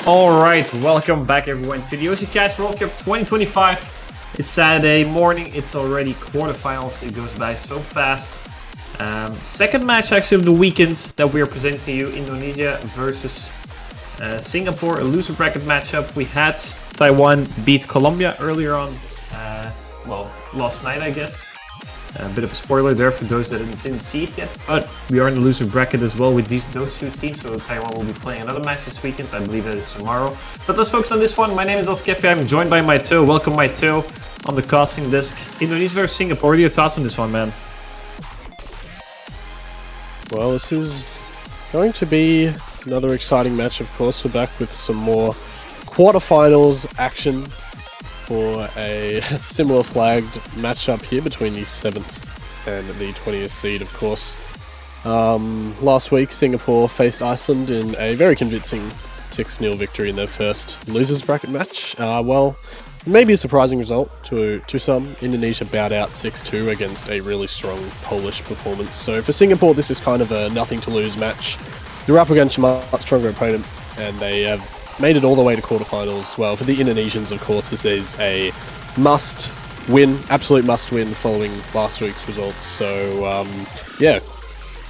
Alright, welcome back everyone to the OCCast World Cup 2025. It's Saturday morning, it's already quarterfinals, it goes by so fast. Second match actually of the weekend that we are presenting to you, Indonesia versus Singapore, a loser bracket matchup. We had Taiwan beat Colombia earlier on, last night I guess. A bit of a spoiler there for those that didn't see it yet, but we are in the loser bracket as well with those two teams, so Taiwan will be playing another match this weekend. I believe that is tomorrow. But let's focus on this one. My name is Elskefe. I'm joined by Maito. Welcome, Maito, on the casting desk. Indonesia versus Singapore. What are your thoughts on this one, man? Well, this is going to be another exciting match, of course. We're back with some more quarterfinals action for a similar flagged matchup here between the 7th and the 20th seed, of course. Last week, Singapore faced Iceland in a very convincing 6-0 victory in their first losers bracket match. Maybe a surprising result to some. Indonesia bowed out 6-2 against a really strong Polish performance. So for Singapore, this is kind of a nothing to lose match. You're up against a much stronger opponent, and they have made it all the way to quarterfinals. Well, for the Indonesians, of course, this is a must-win, absolute must-win following last week's results. So, yeah,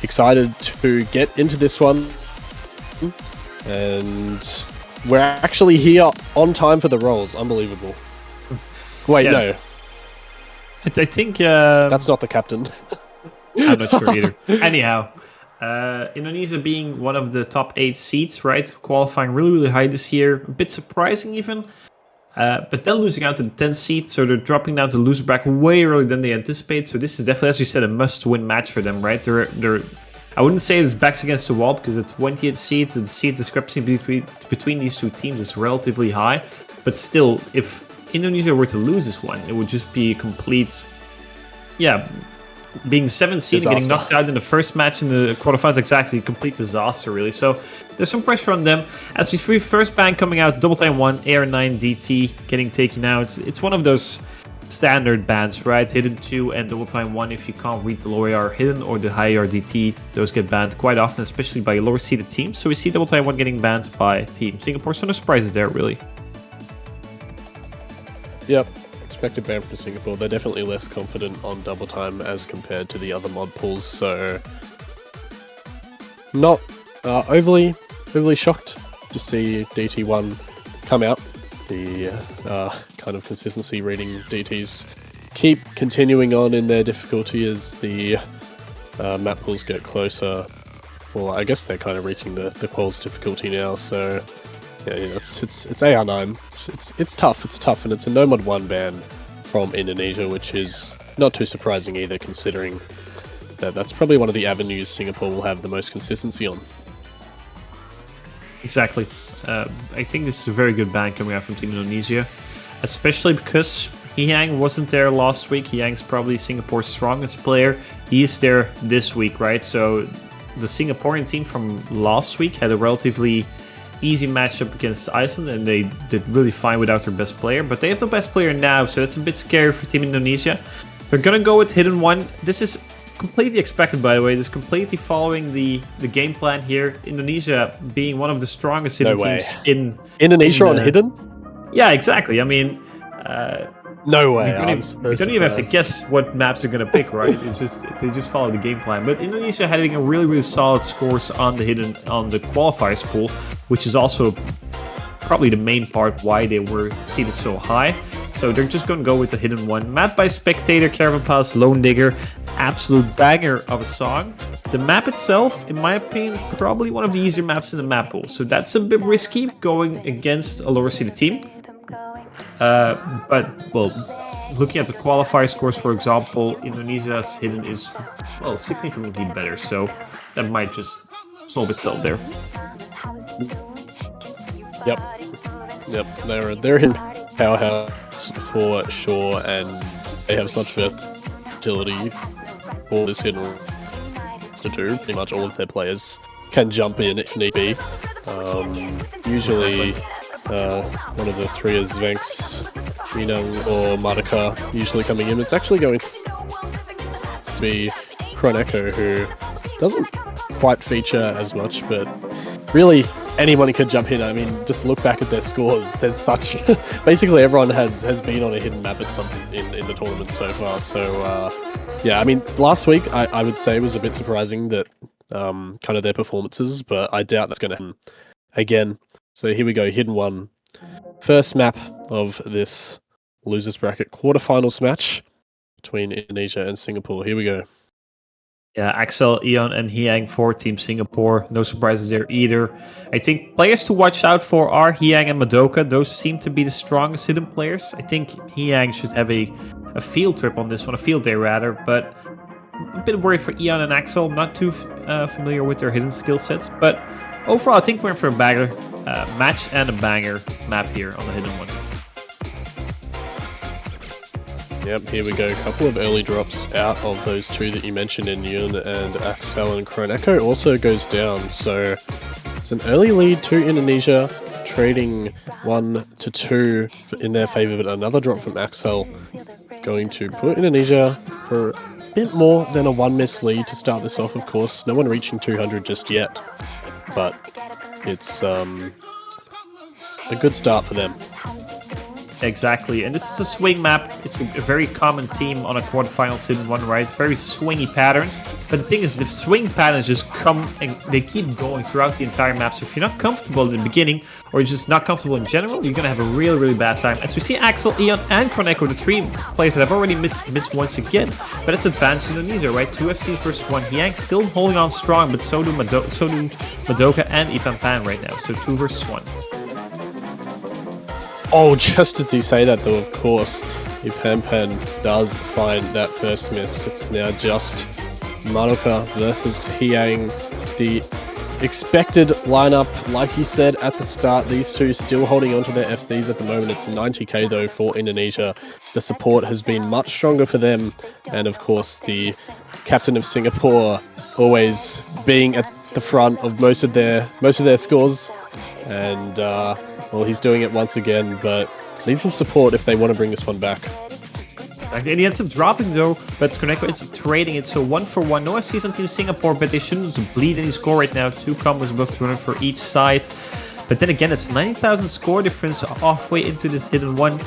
excited to get into this one. And we're actually here on time for the rolls. Unbelievable. Wait, yeah. No. I think... That's not the captain. I'm not sure either. Anyhow. Indonesia being one of the top 8 seeds, right? Qualifying really high this year. A bit surprising even. But then losing out to the 10th seed, so they're dropping down to loser bracket way earlier than they anticipate. So this is definitely, as you said, a must-win match for them, right? I wouldn't say it's backs against the wall because the 20th seed, the seed discrepancy between these two teams is relatively high. But still, if Indonesia were to lose this one, it would just be a complete, being 7th seed and getting knocked out in the first match in the quarterfinals, exactly, complete disaster, really. So there's some pressure on them. As we see, first ban coming out, Double Time 1, AR9, DT getting taken out. It's one of those standard bans, right? Hidden 2 and Double Time 1, if you can't read the low AR hidden or the high AR DT, those get banned quite often, especially by lower seeded teams. So we see Double Time 1 getting banned by Team Singapore. So no surprises there, really. Yep. Expected ban for Singapore. They're definitely less confident on double time as compared to the other mod pools, so not overly shocked to see DT1 come out. The kind of consistency reading DTs keep continuing on in their difficulty as the map pools get closer. Well, I guess they're kind of reaching the quals difficulty now, so yeah, it's AR9. It's tough, and it's a no mod 1 ban from Indonesia, which is not too surprising either, considering that that's probably one of the avenues Singapore will have the most consistency on. Exactly. I think this is a very good ban coming out from Team Indonesia, especially because Hihang wasn't there last week. Hihang's probably Singapore's strongest player. He is there this week, right? So the Singaporean team from last week had a relatively easy matchup against Iceland, and they did really fine without their best player, but they have the best player now, so that's a bit scary for Team Indonesia. They're gonna go with Hidden 1. This is completely expected, by the way. This is completely following the game plan here. Indonesia being one of the strongest hidden teams in Indonesia on Hidden? Yeah, exactly. I mean, no way. We don't even have to guess what maps they're gonna pick, right? It's just they just follow the game plan. But Indonesia having a really solid scores on the qualifiers pool, which is also probably the main part why they were seeded so high. So they're just gonna go with the Hidden 1. Map by Spectator, Caravan Palace, Lone Digger, absolute banger of a song. The map itself, in my opinion, probably one of the easier maps in the map pool. So that's a bit risky going against a lower seeded team. But, well, looking at the qualifier scores, for example, Indonesia's Hidden is, well, significantly better, so that might just solve itself there. Yep, they're in powerhouse for sure, and they have such versatility for this Hidden to do. Pretty much all of their players can jump in if need be. Usually one of the three is Venks, Minang, or Marika usually coming in. It's actually going to be Kroneko, who doesn't quite feature as much, but really anyone could jump in. I mean, just look back at their scores. There's such... basically, everyone has been on a hidden map at something in the tournament so far. So, yeah, I mean, last week, I would say was a bit surprising that kind of their performances, but I doubt that's going to happen again. So here we go, Hidden One. First map of this losers bracket quarterfinals match between Indonesia and Singapore. Here we go. Yeah, Axel, Eon, and Hiang for Team Singapore. No surprises there either. I think players to watch out for are Hiang and Madoka. Those seem to be the strongest hidden players. I think Hiang should have a field trip on this one, a field day rather, but a bit worried for Eon and Axel. Not too familiar with their hidden skill sets, but overall I think we're in for a banger match and a banger map here on the hidden one. Yep, here we go. A couple of early drops out of those two that you mentioned in Yun and Axel, and Chroneco also goes down. So it's an early lead to Indonesia, trading 1 to 2 in their favor, but another drop from Axel going to put Indonesia for a bit more than a 1-miss lead to start this off, of course. No one reaching 200 just yet, but it's a good start for them. Exactly, and this is a swing map. It's a very common theme on a quarterfinals hidden one, right? Very swingy patterns. But the thing is, the swing patterns just come and they keep going throughout the entire map. So if you're not comfortable in the beginning, or you're just not comfortable in general, you're gonna have a really, really bad time. As we see Axel, Eon, and Chroneco, the three players that have already missed once again. But it's advanced Indonesia, right? 2 FCs versus 1. Hiang still holding on strong, but so do Madoka and Ipampan right now. So 2 versus 1. Oh, just as you say that, though, of course, if Hampan does find that first miss, it's now just Madoka versus Hiang. The expected lineup, like you said at the start, these two still holding on to their FCs at the moment. It's 90k, though, for Indonesia. The support has been much stronger for them. And, of course, the captain of Singapore always being at the front of most of their scores. And, well, he's doing it once again, but need some support if they want to bring this one back. And he ends up dropping though, but Chroneco ends up trading it, so 1 for 1. No FCs on Team Singapore, but they shouldn't bleed any score right now. 2 combos above 200 for each side. But then again, it's 90,000 score difference halfway into this hidden one.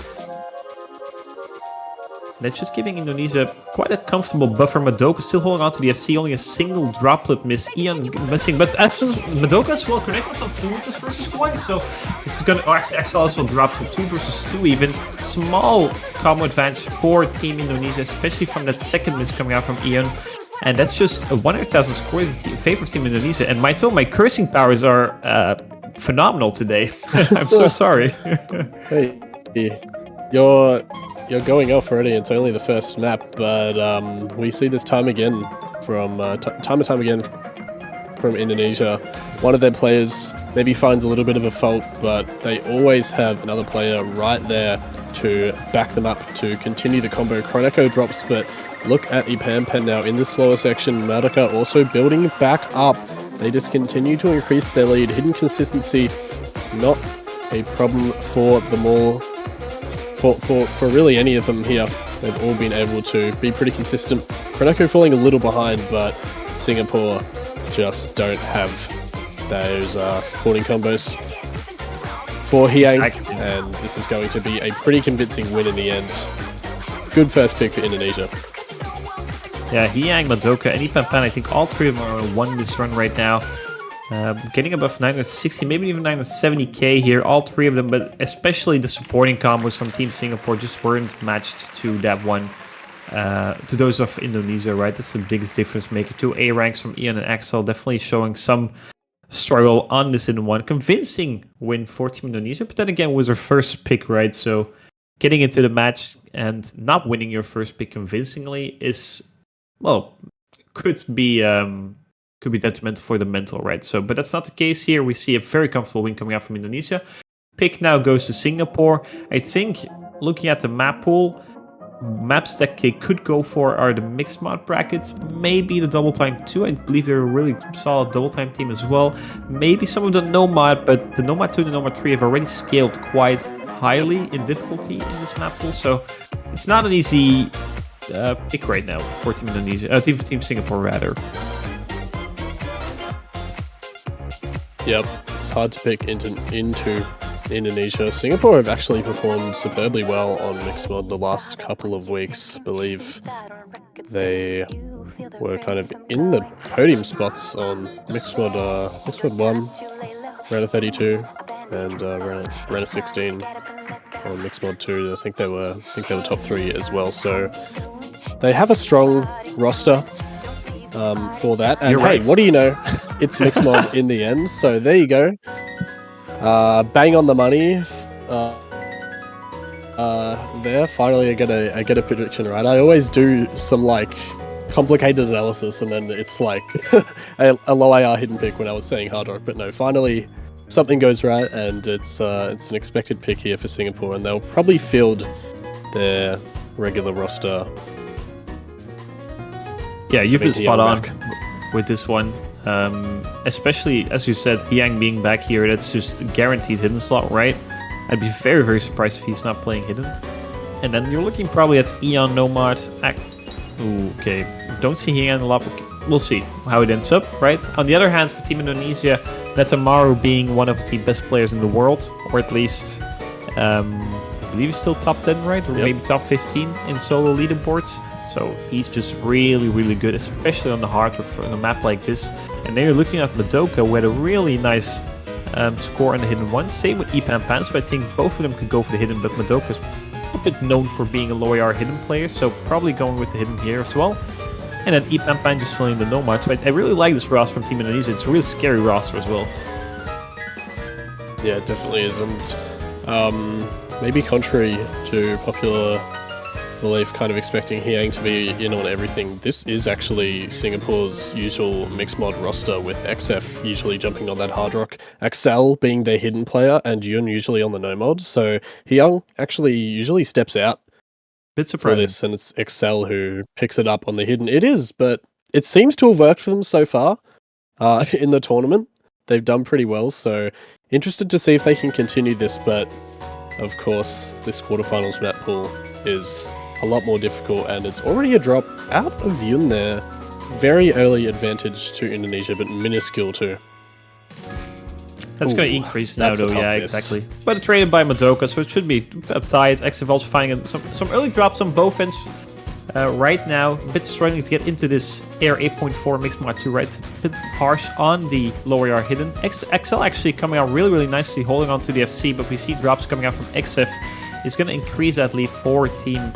That's just giving Indonesia quite a comfortable buffer. Madoka still holding on to the FC, only a single droplet miss. Eon missing, but Madoka as well, Chroneco's on 2 misses versus 1, so this is gonna... Oh, actually, Axel also dropped to 2 versus 2 even. Small combo advantage for Team Indonesia, especially from that second miss coming out from Eon. And that's just a 100,000 score in favor of Team Indonesia. And my cursing powers are phenomenal today. I'm so sorry. Hey, You're going off already. It's only the first map, but we see this time again from time and time again from Indonesia. One of their players maybe finds a little bit of a fault, but they always have another player right there to back them up to continue the combo. Chroneco drops, but look at Ipampan now in the slower section. Madoka also building back up. They just continue to increase their lead. Hidden consistency, not a problem for them all. For really any of them here, they've all been able to be pretty consistent. Chroneco falling a little behind, but Singapore just don't have those supporting combos for Hiang, and this is going to be a pretty convincing win in the end. Good first pick for Indonesia. Yeah, Hiang, Madoka, and Ipampan, I think all 3 of them are on a 1-miss run right now. Getting above 960, maybe even 970k here, all 3 of them, but especially the supporting combos from Team Singapore just weren't matched to that one, to those of Indonesia, right? That's the biggest difference maker. 2 A ranks from Eon and Axel, definitely showing some struggle on this in one. Convincing win for Team Indonesia, but then again, was her first pick, right? So getting into the match and not winning your first pick convincingly is, well, could be detrimental for the mental, right? So, but that's not the case here. We see a very comfortable win coming out from Indonesia. Pick now goes to Singapore. I think looking at the map pool, maps that they could go for are the mixed mod brackets, maybe the double time 2. I believe they're a really solid double time team as well. Maybe some of the no mod, but the no mod 2 and the no mod 3 have already scaled quite highly in difficulty in this map pool. So it's not an easy pick right now for Team Indonesia, Team Singapore rather. Yep. hard to pick into Indonesia. Singapore have actually performed superbly well on mixed mod the last couple of weeks. I believe they were kind of in the podium spots on mixed mod 1, Rena 32, and Rena 16 on mixed mod 2. I think they were top 3 as well. So they have a strong roster for that. And You're hey, right. what do you know? It's mixed mod in the end. So there you go. Bang on the money. There, finally I get a prediction right. I always do some like complicated analysis, and then it's like a low IR hidden pick when I was saying hard rock, but no, finally something goes right, and it's an expected pick here for Singapore, and they'll probably field their regular roster. Yeah, you've been spot on with this one. Especially, as you said, Yang being back here, that's just guaranteed hidden slot, right? I'd be very, very surprised if he's not playing hidden. And then you're looking probably at Eon, Nomad. Ooh, okay, don't see Yang a lot. We'll see how it ends up, right? On the other hand, for Team Indonesia, Netamaru being one of the best players in the world, or at least, I believe he's still top 10, right? Or maybe top 15 in solo leaderboards. So he's just really, really good, especially on the hard rock on a map like this. And then you're looking at Madoka with a really nice score on the hidden one. Same with Ipampan, so I think both of them could go for the hidden, but Madoka's a bit known for being a low AR hidden player, so probably going with the hidden here as well. And then Ipampan just filling the Nomad. So I really like this roster from Team Indonesia. It's a really scary roster as well. Yeah, it definitely is, and maybe contrary to popular belief, kind of expecting Hyang to be in on everything. This is actually Singapore's usual mixed mod roster, with XF usually jumping on that hard rock, Axel being their hidden player, and Yun usually on the no mod. So Hyang actually usually steps out for this, and it's Axel who picks it up on the hidden. It is, but it seems to have worked for them so far in the tournament. They've done pretty well, so interested to see if they can continue this, but of course this quarterfinals map pool is a lot more difficult, and it's already a drop out of Yun there. Very early advantage to Indonesia, but minuscule too. That's going to increase now, though. Yeah, exactly. But it's rated by Madoka, so it should be tight. XF also finding some early drops on both ends right now. A bit struggling to get into this Air 8.4 mixed mod 2, right? A bit harsh on the lower AR hidden. XL actually coming out really, really nicely, holding on to the FC, but we see drops coming out from XF. It's going to increase that lead for Team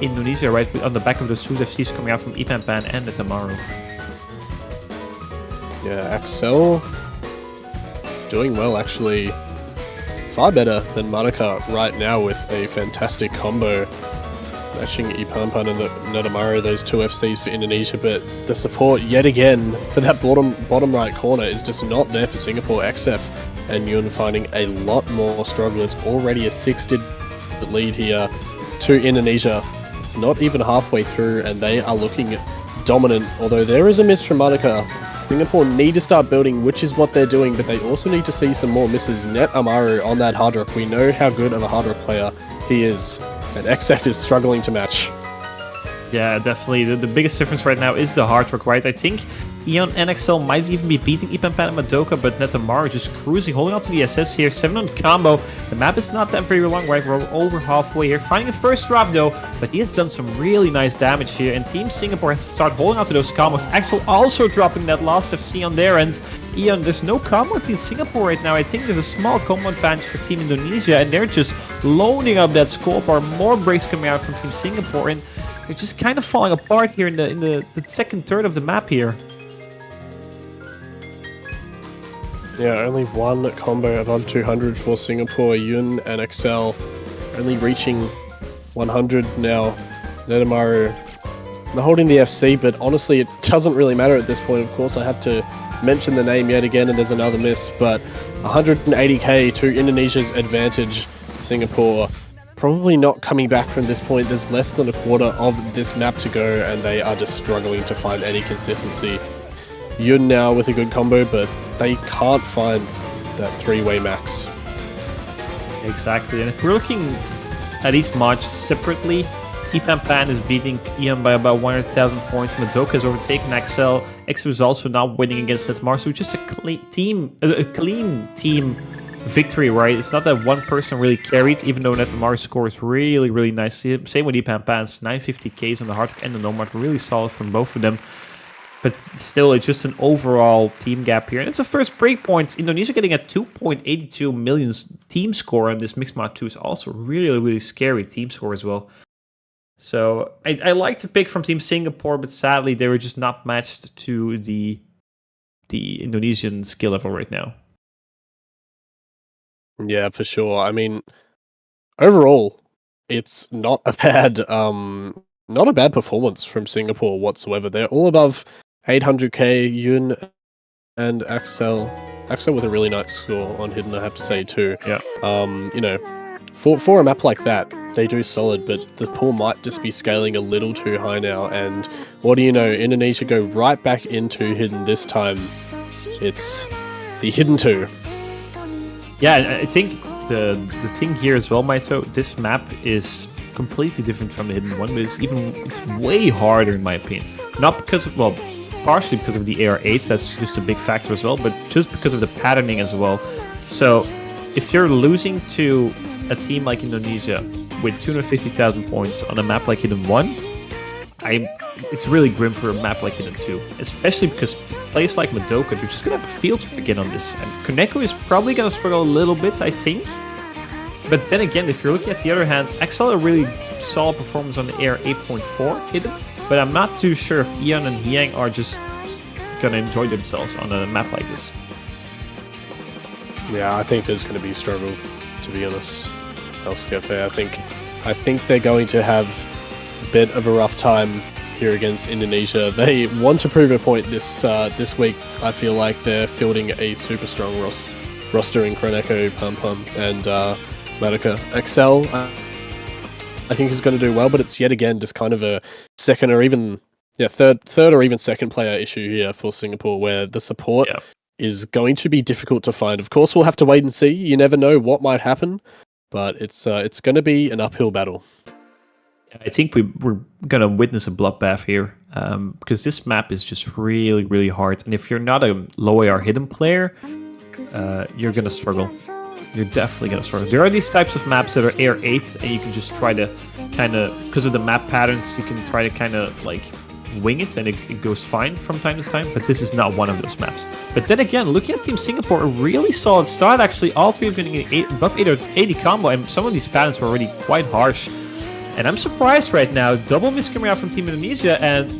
Indonesia, right? On the back of those two FCs coming out from Ipampan and Netamaru. Yeah, Axel doing well, actually. Far better than Madoka right now, with a fantastic combo matching Ipampan and Netamaru, those two FCs for Indonesia, but the support yet again for that bottom right corner is just not there for Singapore. XF and Yun finding a lot more struggle. It's already a 6-digit lead here to Indonesia. It's not even halfway through, and they are looking dominant, although there is a miss from Madoka. Singapore need to start building, which is what they're doing, but they also need to see some more misses. Netamaru on that hard rock. We know how good of a hard rock player he is, and XF is struggling to match. Yeah, definitely. The biggest difference right now is the hard rock, right? I think Eon and XL might even be beating Ipampan and Madoka, but Netamaru just cruising, holding on to the SS here. 7 on combo. The map is not that very long, right? We're over halfway here. Finding a first drop though, but he has done some really nice damage here, and Team Singapore has to start holding on to those combos. XL also dropping that last FC on their end. Eon, there's no combo Team Singapore right now. I think there's a small combo advantage for Team Indonesia, and they're just loading up that score bar. More breaks coming out from Team Singapore, and they're just kind of falling apart here in the second third of the map here. Yeah, only one combo above 200 for Singapore. Yun and XL only reaching 100 now. Netamaru holding the FC, but honestly it doesn't really matter at this point. Of course, I have to mention the name yet again, and there's another miss, but 180k to Indonesia's advantage. Singapore probably not coming back from this point. There's less than a quarter of this map to go, and they are just struggling to find any consistency. Yun now with a good combo, but they can't find that three-way max. Exactly, and if we're looking at each match separately, Ipan Pan is beating Ian by about 100,000 points. Madoka has overtaken Axel. Axel is also now winning against Netmar. So just a clean team victory, right? It's not that one person really carried, even though Netmar scores really, really nicely. Same with Ipan Pan's 950Ks on the hard and the Nomad. Really solid from both of them. But still, it's just an overall team gap here. And it's the first breakpoints. Indonesia getting a 2.82 million team score on this Mixed Mod 2 is also really, really scary team score as well. So I like to pick from Team Singapore, but sadly they were just not matched to the Indonesian skill level right now. Yeah, for sure. I mean, overall, it's not a bad performance from Singapore whatsoever. They're all above 800k. Yun and Axel with a really nice score on Hidden, I have to say too. Yeah. You know, for a map like that, they do solid, but the pool might just be scaling a little too high now. And what do you know? Indonesia go right back into Hidden this time. It's the Hidden 2. Yeah, I think the thing here as well, Maito, this map is completely different from the Hidden 1, but it's way harder in my opinion. Not because of, well, partially because of the AR8s, that's just a big factor as well, but just because of the patterning as well. So if you're losing to a team like Indonesia with 250,000 points on a map like Hidden 1, it's really grim for a map like Hidden 2, especially because players like Madoka, they're just going to have a field trip again on this. And Koneko is probably going to struggle a little bit, I think. But then again, if you're looking at the other hand, Axel a really solid performance on the AR 8.4 Hidden, but I'm not too sure if Ian and Hyang are just going to enjoy themselves on a map like this. Yeah, I think there's going to be struggle, to be honest. Elscafe, I think they're going to have a bit of a rough time here against Indonesia. They want to prove a point this week. I feel like they're fielding a super strong roster in Koneko, Pum Pum, and Madoka. Axel, I think is going to do well, but it's yet again just kind of a second or even third or even second player issue here for Singapore, where the support is going to be difficult to find. Of course, we'll have to wait and see. You never know what might happen, but it's going to be an uphill battle. I think we're going to witness a bloodbath here because this map is just really, really hard. And if you're not a low AR Hidden player, you're going to struggle. You're definitely going to struggle. There are these types of maps that are AR 8, and you can just try to kind of, because of the map patterns, you can try to kind of like wing it, and it goes fine from time to time. But this is not one of those maps. But then again, looking at Team Singapore, a really solid start. Actually, all three of them getting above 880 combo, and some of these patterns were already quite harsh. And I'm surprised right now. Double miss coming out from Team Indonesia, and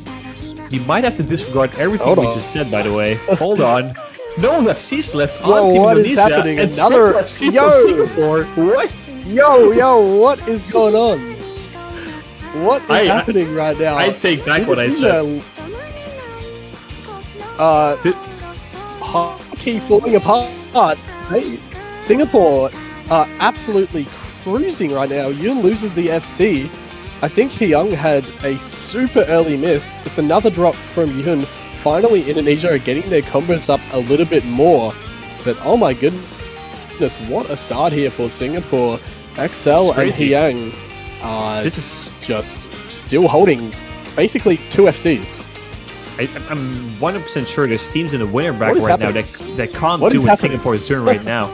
you might have to disregard everything we just said, by the way. Hold on. No FCs left on Team Indonesia. Is happening? And Another FC from Singapore. What? Yo, what is going on? What is happening right now? I take back what I said. Hockey falling apart. Hey, Singapore are absolutely cruising right now. Yun loses the FC. I think Hyung had a super early miss. It's another drop from Yun. Finally, Indonesia are getting their combos up a little bit more. But oh my goodness, what a start here for Singapore. Axel and Hyung this is just still holding basically 2 FCs. I'm 100% sure there's teams in the winner bracket right now that can't do what Singapore is doing right now.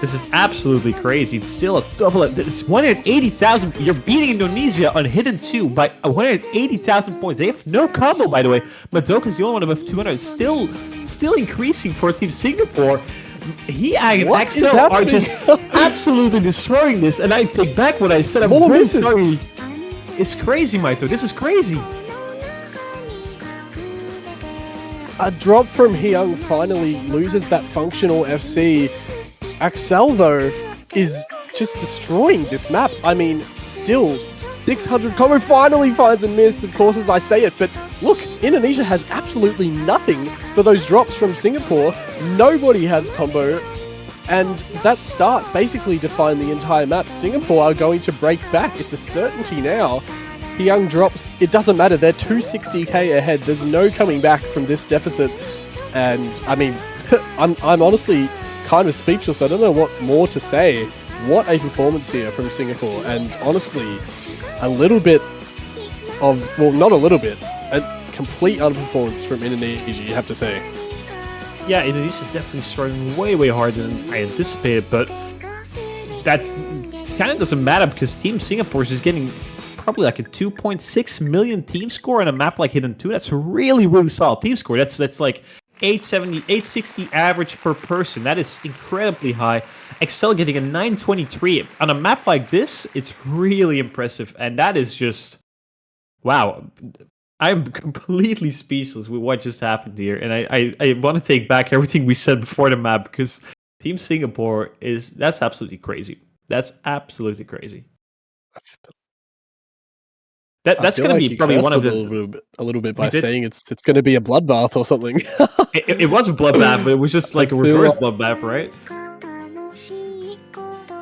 This is absolutely crazy. It's still a double. It's 180,000. You're beating Indonesia on Hidden 2 by 180,000 points. They have no combo, by the way. Madoka is the only one above 200. Still increasing for Team Singapore. He and Axel are just absolutely destroying this. And I take back what I said. I'm very sorry. It's crazy, Maito. This is crazy. A drop from Hyung finally loses that functional FC. Axel, though, is just destroying this map. I mean, still, 600 combo finally finds a miss, of course, as I say it. But look, Indonesia has absolutely nothing for those drops from Singapore. Nobody has combo. And that start basically defined the entire map. Singapore are going to break back. It's a certainty now. Hyung drops. It doesn't matter. They're 260k ahead. There's no coming back from this deficit. And, I mean, I'm honestly kind of speechless. I don't know what more to say. what a performance here from Singapore. And honestly, a little bit of, well, not a little bit, a complete underperformance from Indonesia, you have to say. Yeah, Indonesia's definitely struggling way harder than I anticipated, but that kind of doesn't matter because Team Singapore is just getting probably like a 2.6 million team score on a map like Hidden 2. That's a really solid team score. That's like 870, 860 average per person. That is incredibly high. Excel getting a 923 on a map like this. It's really impressive, and that is just wow. I'm completely speechless with what just happened here, and I want to take back everything we said before the map because Team Singapore that's absolutely crazy. That's absolutely crazy. That's going to be probably one of the a little bit by saying it's going to be a bloodbath or something. it was a bloodbath, but it was just like a reverse bloodbath, right?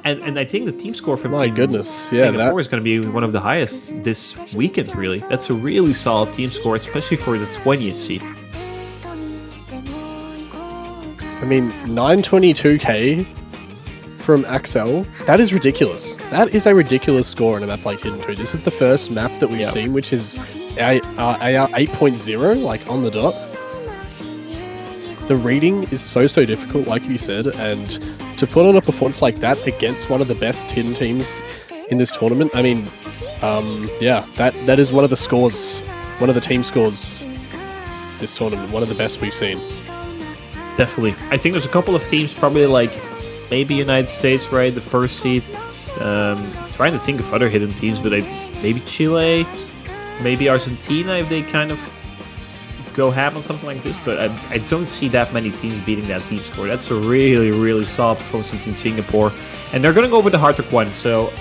And I think the team score from Singapore is going to be one of the highest this weekend, really. That's a really solid team score, especially for the 20th seed. I mean, 922k from Axel, that is ridiculous. That is a ridiculous score on a map like Hidden 2. This is the first map that we've seen, which is AR 8.0, like on the dot. The reading is so difficult, like you said, and to put on a performance like that against one of the best hidden teams in this tournament, I mean, yeah, that is one of the scores, one of the team scores this tournament, one of the best we've seen. Definitely. I think there's a couple of teams, probably like maybe United States, right, the first seed. Trying to think of other hidden teams, but maybe Chile, maybe Argentina if they kind of go ham on something like this, but I don't see that many teams beating that team score. That's a really solid performance from Team Singapore, and they're going to go with the hard rock one. So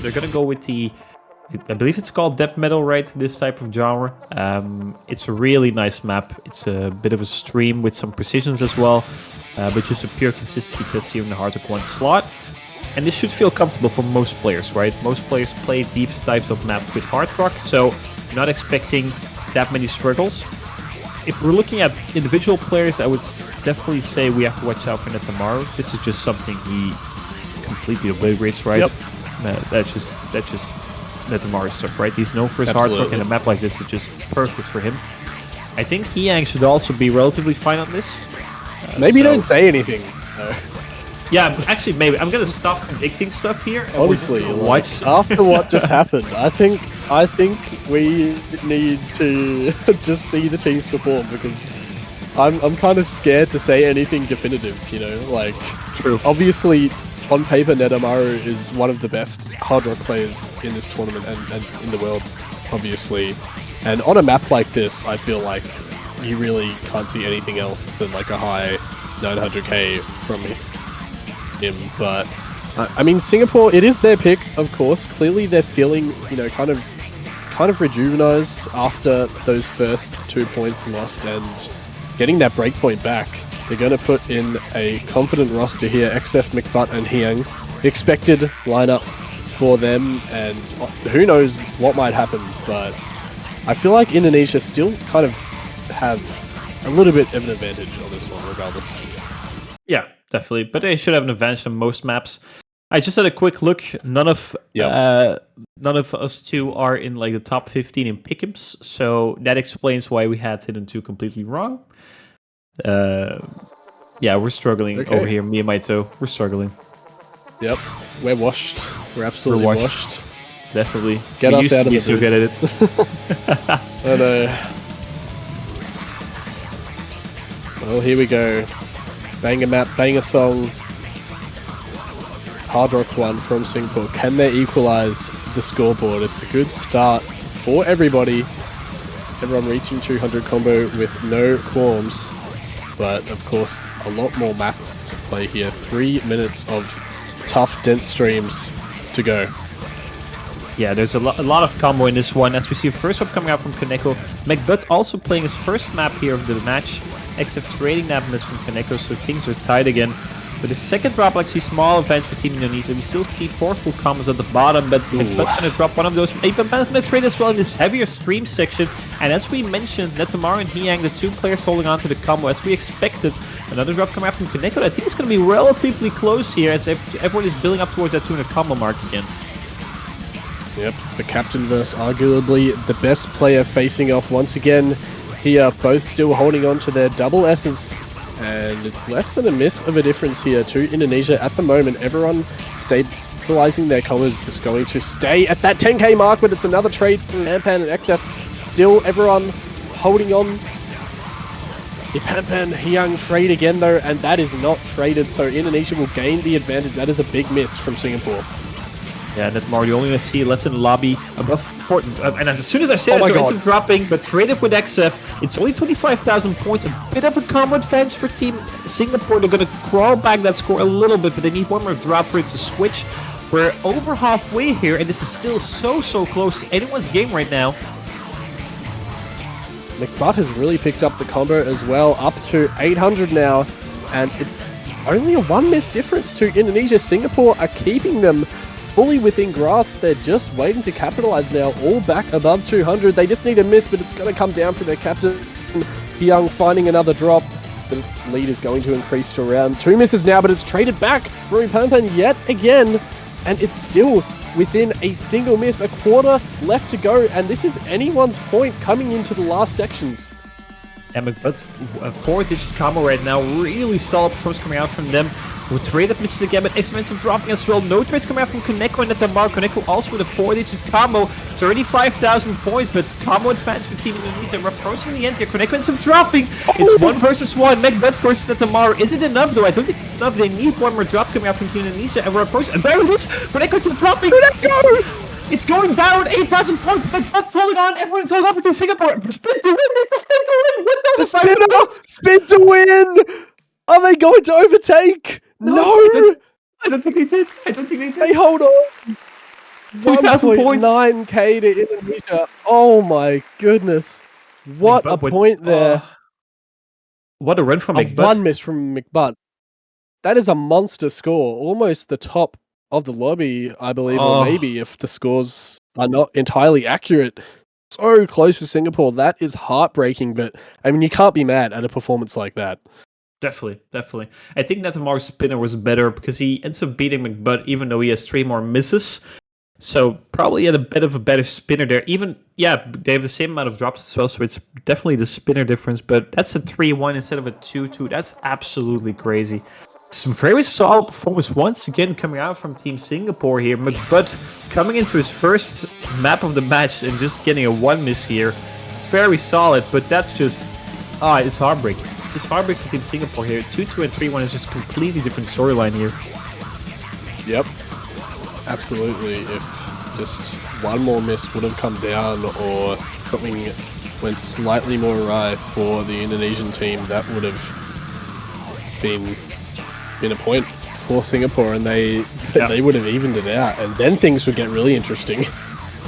they're going to go with the, I believe it's called Depth Metal, right? This type of genre. It's a really nice map. It's a bit of a stream with some precisions as well, but just a pure consistency that's here in the hard rock one slot. And this should feel comfortable for most players, right? Most players play deep types of maps with hard rock, so not expecting that many struggles. If we're looking at individual players, I would definitely say we have to watch out for Netamaru. This is just something he completely obliterates, right? Yep. That's just Netamaru stuff, right? He's known for his hard rock, and a map like this is just perfect for him. I think Hyang should also be relatively fine on this. Maybe don't say anything. No. Yeah, actually, maybe I'm gonna stop predicting stuff here. Honestly, like, after what just happened, I think we need to just see the teams perform, because I'm kind of scared to say anything definitive. You know, like, true. Obviously, on paper, Netamaru is one of the best hard rock players in this tournament and in the world, obviously. And on a map like this, I feel like you really can't see anything else than like a high 900k from him. But I mean, Singapore, it is their pick, of course. Clearly they're feeling, you know, kind of rejuvenized after those first 2 points lost, and getting that breakpoint back. They're going to put in a confident roster here. XF, McButt and Hyang, expected lineup for them, and who knows what might happen, but I feel like Indonesia still kind of have a little bit of an advantage on this one regardless. Yeah, definitely. But they should have an advantage on most maps. I just had a quick look. None of us two are in like the top 15 in pick'ems, so that explains why we had Hidden 2 completely wrong. Yeah, we're struggling over here. Me and my toe, we're struggling. Yep, we're washed. We're absolutely washed. Definitely. Get us out of the so good at it. I know. Well, here we go. Banger map, banger song. Hard Rock 1 from Singapore. Can they equalize the scoreboard? It's a good start for everybody. Everyone reaching 200 combo with no qualms. But, of course, a lot more map to play here. 3 minutes of tough, dense streams to go. Yeah, there's a lot of combo in this one. As we see, first one coming out from Kaneko. McButt also playing his first map here of the match. XF trading that miss from Kaneko, so things are tied again. But the second drop, actually small advantage for Team Indonesia. We still see 4 full combos at the bottom, but McButt's going to drop one of those. McButt's going to trade as well in this heavier stream section. And as we mentioned, Netamaru and Hyang, the 2 players holding on to the combo, as we expected. Another drop coming out from Kaneko. I think it's going to be relatively close here as everyone is building up towards that 200 combo mark again. Yep, it's the captain versus arguably the best player facing off once again. Here, both still holding on to their double S's. And it's less than a miss of a difference here to Indonesia at the moment. Everyone stabilizing their combos, just going to stay at that 10k mark, but it's another trade from Panpan and XF. Still everyone holding on. The Panpan Hyang trade again though, and that is not traded, so Indonesia will gain the advantage. That is a big miss from Singapore. Yeah, that's Mario, the only FC left in the lobby. Above 4, and as soon as I say oh that, they're dropping, but traded with XF. It's only 25,000 points, a bit of a combo advantage for Team Singapore. They're going to crawl back that score a little bit, but they need one more drop for it to switch. We're over halfway here, and this is still so close to anyone's game right now. McButt has really picked up the combo as well, up to 800 now, and it's only a 1 miss difference to Indonesia. Singapore are keeping them fully within grasp. They're just waiting to capitalize now, all back above 200. They just need a miss, but it's going to come down to their captain, Young, finding another drop. The lead is going to increase to around 2 misses now, but it's traded back from Panpan yet again, and it's still within a single miss, a quarter left to go, and this is anyone's point coming into the last sections. And McButt, 4-digit combo right now, really solid performance coming out from them. With trade up misses again, but expensive dropping as well. No trades coming out from Kaneko and Netamar. Kaneko also with a 4-digit combo, 35,000 points, but combo advantage for Team Indonesia. We're approaching the end here. Kaneko ends up dropping. It's 1 versus 1. McButt versus Netamar. Is it enough though? I don't think it's enough. They need one more drop coming out from Team Indonesia, and we're approaching. And there it is. Kaneko ends up dropping. It's going down, 8,000 points, but McButt's holding on. Everyone's holding up to Singapore. Spin to win. It's a spin to win. Spin to win. Are they going to overtake? No! I don't think they did. They hold on. 2,000 points. 9k to Indonesia. Oh my goodness. What a point there. What a run from McButt. 1 miss from McButt. That is a monster score. Almost the top of the lobby, I believe, or maybe if the scores are not entirely accurate. So close for Singapore. That is heartbreaking, but I mean, you can't be mad at a performance like that. Definitely. I think Netamar's spinner was better because he ends up beating McButt even though he has 3 more misses. So probably had a bit of a better spinner there. Even, yeah, they have the same amount of drops as well, so it's definitely the spinner difference. But that's a 3-1 instead of a 2-2. That's absolutely crazy. Some very solid performance once again coming out from Team Singapore here. McButt coming into his first map of the match and just getting a 1 miss here. Very solid, but that's just... it's heartbreaking. It's heartbreaking for Team Singapore here. 2-2 and 3-1 is just completely different storyline here. Yep. Absolutely. If just one more miss would have come down or something went slightly more awry for the Indonesian team, that would have been a point for Singapore, and they would have evened it out, and then things would get really interesting.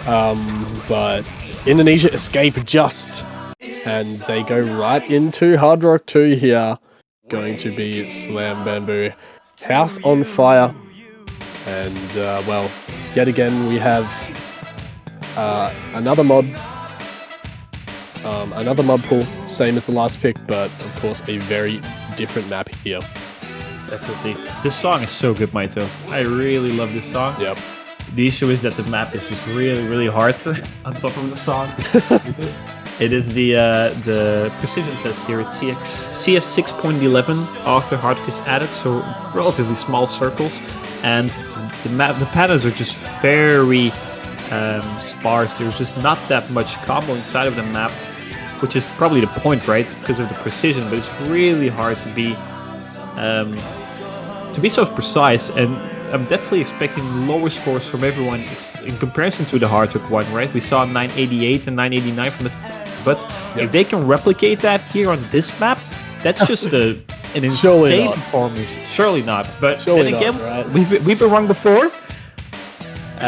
But Indonesia escape just, and they go right into Hard Rock 2 here. Going to be Slam Bamboo. House on fire. And, well, yet again we have another mod pool, same as the last pick, but of course a very different map here. Definitely. This song is so good, Maito. I really love this song. Yep. The issue is that the map is just really hard on top of the song. It is the precision test here. It's CS 6.11 after Hardrock is added, so relatively small circles, and the patterns are just very sparse. There's just not that much combo inside of the map, which is probably the point, right? Because of the precision, but it's really hard to be so precise, and I'm definitely expecting lower scores from everyone in comparison to the Hardrock one, right? We saw 988 and 989 from the... But if they can replicate that here on this map, that's just an insane performance. Surely not. But then again, right? we've been wrong before.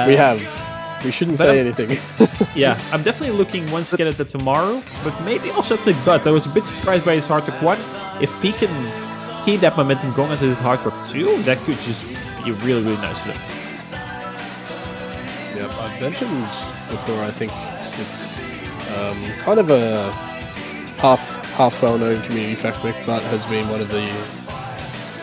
We have. We shouldn't say anything. Yeah, I'm definitely looking once again at the tomorrow, but maybe also at McButt. I was a bit surprised by his Hardrock 1. If he can keep that momentum going into his Hardrock 2, that could just be really nice for them. Yep, I've mentioned before, I think it's kind of a half half well-known community fact, McButt has been one of the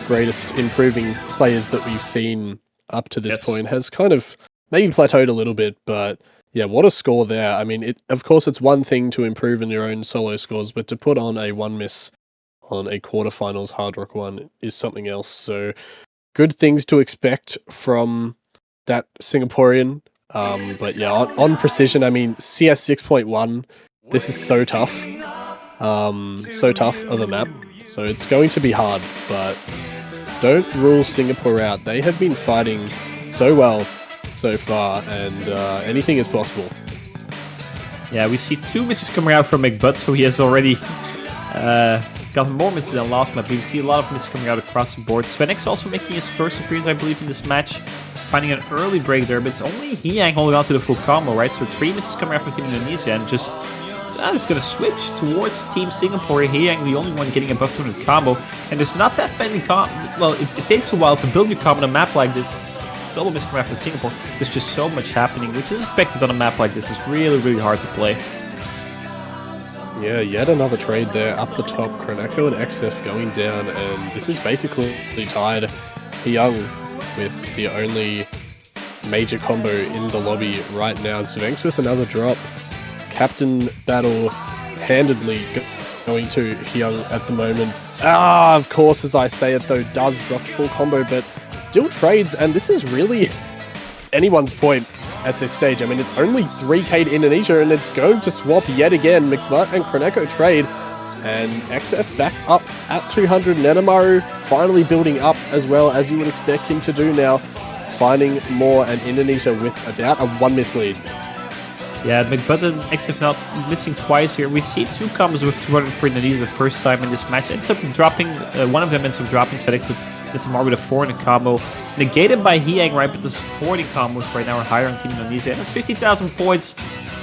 greatest improving players that we've seen up to this point. Has kind of maybe plateaued a little bit, but yeah, what a score there. I mean, of course, it's one thing to improve in your own solo scores, but to put on a 1 miss on a quarterfinals Hard Rock 1 is something else. So good things to expect from that Singaporean. But yeah, on precision, I mean, CS 6.1, this is so tough. So tough of a map. So it's going to be hard, but don't rule Singapore out. They have been fighting so well so far, and anything is possible. Yeah, we see 2 misses coming out from McButt, so he has already gotten more misses than last map. We see a lot of misses coming out across the board. Svenx also making his first appearance, I believe, in this match, finding an early break there, but it's only Hyang holding on to the full combo, right? So 3 misses coming out from Team Indonesia, and just it's going to switch towards Team Singapore. Hyang, the only one getting above 200 combo, and there's not that many well, it takes a while to build your combo on a map like this. Double miss coming out from Singapore. There's just so much happening, which is expected on a map like this. It's really, really hard to play. Yeah, yet another trade there up the top. Kroneko and XF going down, and this is basically tied Hyang with the only major combo in the lobby right now. Zvenx with another drop. Captain battle handedly going to Hyang at the moment. Of course, as I say it though, does drop full combo, but still trades, and this is really anyone's point at this stage. I mean, it's only 3k to Indonesia, and it's going to swap yet again. McButt and Kroneko trade, and XF back up at 200. Nenamaru finally building up as well, as you would expect him to do now, finding more, and Indonesia with about a 1 miss lead. Yeah, McButt and XF now missing twice here. We see 2 combos with 200 for Indonesia the first time in this match. Ends up dropping, one of them ends up dropping FedEx, but Tomorrow with a 400 combo. Negated by Hyang, right? But the supporting combos right now are higher on Team Indonesia. And that's 50,000 points,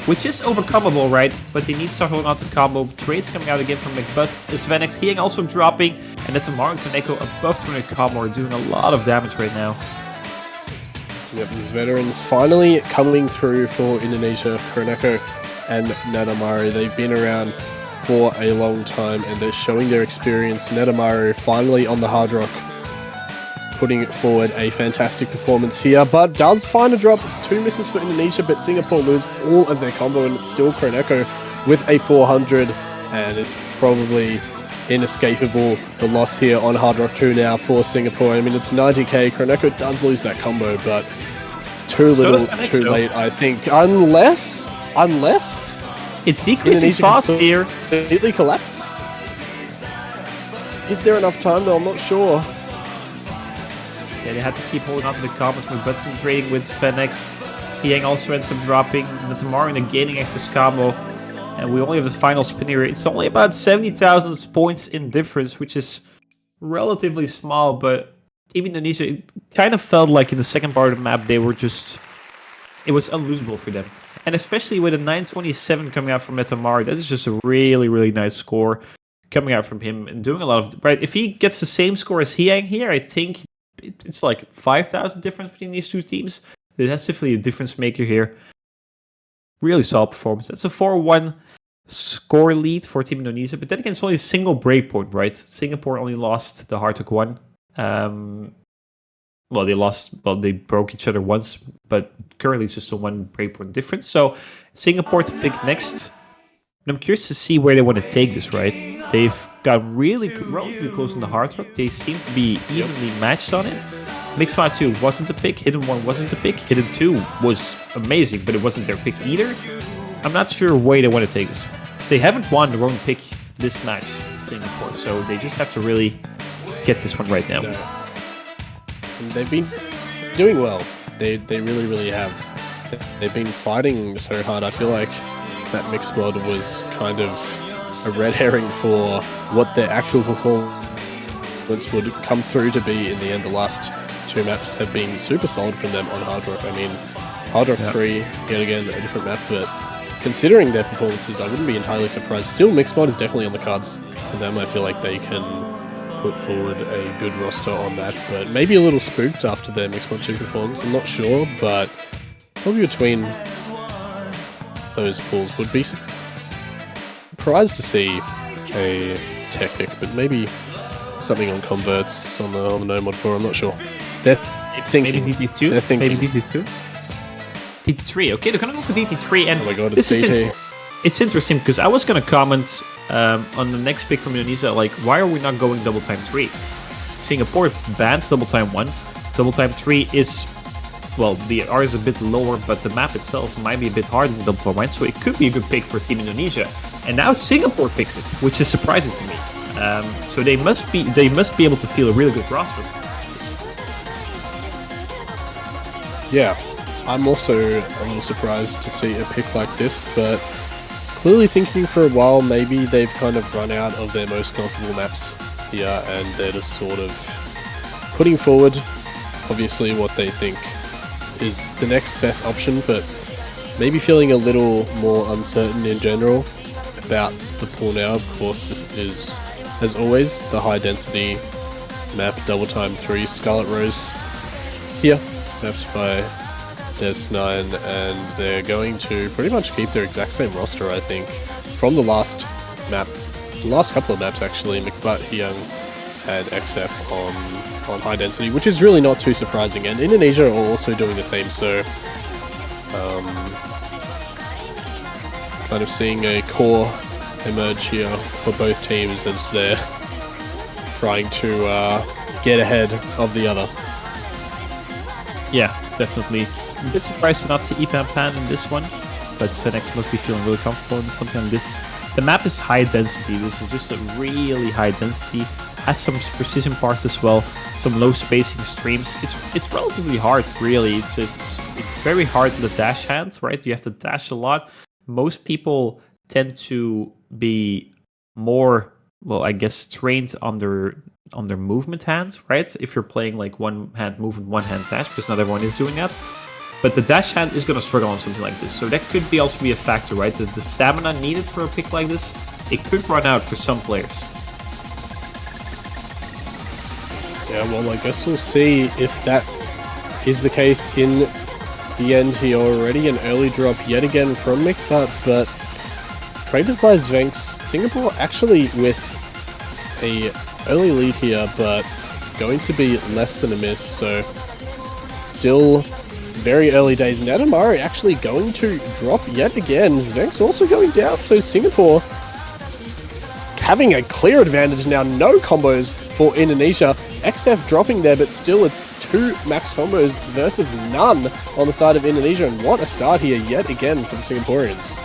which is overcomable, right? But they need to start holding on to combo. Trades coming out again from McButt. Svenx, Hyang also dropping. And then Tomorrow and Kaneko above 200 combo are doing a lot of damage right now. Yep, these veterans finally coming through for Indonesia. Kroneko and Nenamaru, they've been around for a long time and they're showing their experience. Nenamaru finally on the Hard Rock, putting forward a fantastic performance here, but does find a drop. It's 2 misses for Indonesia, but Singapore lose all of their combo, and it's still Kroneko with a 400, and it's probably inescapable, the loss here on Hard Rock 2 now for Singapore. I mean, it's 90k. Kroneko does lose that combo, but it's too little, too late, I think. Unless it's decreasing fast here. Completely collapsed. Is there enough time though? I'm not sure. Yeah, they had to keep holding on to the combos. McButt trading with Svenx. Hyang also ends up dropping the Tomorrow negating X's combo. And we only have the final spin here. It's only about 70,000 points in difference, which is relatively small, but Team Indonesia, it kind of felt like in the second part of the map, they were just... It was unlosable for them. And especially with a 927 coming out from Metamar, that is just a really, really nice score coming out from him and doing a lot of... Right, if he gets the same score as Hyang here, I think it's like 5,000 difference between these two teams. That's definitely a difference maker here. Really solid performance. That's a 4-1 score lead for Team Indonesia, but then again, it's only a single breakpoint, right? Singapore only lost the Hard Rock 1. Well, they broke each other once, but currently it's just a 1 breakpoint difference. So Singapore to pick next. And I'm curious to see where they want to take this, right? They've got relatively close in the Hard Rock. They seem to be evenly matched on it. Mixed Mod 2 wasn't the pick, Hidden 1 wasn't the pick, Hidden 2 was amazing, but it wasn't their pick either. I'm not sure where they want to take this. They haven't won their own pick this match, Singapore, so they just have to really get this one right now. No. They've been doing well. They really, really have. They've been fighting so hard. I feel like that Mixed Mod was kind of a red herring for what their actual performance would come through to be in the end. The last 2 maps have been super solid from them on Hard Rock. I mean, Hard Rock 3, yet again, a different map, but considering their performances, I wouldn't be entirely surprised. Still, Mixed Mod is definitely on the cards for them. I feel like they can put forward a good roster on that, but maybe a little spooked after their Mixed Mod 2 performance. I'm not sure, but probably between those pools would be surprised to see a tech pick, but maybe something on converts on the no mod 4. I'm not sure. They're thinking. Maybe DT2? They're thinking. Maybe DT2? DT3. Okay, they're gonna go for DT3, and oh my god, this it's is DT. it's interesting because I was gonna comment on the next pick from Indonesia, like, why are we not going double time 3? Singapore banned double time 1. Double time 3 is, well, the R is a bit lower, but the map itself might be a bit harder than double time 1, so it could be a good pick for Team Indonesia. And now Singapore picks it, which is surprising to me. So they must be able to feel a really good roster. Yeah, I'm also a little surprised to see a pick like this, but clearly thinking for a while, maybe they've kind of run out of their most comfortable maps here, and they're just sort of putting forward, obviously, what they think is the next best option, but maybe feeling a little more uncertain in general about the pool now. Of course, this is, as always, the high density map, double time 3, Scarlet Rose here, mapped by Des9, and they're going to pretty much keep their exact same roster, I think, from the last map. The last couple of maps, actually. McButt, Hyung, and XF on high density, which is really not too surprising, and Indonesia are also doing the same, so kind of seeing a core emerge here for both teams as they're trying to get ahead of the other. Yeah, definitely. I'm a bit surprised to not see Ipan Pan in this one, but Phoenix must be feeling really comfortable in something like this. The map is high density. This is just a really high density. Has some precision parts as well, some low spacing streams. It's relatively hard, really. It's very hard in the dash hands, right? You have to dash a lot. Most people tend to be more, well, I guess, trained on their movement hands, right? If you're playing like one hand movement, one hand dash, because not everyone is doing that. But the dash hand is going to struggle on something like this, so that could be also be a factor, right? The stamina needed for a pick like this, it could run out for some players. Yeah, well, I guess we'll see if that is the case in the end here already. An early drop yet again from McButt, but traded by Zvenks. Singapore actually with a early lead here, but going to be less than a miss, so still very early days. Nadamari actually going to drop yet again. Zvenks also going down, so Singapore having a clear advantage now. No combos for Indonesia. XF dropping there, but still it's 2 max combos versus none on the side of Indonesia, and what a start here yet again for the Singaporeans.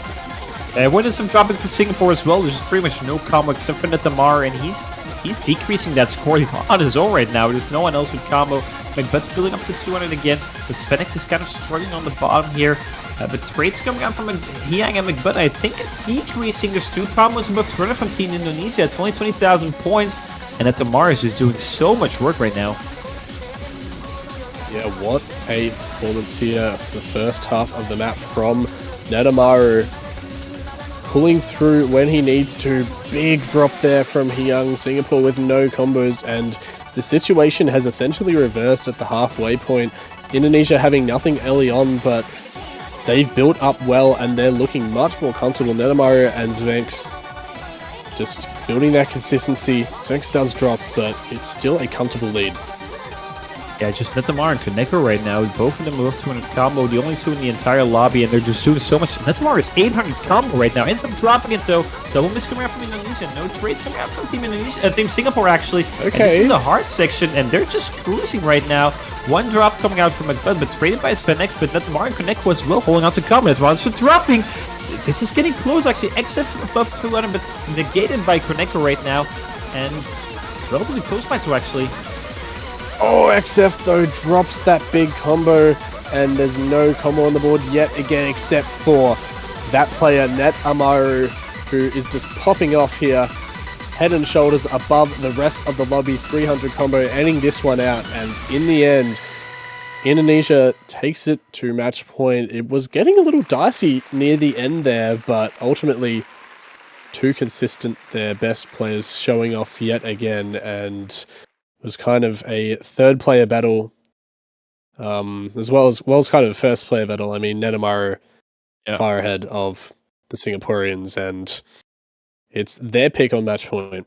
Wanted some dropping for Singapore as well. There's pretty much no combo except for Netamar, and he's decreasing that score on his own right now. There's no one else with combo. McButt's building up to 200 again, but Phoenix is kind of struggling on the bottom here. But trades coming out from Hyang and McButt, I think, is decreasing. There's 2 combos above 200 from Team Indonesia. It's only 20,000 points, and Netamar is just doing so much work right now. Yeah, what a performance here for the first half of the map from Netamaru. Pulling through when he needs to. Big drop there from Hyung. Singapore with no combos, and the situation has essentially reversed at the halfway point. Indonesia having nothing early on, but they've built up well and they're looking much more comfortable. Netamaru and Zvenks just building that consistency. Zvenks does drop, but it's still a comfortable lead. Yeah, just Netamar and Koneko right now. Both of them above 200 combo, the only 2 in the entire lobby, and they're just doing so much. Netamar is 800 combo right now. Ends up dropping it, so double miss coming out from Indonesia. No trades coming out from Team Indonesia. Team Singapore, actually. Okay. And this is the hard section, and they're just cruising right now. 1 drop coming out from McButt, but traded by Phoenix, but Netamar and Koneko as well holding on to combo. Netamar for dropping. This is getting close, actually. XF above 200, but negated by Koneko right now. And it's relatively close by 2, actually. Oh, XF though drops that big combo, and there's no combo on the board yet again except for that player, Net Amaru, who is just popping off here, head and shoulders above the rest of the lobby. 300 combo, ending this one out, and in the end, Indonesia takes it to match point. It was getting a little dicey near the end there, but ultimately too consistent, their best players showing off yet again, and was kind of a third player battle, as well as kind of a first player battle. I mean, Netamaru far ahead of the Singaporeans, and it's their pick on match point.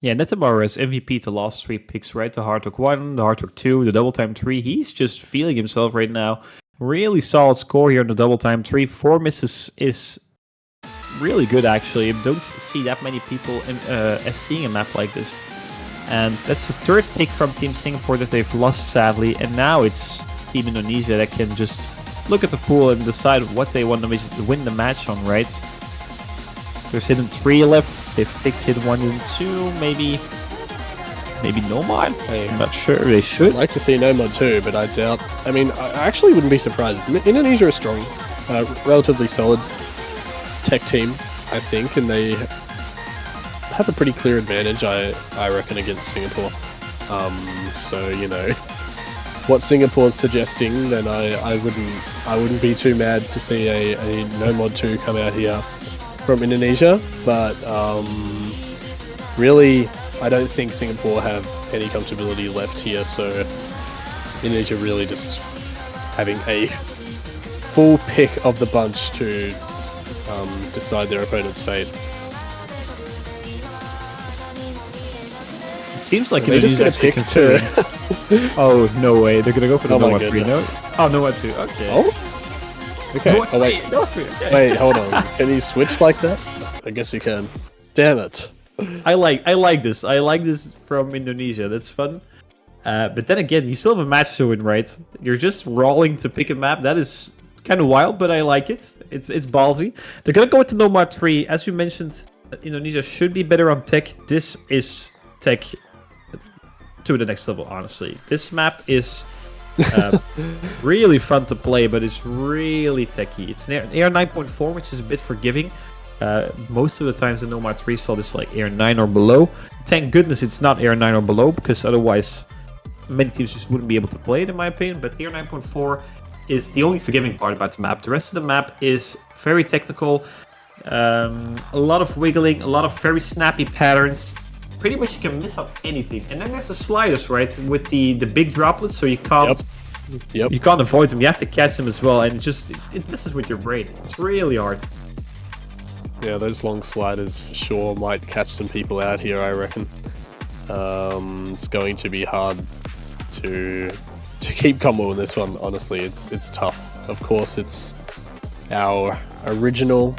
Yeah, Netamara is MVP the last 3 picks, right? The Hard Rock 1, the Hard Rock 2, the Double Time 3. He's just feeling himself right now. Really solid score here on the Double Time 3. 4 misses is really good, actually. I don't see that many people seeing a map like this. And that's the 3rd pick from Team Singapore that they've lost, sadly. And now it's Team Indonesia that can just look at the pool and decide what they want to win the match on, right? There's hidden 3 left. They've picked hidden 1 and 2. Maybe Nomad? I'm not sure. They should. I'd like to see Nomad too, but I doubt. I mean, I actually wouldn't be surprised. Indonesia is strong, relatively solid tech team, I think, and they have a pretty clear advantage, I reckon, against Singapore. So you know, what Singapore's suggesting, then I wouldn't be too mad to see a Nomad 2 come out here from Indonesia, but really, I don't think Singapore have any comfortability left here, so Indonesia really just having a full pick of the bunch to decide their opponent's fate. It seems like they're just going to pick to... Oh, no way. They're going to go for the Nomad 3, no? Oh, Nomad 2, okay. Oh? Okay, wait, hold on. Can you switch like that? I guess you can. Damn it. I like this. I like this from Indonesia. That's fun. But then again, you still have a match to win, right? You're just rolling to pick a map. That is kind of wild, but I like it. It's ballsy. They're gonna go with the Nomad 3. As you mentioned, Indonesia should be better on tech. This is tech to the next level, honestly. This map is really fun to play, but it's really techy. It's near AR 9.4, which is a bit forgiving. Most of the times the Nomad 3 saw this like AR 9 or below. Thank goodness it's not AR 9 or below, because otherwise many teams just wouldn't be able to play it, in my opinion. But AR 9.4 is the only forgiving part about the map. The rest of the map is very technical. A lot of wiggling, a lot of very snappy patterns. Pretty much you can miss up anything. And then there's the sliders, right, with the big droplets, so you can't you can't avoid them. You have to catch them as well, and it messes with your brain. It's really hard. Yeah, those long sliders for sure might catch some people out here, I reckon. It's going to be hard to keep combo in this one, honestly. It's tough. Of course, it's our original,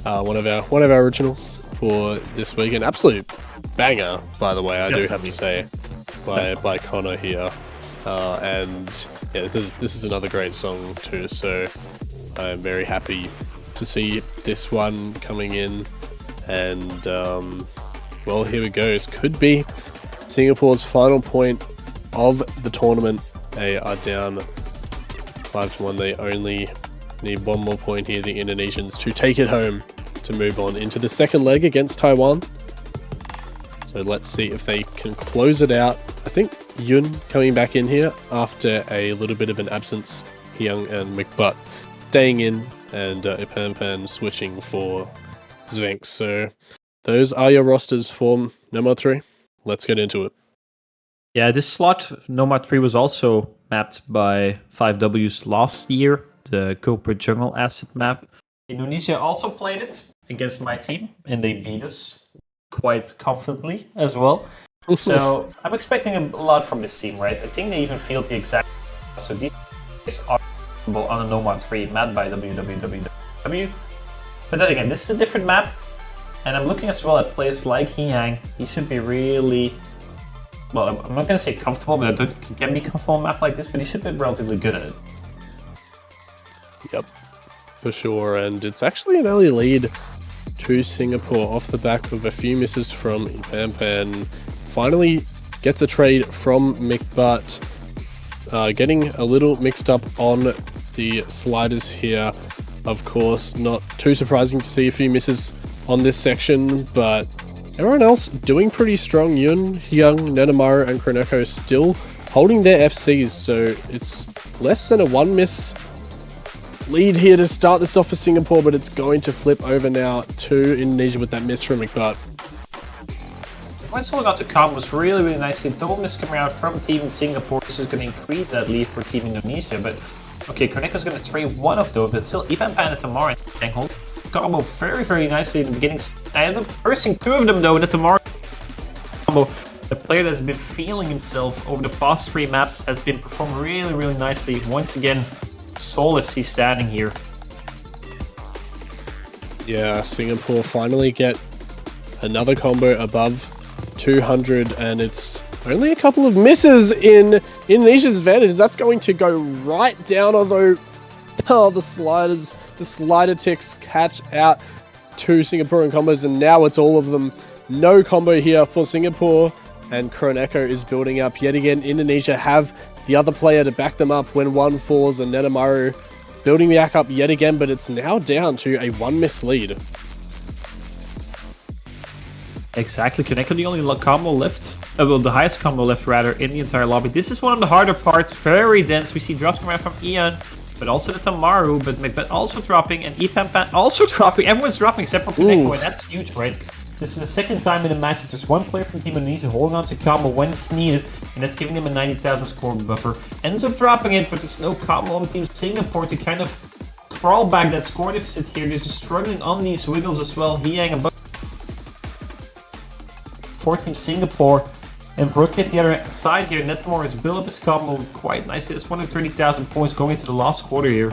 one of our originals for this week. An absolute banger, by the way, I do have to say, by Connor here. And yeah, this is another great song too, so I'm very happy to see this one coming in. And well, here we go. This could be Singapore's final point of the tournament. They are down 5-1. They only need one more point here, the Indonesians, to take it home to move on into the second leg against Taiwan. So let's see if they can close it out. I think Yun coming back in here after a little bit of an absence. Hyung and McButt staying in, and Ipan switching for Zvenk. So those are your rosters for Nomad 3. Let's get into it. Yeah, this slot, Nomad 3, was also mapped by 5Ws last year, the Culprit Jungle asset map. Indonesia also played it against my team, and they beat us quite confidently as well. So I'm expecting a lot from this team, right? I think they even feel the exact... So these are on a Nomad 3 mapped by www. But then again, this is a different map, and I'm looking as well at players like Hyang. He should be really... Well, I'm not going to say comfortable, but I don't think he can be comfortable on a map like this, but he should be relatively good at it. Yep, for sure. And it's actually an early lead to Singapore off the back of a few misses from Ipan. Finally gets a trade from McButt. Getting a little mixed up on the sliders here. Of course, not too surprising to see a few misses on this section, but everyone else doing pretty strong. Yun, Hyung, Nenamaru, and Kroneko still holding their FCs, so it's less than a 1 miss lead here to start this off for Singapore, but it's going to flip over now to Indonesia with that miss from McButt. When someone got to combos really, really nicely, double miss coming out from Team Singapore. This is going to increase that lead for Team Indonesia, but okay, Kroneko's going to trade one of those, but still Ipan and Tamara and hold. combo very, very nicely in the beginning. I ended up cursing 2 of them though, and that's a Mario combo. The player that's been feeling himself over the past 3 maps has been performing really, really nicely. Once again, Seoul FC standing here. Yeah, Singapore finally get another combo above 200, and it's only a couple of misses in Indonesia's advantage. That's going to go right down, although the slider ticks catch out 2 Singaporean combos, and now it's all of them. No combo here for Singapore, and Kroneko is building up yet again. Indonesia have the other player to back them up when one falls, and Netamaru building back up yet again, but it's now down to a 1 miss lead. Exactly, Kroneko the only combo left. Well, the highest combo left rather in the entire lobby. This is one of the harder parts, very dense. We see drops coming out from Ian, but also the Tamaru, but Macbeth also dropping, and Ipampan also dropping. Everyone's dropping except for Kroneko, and that's huge, right? This is the second time in the match that there's one player from Team Indonesia holding on to combo when it's needed, and that's giving them a 90,000 score buffer. Ends up dropping it, but there's no combo on Team Singapore to kind of crawl back that score deficit here. They're just struggling on these wiggles as well. Hiang above for Team Singapore. And for Rookie at the other side here, Netmore has built up his combo quite nicely. That's 130,000 points going into the last quarter here.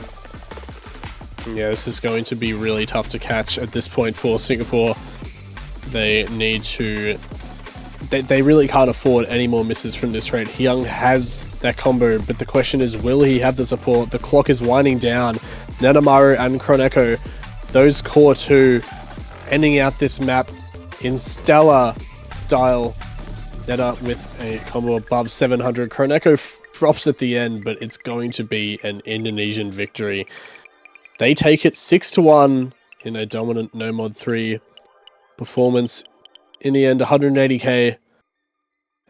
Yeah, this is going to be really tough to catch at this point for Singapore. They need to... They really can't afford any more misses from this rate. Hyung has that combo, but the question is, will he have the support? The clock is winding down. Netamaru and Kroneko, those core 2, ending out this map in stellar style. Neta with a combo above 700. Kroneko drops at the end, but it's going to be an Indonesian victory. They take it 6-1 in a dominant No Mod 3 performance. In the end, 180k,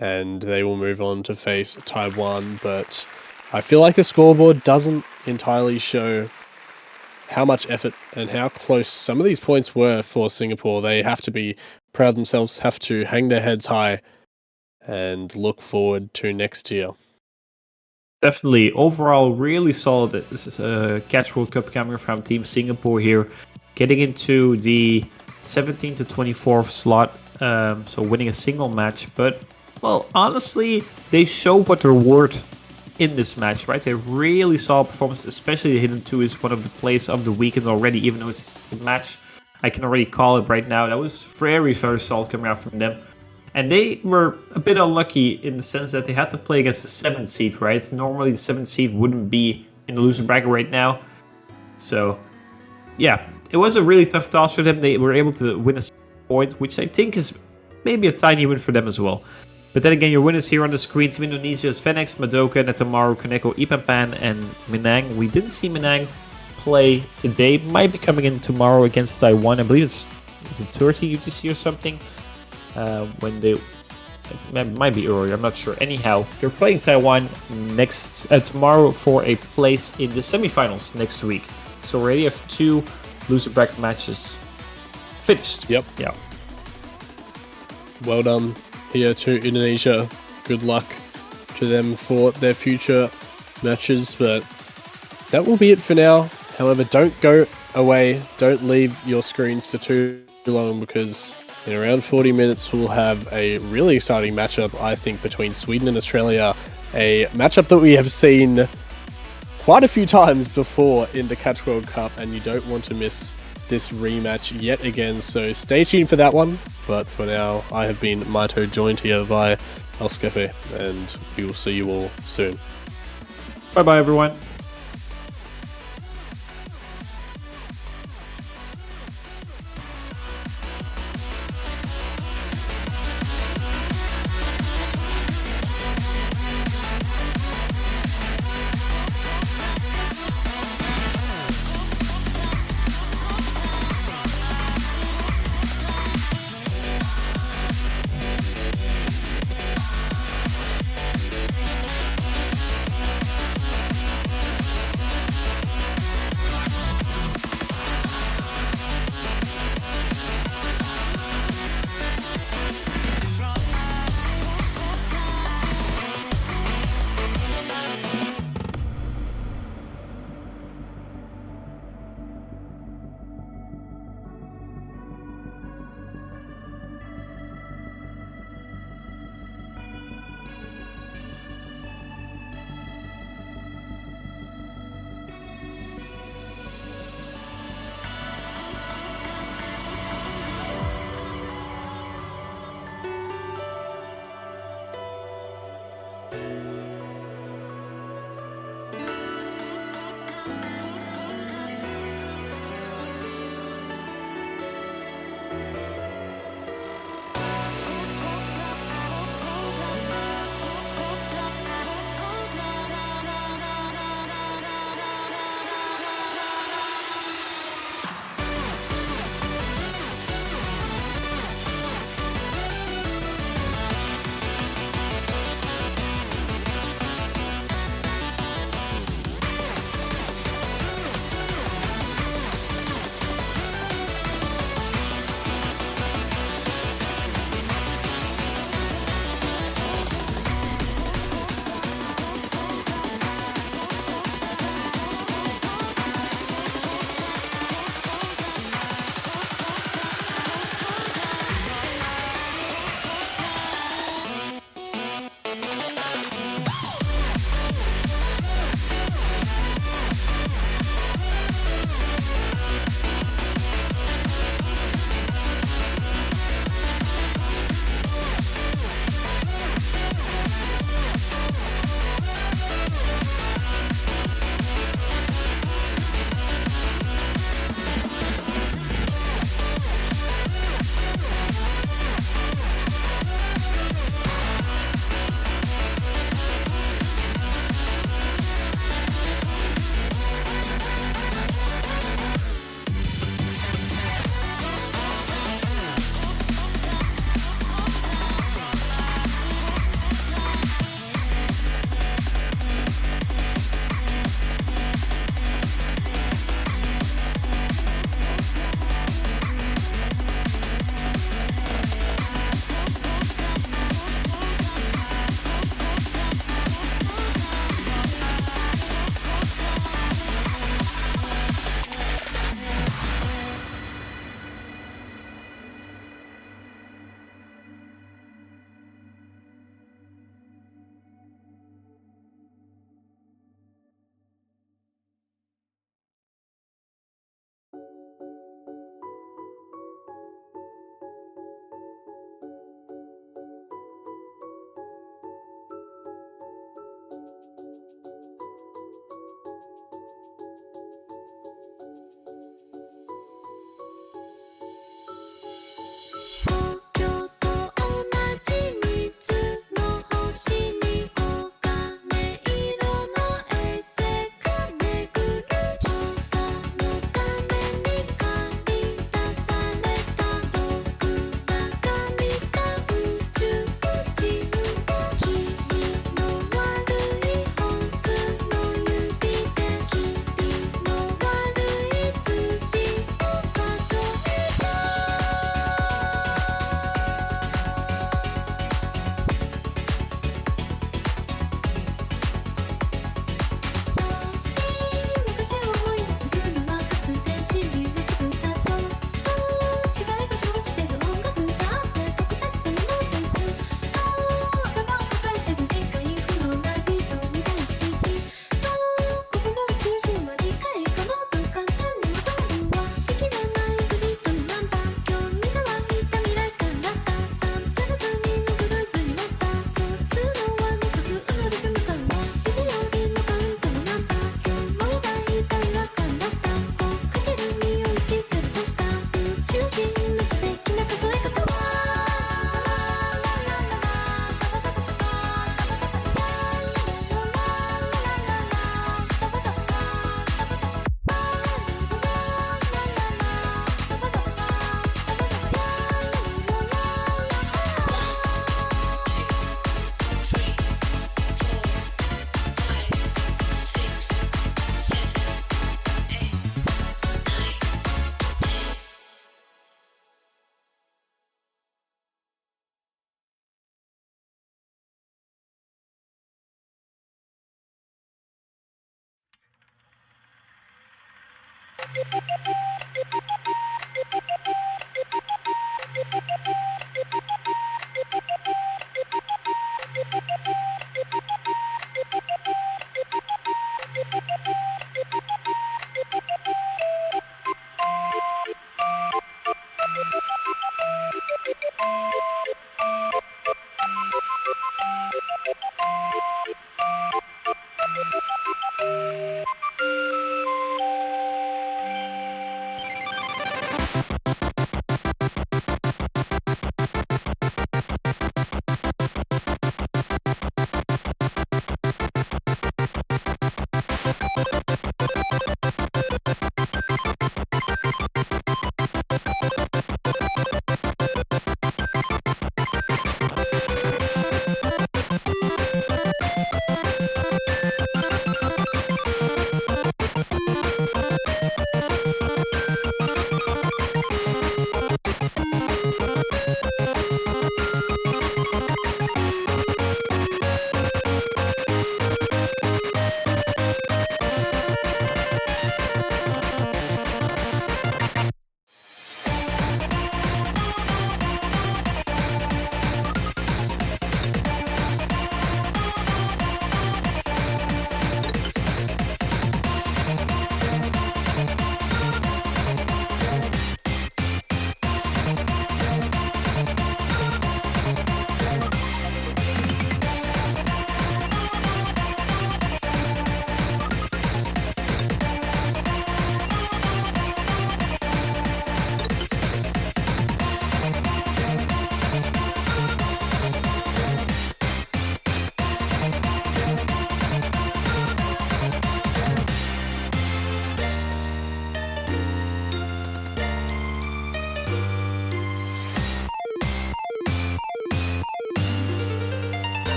and they will move on to face Taiwan. But I feel like the scoreboard doesn't entirely show how much effort and how close some of these points were for Singapore. They have to be proud of themselves, have to hang their heads high, and look forward to next year. Definitely. Overall, really solid. This is a Catch World Cup coming from Team Singapore here. Getting into the 17th to 24th slot. So winning a single match. But, well, honestly, they show what they're worth in this match, right? They really saw performance, especially the Hidden 2 is one of the plays of the weekend already, even though it's a match. I can already call it right now. That was very, very solid coming out from them. And they were a bit unlucky in the sense that they had to play against the 7th seed, right? Normally the 7th seed wouldn't be in the loser bracket right now. So, yeah, it was a really tough task for them. They were able to win a point, which I think is maybe a tiny win for them as well. But then again, your winners here on the screen. Team Indonesia is Fenix, Madoka, Netamaru, Kroneko, Ipampan, and Minang. We didn't see Minang play today. Might be coming in tomorrow against Taiwan. I believe it's 30 UTC or something. When they might be earlier, I'm not sure. Anyhow, they're playing Taiwan next tomorrow for a place in the semifinals next week. So we already have 2 loser bracket matches finished. Yep. Yeah. Well done here to Indonesia. Good luck to them for their future matches, but that will be it for now. However, don't go away. Don't leave your screens for too long, because in around 40 minutes, we'll have a really exciting matchup, I think, between Sweden and Australia. A matchup that we have seen quite a few times before in the Catch World Cup, and you don't want to miss this rematch yet again. So stay tuned for that one. But for now, I have been Maito, joined here by Elskefe, and we will see you all soon. Bye-bye, everyone.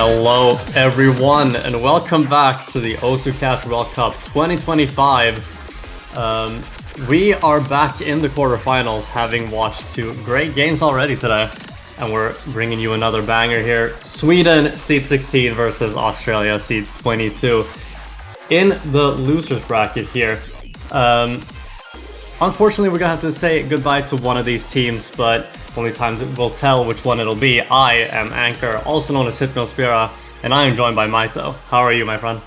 Hello everyone and welcome back to the Osukast World Cup 2025. We are back in the quarterfinals, having watched two great games already today, and we're bringing you another banger here. Sweden seed 16 versus Australia seed 22 in the losers bracket here. Unfortunately, we're gonna have to say goodbye to one of these teams, but only time will tell which one it'll be. I am Anchor, also known as Hypnospira, and I am joined by Maito. How are you, my friend?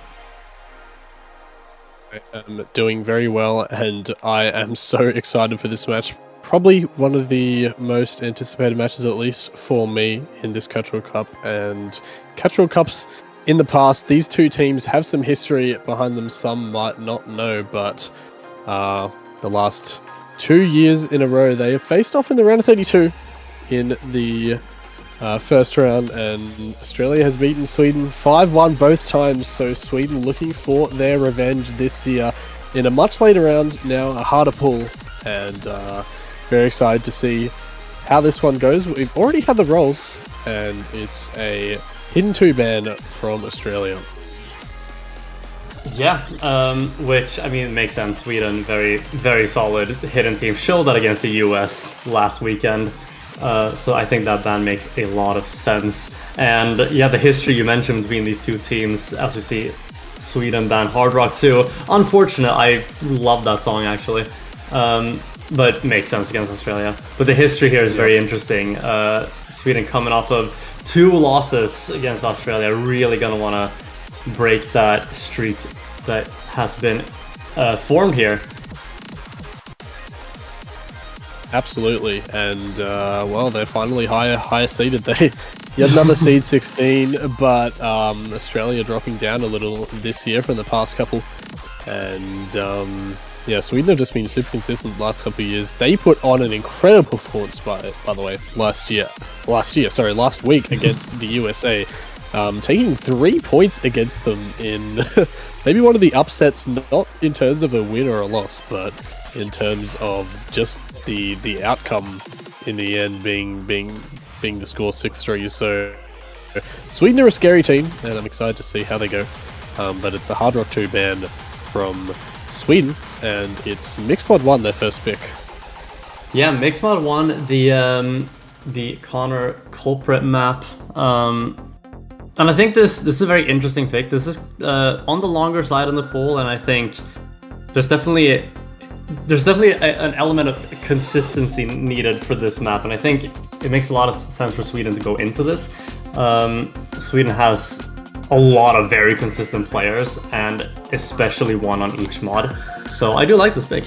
I am doing very well, and I am so excited for this match. Probably one of the most anticipated matches, at least for me, in this Catch World Cup. And Catch World Cups in the past, these two teams have some history behind them. Some might not know, but the last 2 years in a row, they have faced off in the round of 32 in the first round, and Australia has beaten Sweden 5-1 both times, so Sweden looking for their revenge this year in a much later round, now a harder pull, and very excited to see how this one goes. We've already had the rolls, and it's a hidden 2 ban from Australia. Yeah, which, I mean, it makes sense. Sweden, very, very solid hidden team. Showed that against the US last weekend. So I think that ban makes a lot of sense. And yeah, the history you mentioned between these two teams, as you see, Sweden ban Hard Rock too. Unfortunate, I love that song actually. But makes sense against Australia. But the history here is very interesting. Sweden coming off of 2 losses against Australia, really gonna wanna break that streak that has been formed here. Absolutely, and well, they're finally higher seeded. They yet another seed 16, but Australia dropping down a little this year from the past couple, and yeah, Sweden have just been super consistent the last couple of years. They put on an incredible performance, by the way, last week against the USA. Taking 3 points against them in maybe one of the upsets, not in terms of a win or a loss, but in terms of just the outcome in the end being the score 6-3. So Sweden are a scary team, and I'm excited to see how they go. But it's a Hard Rock 2 ban from Sweden, and it's Mixed Mod 1, their first pick. Yeah, Mixed Mod 1, the Connor culprit map. And I think this is a very interesting pick. This is on the longer side in the pool, and I think there's definitely an element of consistency needed for this map, and I think it makes a lot of sense for Sweden to go into this. Sweden has a lot of very consistent players, and especially one on each mod. So I do like this pick.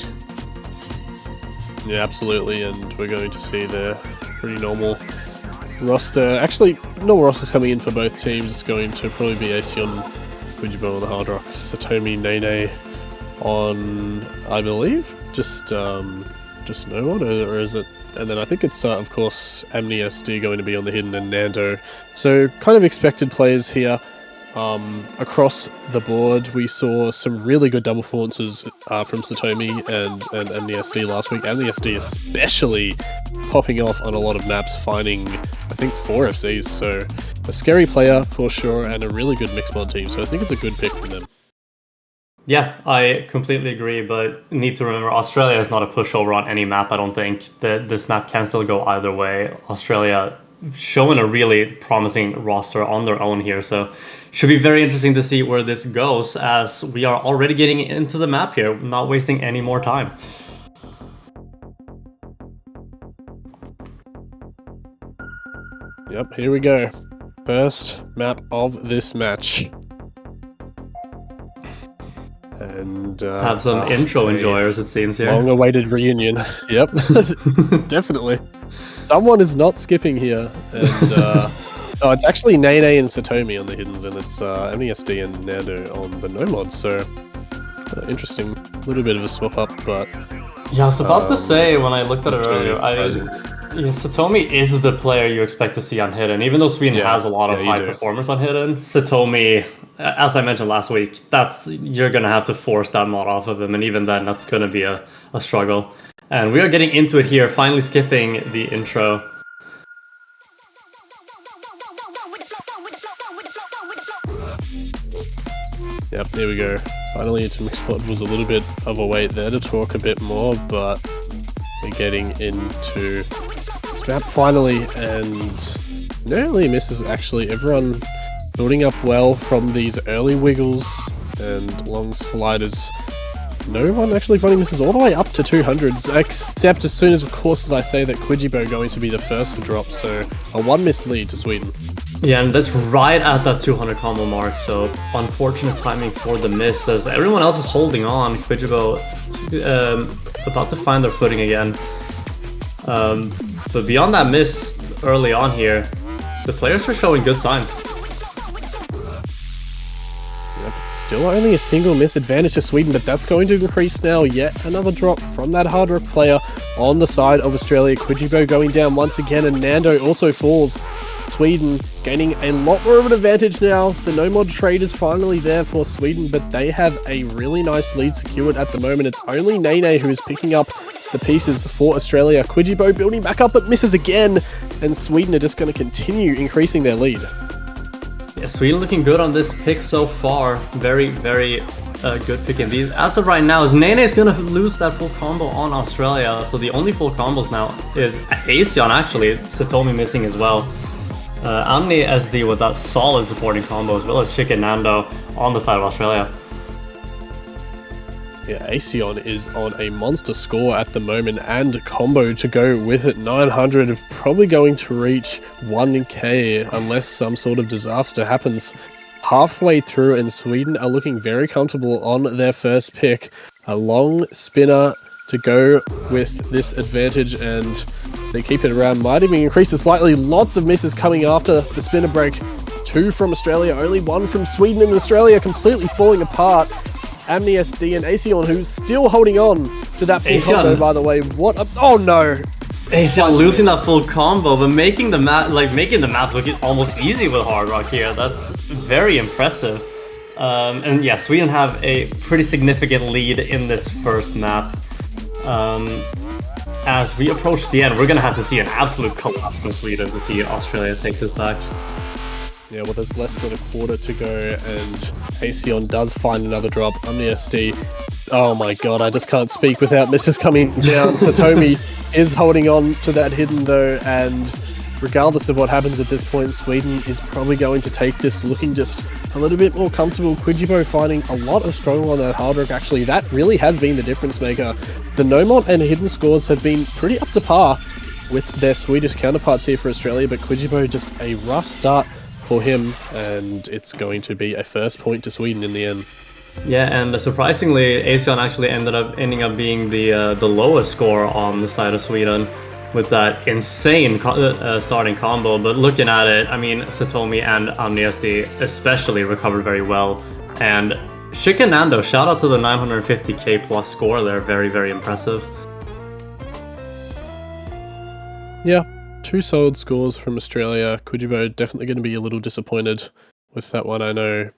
Yeah, absolutely, and we're going to see the pretty normal roster. Actually, normal roster's coming in for both teams. It's going to probably be Asion, Kujibo on the Hard Rocks, Satomi, Nene on, I believe, just no one, or is it? And then I think it's, of course, Amni SD going to be on the hidden, and Nando. So kind of expected players here. Across the board, we saw some really good double performances from Satomi and Amni SD last week. Amni SD especially popping off on a lot of maps, finding, I think, 4 FCs. So a scary player for sure, and a really good mixed mod team. So I think it's a good pick for them. Yeah, I completely agree, but need to remember Australia is not a pushover on any map. I don't think that this map can still go either way. Australia showing a really promising roster on their own here, so should be very interesting to see where this goes, as we are already getting into the map here, not wasting any more time. Yep, here we go. First map of this match. And have some intro enjoyers, it seems, here. Long-awaited reunion. Yep, definitely. Someone is not skipping here, and oh, it's actually Nene and Satomi on the hiddens, and it's MSD and Nando on the no mods. So interesting, little bit of a swap up, but yeah, I was about to say when I looked at it earlier, Satomi is the player you expect to see on hidden, even though Sweden has a lot of high performers on hidden. Satomi, as I mentioned last week, you're gonna have to force that mod off of him, and even then, that's gonna be a struggle. And we are getting into it here, finally skipping the intro. Yep, there we go. Finally into mixed squad was a little bit of a wait there to talk a bit more, but we're getting into this map finally, and no early misses actually. Everyone building up well from these early wiggles and long sliders. No one actually finding misses all the way up to 200s, except as soon as, of course, as I say that Quijibo going to be the first to drop, so a 1 miss lead to Sweden. Yeah, and that's right at that 200 combo mark, so unfortunate timing for the miss as everyone else is holding on. Quijibo about to find their footing again. But beyond that miss early on here, the players are showing good signs. Still only a single miss advantage to Sweden, but that's going to increase now. Yet another drop from that Hard Rock player on the side of Australia. Quijibo going down once again, and Nando also falls. Sweden gaining a lot more of an advantage now. The no mod trade is finally there for Sweden, but they have a really nice lead secured at the moment. It's only Nene who is picking up the pieces for Australia. Quijibo building back up, but misses again, and Sweden are just going to continue increasing their lead. Yeah, Sweden looking good on this pick so far. Very, very good pick indeed. As of right now, is Nene is going to lose that full combo on Australia. So the only full combos now is Asion actually. Satomi missing as well. Amni SD with that solid supporting combo, as well as Chicken Nando on the side of Australia. Yeah, Asion is on a monster score at the moment, and combo to go with it. 900, probably going to reach 1k unless some sort of disaster happens halfway through, and Sweden are looking very comfortable on their first pick. A long spinner to go with this advantage, and they keep it around. Might even increase it slightly. Lots of misses coming after the spinner break. 2 from Australia, only 1 from Sweden, and Australia completely falling apart. Amni SD and Asion, who's still holding on to that full combo, by the way. What a... Oh no! Asion losing that full combo, but making the map look almost easy with Hard Rock here. That's very impressive. And yeah, Sweden have a pretty significant lead in this first map. As we approach the end, we're gonna have to see an absolute collapse from Sweden to see Australia take this back. Yeah, well, there's less than a quarter to go, and Asion does find another drop. Amni SD. Oh my god, I just can't speak without misses coming down. Satomi is holding on to that hidden though, and regardless of what happens at this point, Sweden is probably going to take this looking just a little bit more comfortable. Quijibo finding a lot of struggle on that Hard Rock. Actually, that really has been the difference maker. The Nomont and hidden scores have been pretty up to par with their Swedish counterparts here for Australia, but Quijibo just a rough start for him, and it's going to be a first point to Sweden in the end. Yeah, and surprisingly, Asion actually ending up being the lowest score on the side of Sweden with that insane starting combo. But looking at it, I mean, Satomi and Amni SD especially recovered very well. And Chicken Nando, shout out to the 950k plus score there, very, very impressive. Yeah. 2 solid scores from Australia. Quijibo definitely going to be a little disappointed with that one, I know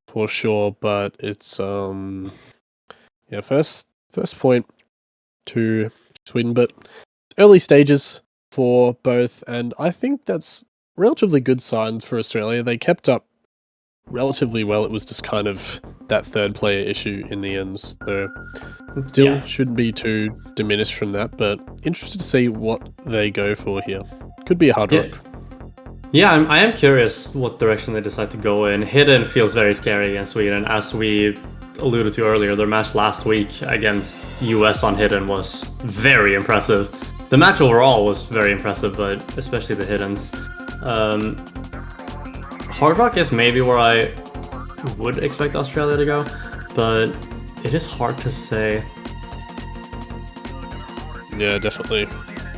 for sure, but it's yeah, first point to Sweden, but early stages for both, and I think that's relatively good signs for Australia. They kept up relatively well. It was just kind of that third player issue in the end, so still shouldn't be too diminished from that, but interested to see what they go for here. Could be a Hard Rock. Yeah, I am curious what direction they decide to go in. Hidden feels very scary against Sweden, as we alluded to earlier. Their match last week against US on Hidden was very impressive. The match overall was very impressive, but especially the Hiddens. Hard Rock is maybe where I would expect Australia to go, but it is hard to say. Yeah, definitely.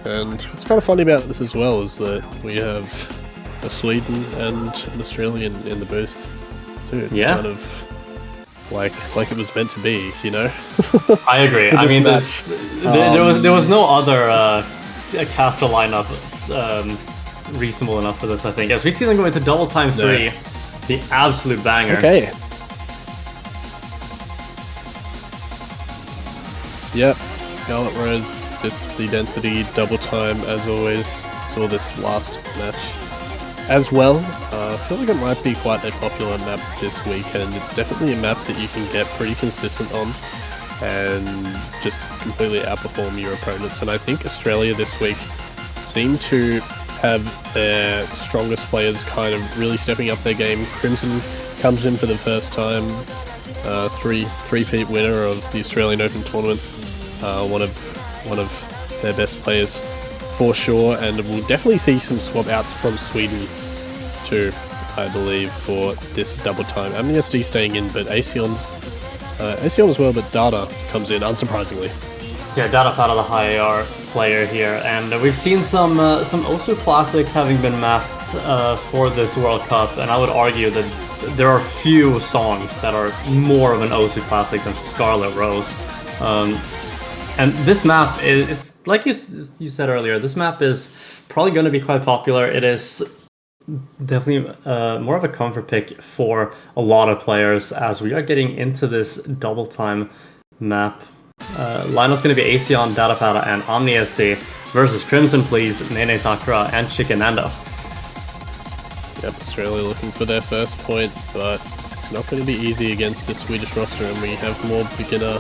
And what's kind of funny about this as well is that we have a Sweden and an Australian in the booth too. It's kind of like it was meant to be, you know? I agree. I mean, there was no other caster lineup reasonable enough for this, I think. As we see them go into double time 3, the absolute banger. Okay. Yep, Scarlet Rose, it's the density double time as always. Saw this last match. as well. I feel like it might be quite a popular map this weekend. It's definitely a map that you can get pretty consistent on and just completely outperform your opponents. And I think Australia this week seem to have their strongest players kind of really stepping up their game. Crimson comes in for the first time, three-peat winner of the Australian Open tournament, one of their best players for sure, and we'll definitely see some swap outs from Sweden too, I believe, for this double time. Amnesty staying in, but Aseon as well, but Data comes in, unsurprisingly. Yeah, Data out of the high AR player here, and we've seen some Osu classics having been mapped for this World Cup, and I would argue that there are few songs that are more of an Osu classic than Scarlet Rose. And this map is like you said earlier, this map is probably going to be quite popular. It is definitely more of a comfort pick for a lot of players as we are getting into this double time map. Lineups going to be Aseon, Datapada, and OmniSD versus Crimson Please, Nene Sakura, and Chikinando. Yep, Australia looking for their first point, but it's not going to be easy against the Swedish roster, and we have more beginner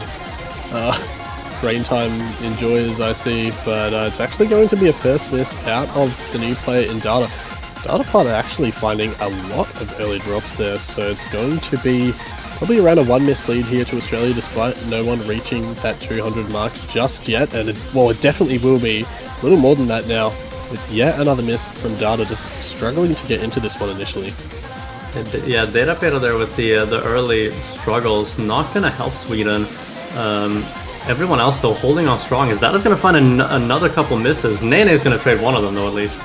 rain time enjoyers, I see, but it's actually going to be a first miss out of the new player in Data. Datapada actually finding a lot of early drops there, so it's going to be probably around a 1-miss lead here to Australia, despite no one reaching that 200 mark just yet, and it definitely will be a little more than that now, with yet another miss from Data, just struggling to get into this one initially. Yeah, Datapada there with the early struggles, not going to help Sweden. Everyone else though holding on strong, as Data's going to find another couple misses. Nene's going to trade one of them though at least.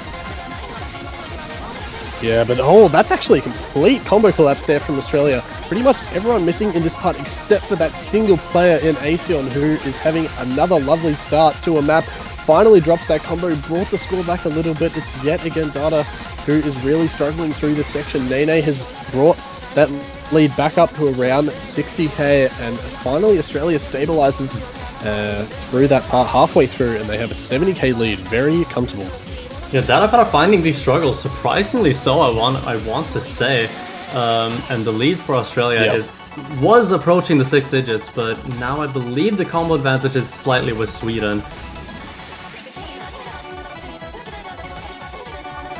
Yeah, but that's actually a complete combo collapse there from Australia. Pretty much everyone missing in this part except for that single player in Aseon, who is having another lovely start to a map. Finally drops that combo, brought the score back a little bit. It's yet again Data who is really struggling through this section. Nene has brought that lead back up to around 60k, and finally Australia stabilizes through that part halfway through, and they have a 70k lead, very comfortable. Yeah, Datapada finding these struggles, surprisingly so, I want to say. And the lead for Australia was approaching the 6 digits, but now I believe the combo advantage is slightly with Sweden.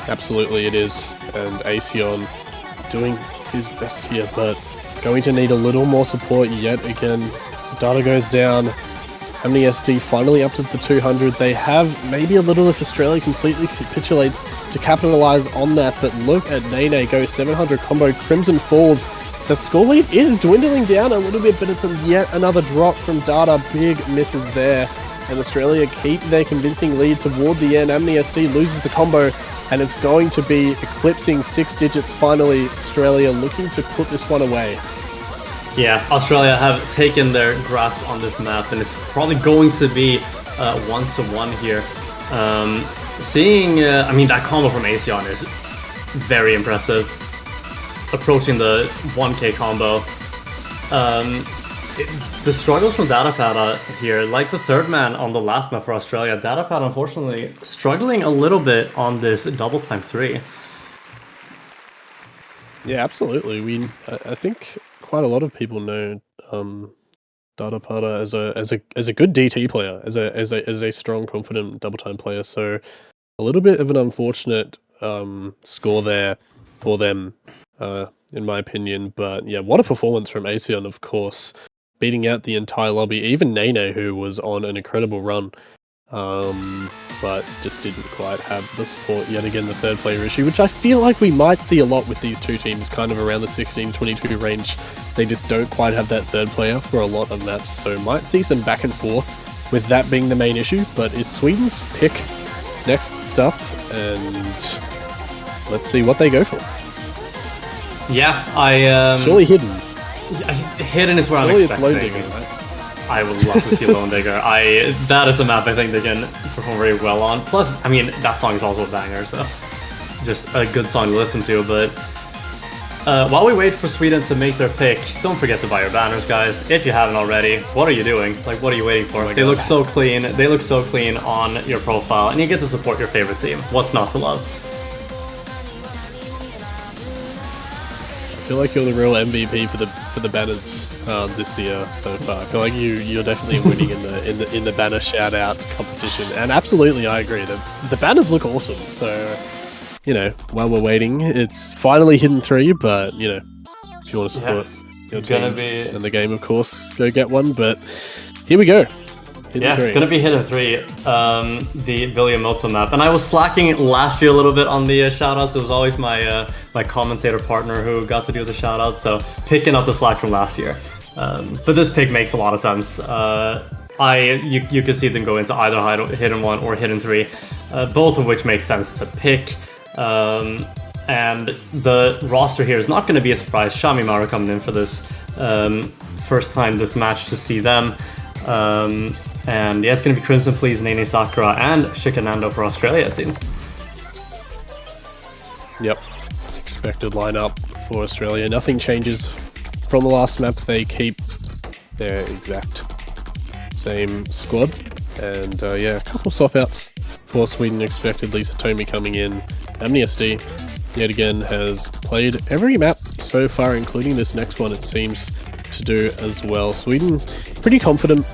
Absolutely it is, and Aseon doing his best here, but going to need a little more support yet again. Data goes down. OmniSD finally up to the 200. They have maybe a little if Australia completely capitulates to capitalize on that, but look at Nene go 700 combo. Crimson falls. The score lead is dwindling down a little bit, but it's yet another drop from Data. Big misses there, and Australia keep their convincing lead toward the end. OmniSD loses the combo, and it's going to be eclipsing 6 digits finally. Australia looking to put this one away. Yeah, Australia have taken their grasp on this map, and it's probably going to be 1-1 here. I mean, that combo from Aseon is very impressive. Approaching the 1k combo. The struggles from Datapada here, like the third man on the last map for Australia, Datapada unfortunately struggling a little bit on this double time 3. Yeah, absolutely. I think quite a lot of people know Datapada as a good DT player, as a strong, confident double time player. So a little bit of an unfortunate score there for them, in my opinion. But yeah, what a performance from Aseon, of course, beating out the entire lobby, even Nene, who was on an incredible run, but just didn't quite have the support yet again. The third player issue, which I feel like we might see a lot with these two teams, kind of around the 16-22 range. They just don't quite have that third player for a lot of maps, so might see some back and forth with that being the main issue. But it's Sweden's pick next up, and let's see what they go for. Yeah, surely hidden. Hidden is where surely I'm expecting. It's Lone Digger, right? I would love to see Lone Digger. That is a map I think they can perform very well on. Plus, I mean, that song is also a banger, so just a good song to listen to. But while we wait for Sweden to make their pick, don't forget to buy your banners, guys. If you haven't already, what are you doing? Like, what are you waiting for? They look so clean. They look so clean on your profile, and you get to support your favorite team. What's not to love? feel like you're the real MVP for the banners this year so far. I feel like you're definitely winning in the banner shout out competition. And absolutely, I agree. The banners look awesome. So, you know, while we're waiting, it's finally Hidden 3. But you know, if you want to support your teams and the game, of course, go get one. But here we go. Hidden 3. Gonna be Hidden 3, the Villamoto map. And I was slacking last year a little bit on the shoutouts. It was always my my commentator partner who got to do the shoutouts, so picking up the slack from last year. But this pick makes a lot of sense. You could see them go into either Hidden 1 or Hidden 3, both of which make sense to pick. And the roster here is not going to be a surprise. Shamimaru coming in for this first time this match to see them. And yeah, it's going to be Crimson Please, Nene Sakura, and Shikanando for Australia, it seems. Yep. Expected lineup for Australia. Nothing changes from the last map. They keep their exact same squad. And yeah, a couple swap outs for Sweden expected. Lisa Tomi coming in. AmniSD, yet again, has played every map so far, including this next one, it seems to do as well. Sweden, pretty confident.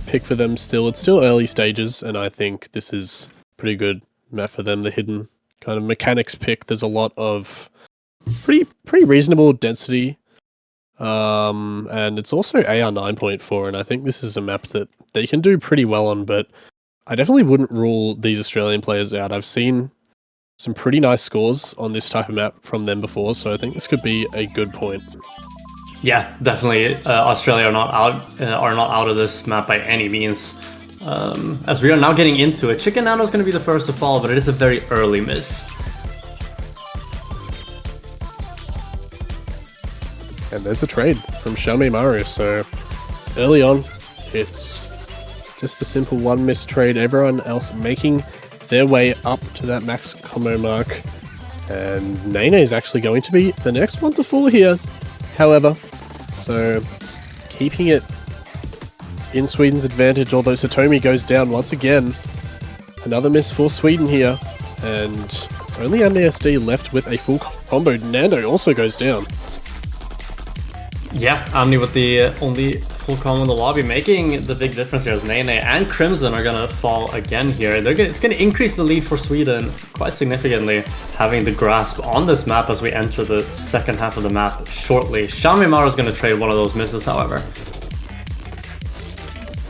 Pick for them still. It's still early stages, and I think this is pretty good map for them. The hidden kind of mechanics pick. There's a lot of pretty reasonable density, and it's also AR 9.4, and I think this is a map that they can do pretty well on. But I definitely wouldn't rule these Australian players out. I've seen some pretty nice scores on this type of map from them before, so I think this could be a good point. Yeah, definitely. Australia are not out of this map by any means. As we are now getting into it, Shikanando is going to be the first to fall, but it is a very early miss. And there's a trade from Shamimaru, so early on, it's just a simple one miss trade. Everyone else making their way up to that max combo mark. And Nene is actually going to be the next one to fall here, however. So, keeping it in Sweden's advantage, although Satomi goes down once again. Another miss for Sweden here, and only AmniSD left with a full combo. Nando also goes down. Yeah, Amni with the only full combo in the lobby, making the big difference here as Nene and Crimson are going to fall again here. It's going to increase the lead for Sweden quite significantly, having the grasp on this map as we enter the second half of the map shortly. Shamimaru is going to trade one of those misses, however.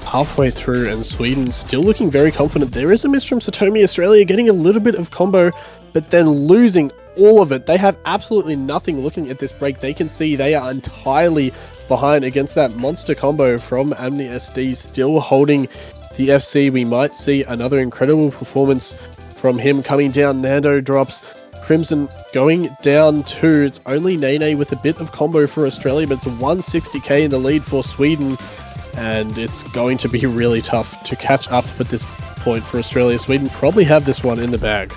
Halfway through, and Sweden still looking very confident. There is a miss from Satomi. Australia getting a little bit of combo, but then losing all of it. They have absolutely nothing looking at this break. They can see they are entirely behind against that monster combo from AmniSD, still holding the FC. We might see another incredible performance from him coming down. Nando drops. Crimson going down too. It's only Nene with a bit of combo for Australia, but it's 160k in the lead for Sweden, and it's going to be really tough to catch up at this point for Australia. Sweden probably have this one in the bag.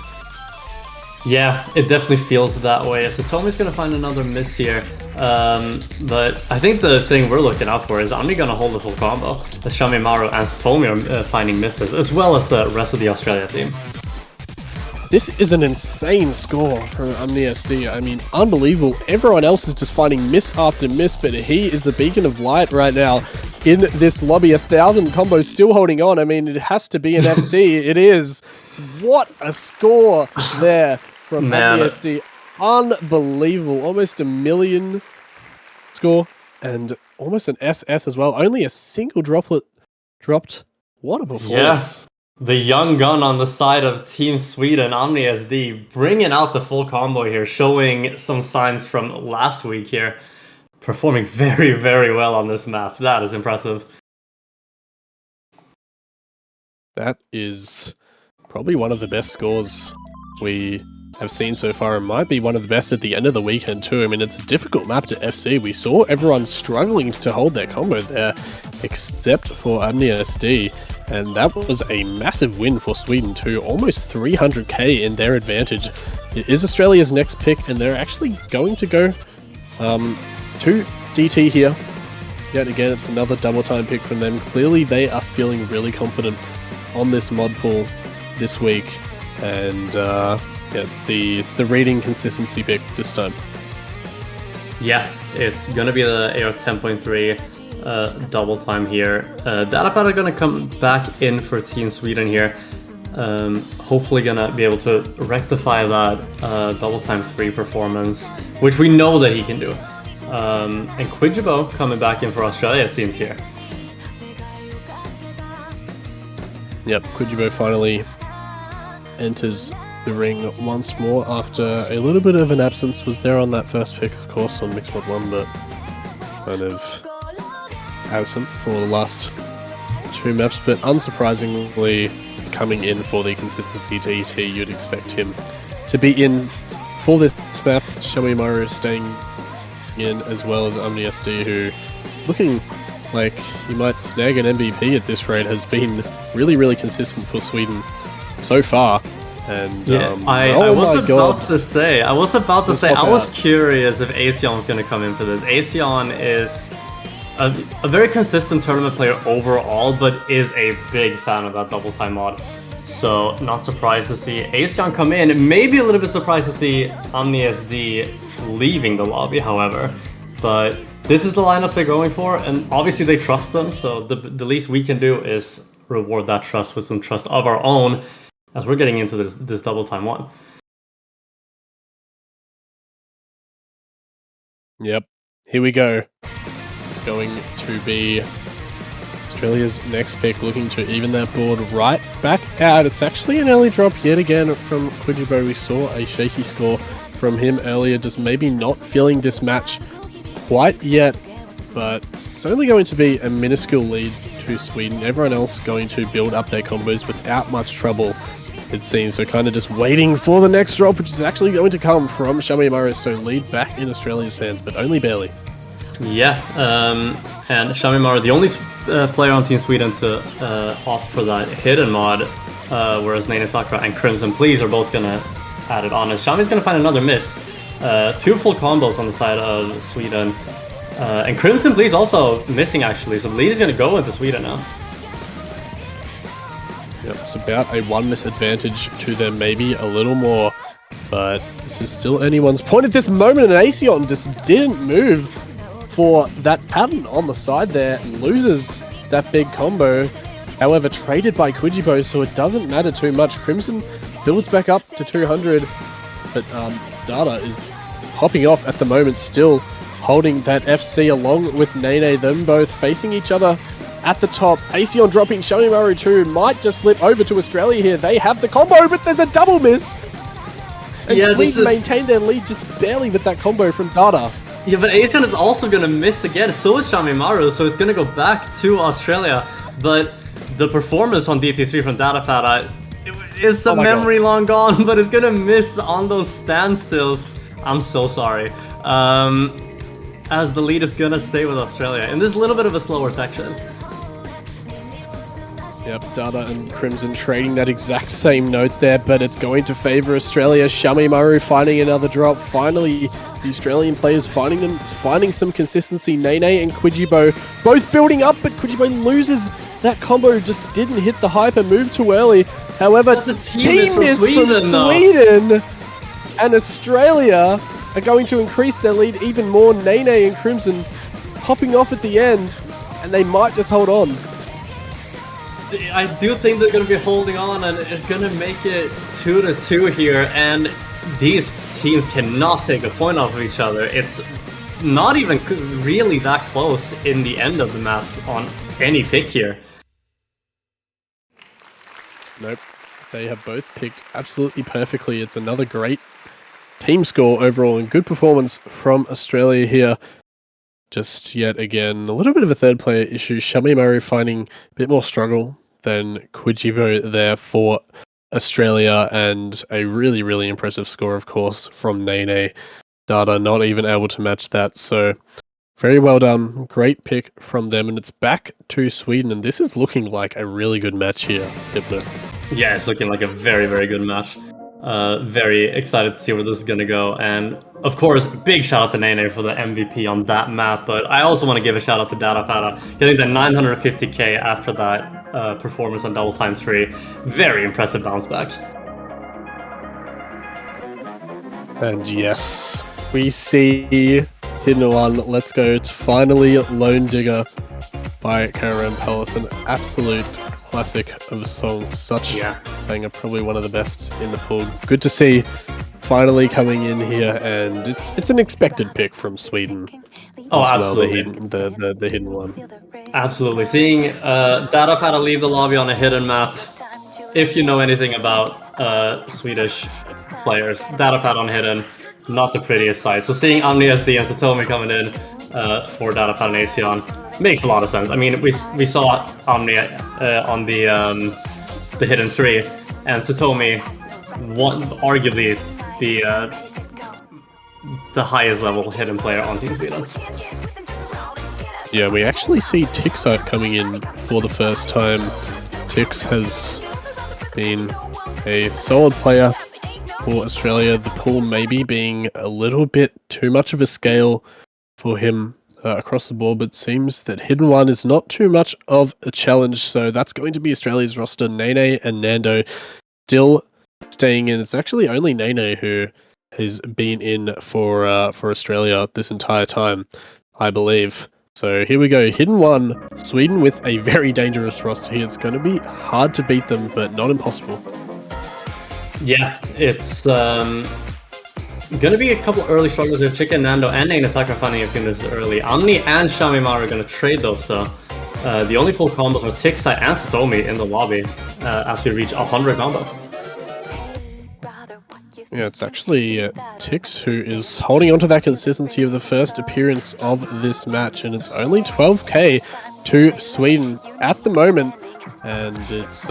Yeah, it definitely feels that way. So Tomi's going to find another miss here. But I think the thing we're looking out for is Amni going to hold the full combo, as Shamimaru and Satomi are finding misses, as well as the rest of the Australia team. This is an insane score from AmniSD. I mean, unbelievable. Everyone else is just finding miss after miss, but he is the beacon of light right now in this lobby. 1,000 combos still holding on. I mean, it has to be an FC. It is. What a score there from AmniSD. Unbelievable. Almost a million score and almost an SS as well. Only a single droplet dropped. What a performance. Yeah. The young gun on the side of Team Sweden, AmniSD, bringing out the full combo here, showing some signs from last week here. Performing very, very well on this map. That is impressive. That is probably one of the best scores we have seen so far, and might be one of the best at the end of the weekend too. I mean, it's a difficult map to FC. We saw everyone struggling to hold their combo there, except for AmniSD, and that was a massive win for Sweden too. Almost 300k in their advantage. It is Australia's next pick, and they're actually going to go to DT here. Yet again, it's another double time pick from them. Clearly, they are feeling really confident on this mod pool this week, and yeah, it's the reading consistency pick this time. Yeah, it's gonna be the AR 10.3 double time here. Datapad are gonna come back in for Team Sweden here. Hopefully gonna be able to rectify that double time 3 performance, which we know that he can do. And Quijibo coming back in for Australia, it seems here. Yep, Quijibo finally enters the ring once more after a little bit of an absence. Was there on that first pick, of course, on Mixed Mod 1, but kind of absent for the last 2 maps. But unsurprisingly, coming in for the consistency TT, you'd expect him to be in for this map. Shamimaru staying in, as well as OmniSD, who looking like he might snag an MVP at this rate, has been really, really consistent for Sweden so far. And yeah, I was about to say, I was curious if Asion was going to come in for this. Asion is a very consistent tournament player overall, but is a big fan of that double time mod. So not surprised to see Asion come in. Maybe a little bit surprised to see OmniSD leaving the lobby, however. But this is the lineups they're going for, and obviously they trust them, so the least we can do is reward that trust with some trust of our own as we're getting into this double time 1. Yep, here we go. Going to be Australia's next pick, looking to even that board right back out. It's actually an early drop yet again from Quijibo. We saw a shaky score from him earlier, just maybe not feeling this match quite yet, but it's only going to be a minuscule lead to Sweden. Everyone else going to build up their combos without much trouble, it seems. So kind of just waiting for the next drop, which is actually going to come from Shamimaru. So lead back in Australia's hands, but only barely. Yeah, and Shamimaru, the only player on Team Sweden to opt for that hidden mod, whereas Nene Sakura and Crimson Please are both gonna add it on. As Shami's gonna find another miss. 2 full combos on the side of Sweden. And Crimson Please also missing, actually, so the lead is gonna go into Sweden now. Yep, it's about a 1 miss advantage to them, maybe a little more, but this is still anyone's point at this moment, and Asion just didn't move for that pattern on the side there, loses that big combo. However, traded by Quijibo, so it doesn't matter too much. Crimson builds back up to 200, but Data is hopping off at the moment, still holding that FC along with Nene, them both facing each other at the top. Asion dropping Shamimaru 2, might just flip over to Australia here. They have the combo, but there's a double miss! And yeah, Sweden maintained their lead just barely with that combo from Data. Yeah, but Asion is also gonna miss again, so is Shamimaru, so it's gonna go back to Australia. But the performance on DT3 from Datapad is a memory long gone, but it's gonna miss on those standstills. I'm so sorry. As the lead is gonna stay with Australia in this little bit of a slower section. Yep, Data and Crimson trading that exact same note there, but it's going to favor Australia. Shamimaru finding another drop. Finally, the Australian players finding some consistency. Nene and Quijibo both building up, but Quijibo loses that combo, just didn't hit the hyper move too early. However, that's a team miss from Sweden and Australia are going to increase their lead even more. Nene and Crimson hopping off at the end, and they might just hold on. I do think they're going to be holding on, and it's going to make it 2-2 here, and these teams cannot take a point off of each other. It's not even really that close in the end of the maps on any pick here. Nope. They have both picked absolutely perfectly. It's another great team score overall, and good performance from Australia here. Just yet again, a little bit of a third player issue. Shamimaru finding a bit more struggle than Quijibo there for Australia, and a really, really impressive score, of course, from Nene. Data not even able to match that, so very well done. Great pick from them, and it's back to Sweden, and this is looking like a really good match here, Hypno. Yeah, it's looking like a very, very good match. Very excited to see where this is going to go. And of course, big shout out to Nene for the MVP on that map. But I also want to give a shout out to Datapad getting the 950k after that performance on Double Time 3. Very impressive bounce back. And yes, we see Hidden One, Let's Go. It's finally Lone Digger by Karen Palace. An absolute classic of a song. Such banger, probably one of the best in the pool. Good to see finally coming in here, and it's an expected pick from Sweden. Oh, absolutely. absolutely. The Hidden One. Absolutely. Seeing Datapata leave the lobby on a hidden map, if you know anything about Swedish players, Datapad on hidden, not the prettiest sight. So seeing Omni SD and Satomi coming in for Datapad and Asean makes a lot of sense. I mean, we saw Omni on the hidden 3, and Satomi, arguably the highest level hidden player on Team Sweden. Yeah, we actually see Tixite coming in for the first time. Tix has been a solid player for Australia. The pool maybe being a little bit too much of a scale for him across the board, but seems that Hidden One is not too much of a challenge. So that's going to be Australia's roster. Nene and Nando still staying in. It's actually only Nene who has been in for Australia this entire time, I believe. So here we go, Hidden One, Sweden with a very dangerous roster here. It's going to be hard to beat them, but not impossible. Yeah, it's going to be a couple early struggles here. Chicken, Nando, and Nene Sakura finding a few misses early. Omni and Shamimaru are going to trade those though. The only full combos are Tixite and Satomi in the lobby as we reach 100 combo. Yeah, it's actually Tix who is holding on to that consistency of the first appearance of this match, and it's only 12k to Sweden at the moment, and it's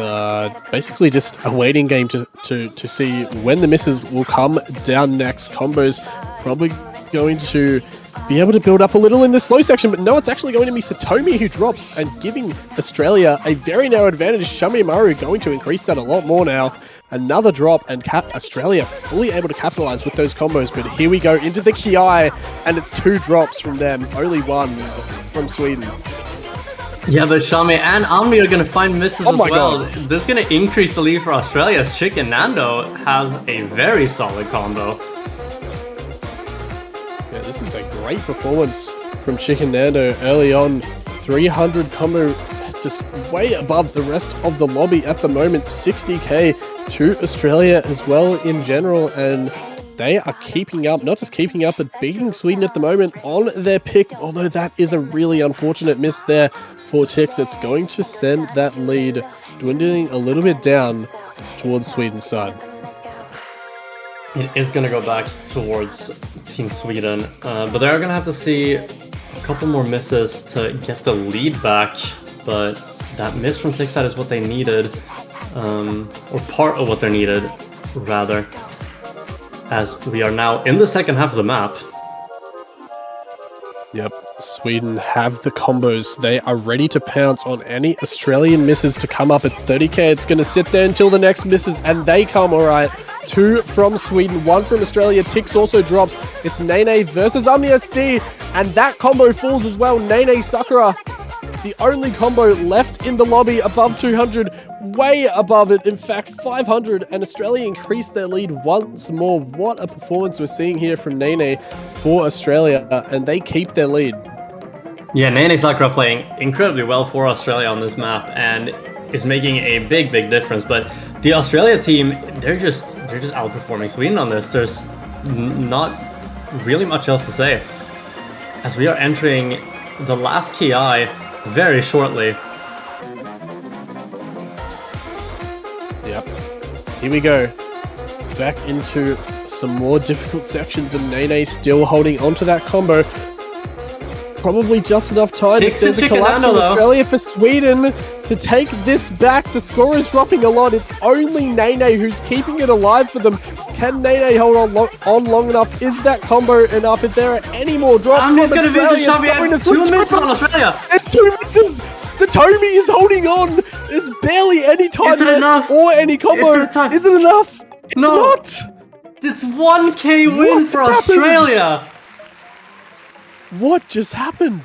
basically just a waiting game to see when the misses will come down next. Combos probably going to be able to build up a little in this slow section, but no, it's actually going to be Satomi who drops and giving Australia a very narrow advantage. Shamimaru going to increase that a lot more now. Another drop, and Australia fully able to capitalize with those combos, but here we go into the Ki, and it's 2 drops from them, only 1 from Sweden. Yeah, but Shami and Omni are going to find misses as well. God. This is going to increase the lead for Australia as Chicken Nando has a very solid combo. Yeah, this is a great performance from Chicken Nando early on. 300 combo, just way above the rest of the lobby at the moment. 60k to Australia as well in general, and they are keeping up, not just keeping up, but beating Sweden at the moment on their pick, although that is a really unfortunate miss there for Tix. It's going to send that lead dwindling a little bit down towards Sweden's side. It is going to go back towards Team Sweden, but they're going to have to see a couple more misses to get the lead back, but that miss from Tixite is what they needed, or part of what they needed, rather, as we are now in the second half of the map. Yep, Sweden have the combos. They are ready to pounce on any Australian misses to come up. It's 30k. It's going to sit there until the next misses, and they come all right. 2 from Sweden, 1 from Australia. Tix also drops. It's Nene versus Omni SD, and that combo falls as well. Nene Sakura, the only combo left in the lobby above 200, way above it, in fact 500, and Australia increased their lead once more. What a performance we're seeing here from Nene for Australia, and they keep their lead. Yeah, Nene Sakura playing incredibly well for Australia on this map and is making a big difference, but the Australia team, they're just outperforming Sweden on this. There's not really much else to say, as we are entering the last Ki very shortly. Yep. Here we go. Back into some more difficult sections, and Nene still holding onto that combo. Probably just enough time. If there's a collapse from Australia for Sweden to take this back. The score is dropping a lot. It's only Nene who's keeping it alive for them. Can Nene hold on long enough? Is that combo enough? If there are any more drops from Australia, it's going to miss on Australia. There's 2 misses. Satomi is holding on. There's barely any time left or any combo. Is it enough? It's not. It's 1k win for Australia. What just happened?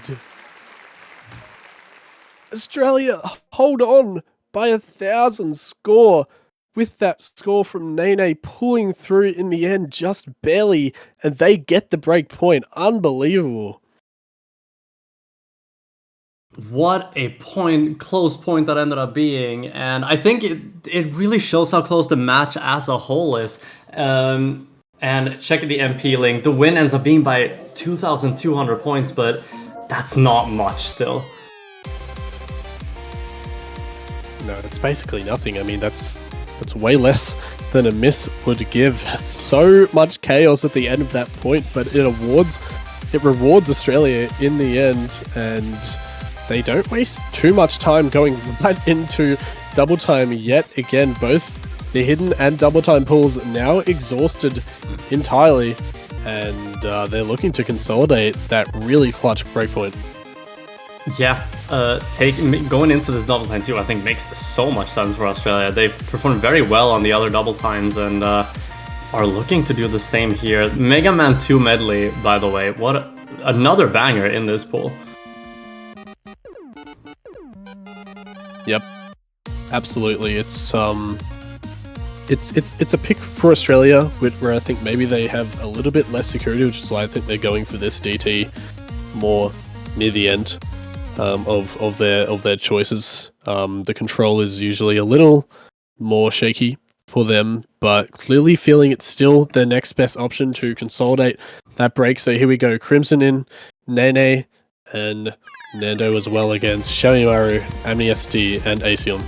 Australia hold on by 1,000 score. with that score from Nene pulling through in the end, just barely, and they get the break point. Unbelievable. What a close point that ended up being, and I think it really shows how close the match as a whole is. And check the MP link. The win ends up being by 2,200 points, but that's not much still. No, it's basically nothing. I mean, that's way less than a miss would give. So much chaos at the end of that point, but it rewards Australia in the end, and they don't waste too much time going right into double time yet again. Both the hidden and double time pools now exhausted entirely, and they're looking to consolidate that really clutch breakpoint. Yeah, going into this double time too, I think makes so much sense for Australia. They've performed very well on the other double times and are looking to do the same here. Mega Man 2 medley, by the way, another banger in this pool. Yep, absolutely. It's a pick for Australia, where I think maybe they have a little bit less security, which is why I think they're going for this DT more near the end of their choices. The control is usually a little more shaky for them, but clearly feeling it's still their next best option to consolidate that break. So here we go, Crimson in, Nene, and Nando as well against Shamimaru, Amnesty, and Aseon.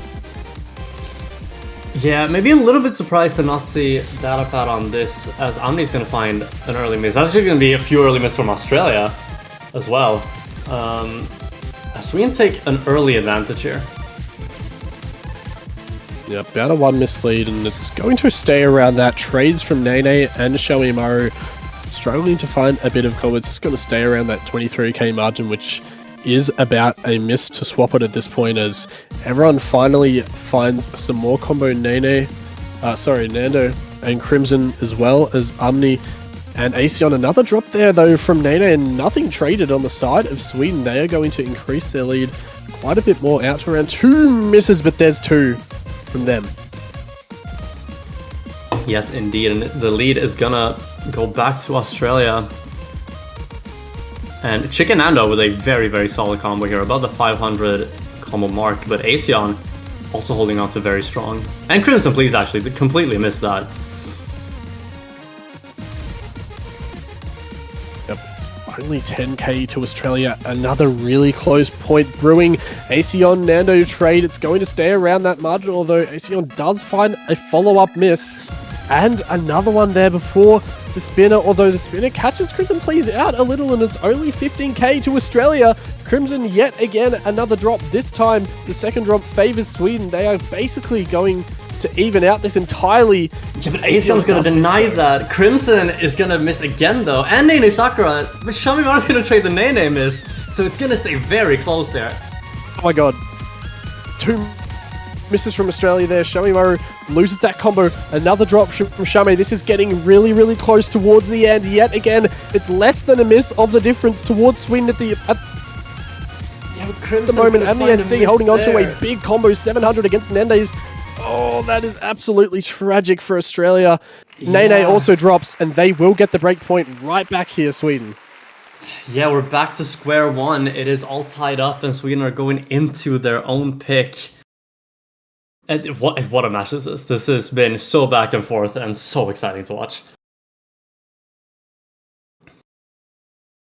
Yeah, maybe a little bit surprised to not see Datapad on this, as Omni's going to find an early miss. That's actually going to be a few early misses from Australia as well. Sweden take an early advantage here. Yep, about a 1 miss lead, and it's going to stay around that. Trades from Nene and Shamimaru struggling to find a bit of combo. It's just going to stay around that 23k margin, which is about a miss to swap it at this point, as everyone finally finds some more combo. Nando and Crimson, as well as Omni and Aseon. Another drop there though from Nene, and nothing traded on the side of Sweden. They are going to increase their lead quite a bit more, out to around 2 misses, but there's 2 from them. Yes, indeed, and the lead is gonna go back to Australia. And Chicken Nando with a very, very solid combo here, above the 500 combo mark, but Aseon also holding on to very strong. And Crimson Please actually completely missed that. Yep, it's only 10k to Australia. Another really close point brewing. Aseon Nando trade, it's going to stay around that margin, although Aseon does find a follow-up miss. And another one there before the spinner, although the spinner catches Crimson Please out a little, and it's only 15k to Australia. Crimson yet again, another drop. This time, the second drop favors Sweden. They are basically going to even out this entirely. Yeah, but Aseon's going to deny that. Crimson is going to miss again though, and Nene Sakura, but Shamimaru's going to trade the Nene miss, so it's going to stay very close there. Oh my god. 2 misses from Australia there. Shamimaru loses that combo. Another drop from Shame. This is getting really, really close towards the end. Yet again, it's less than a miss of the difference towards Sweden at the moment. And the SD holding on to a big combo, 700 against Nende's. Oh, that is absolutely tragic for Australia. Yeah. Nene also drops, and they will get the break point right back here, Sweden. Yeah, we're back to square one. It is all tied up, and Sweden are going into their own pick. And what a match this is. This has been so back and forth and so exciting to watch.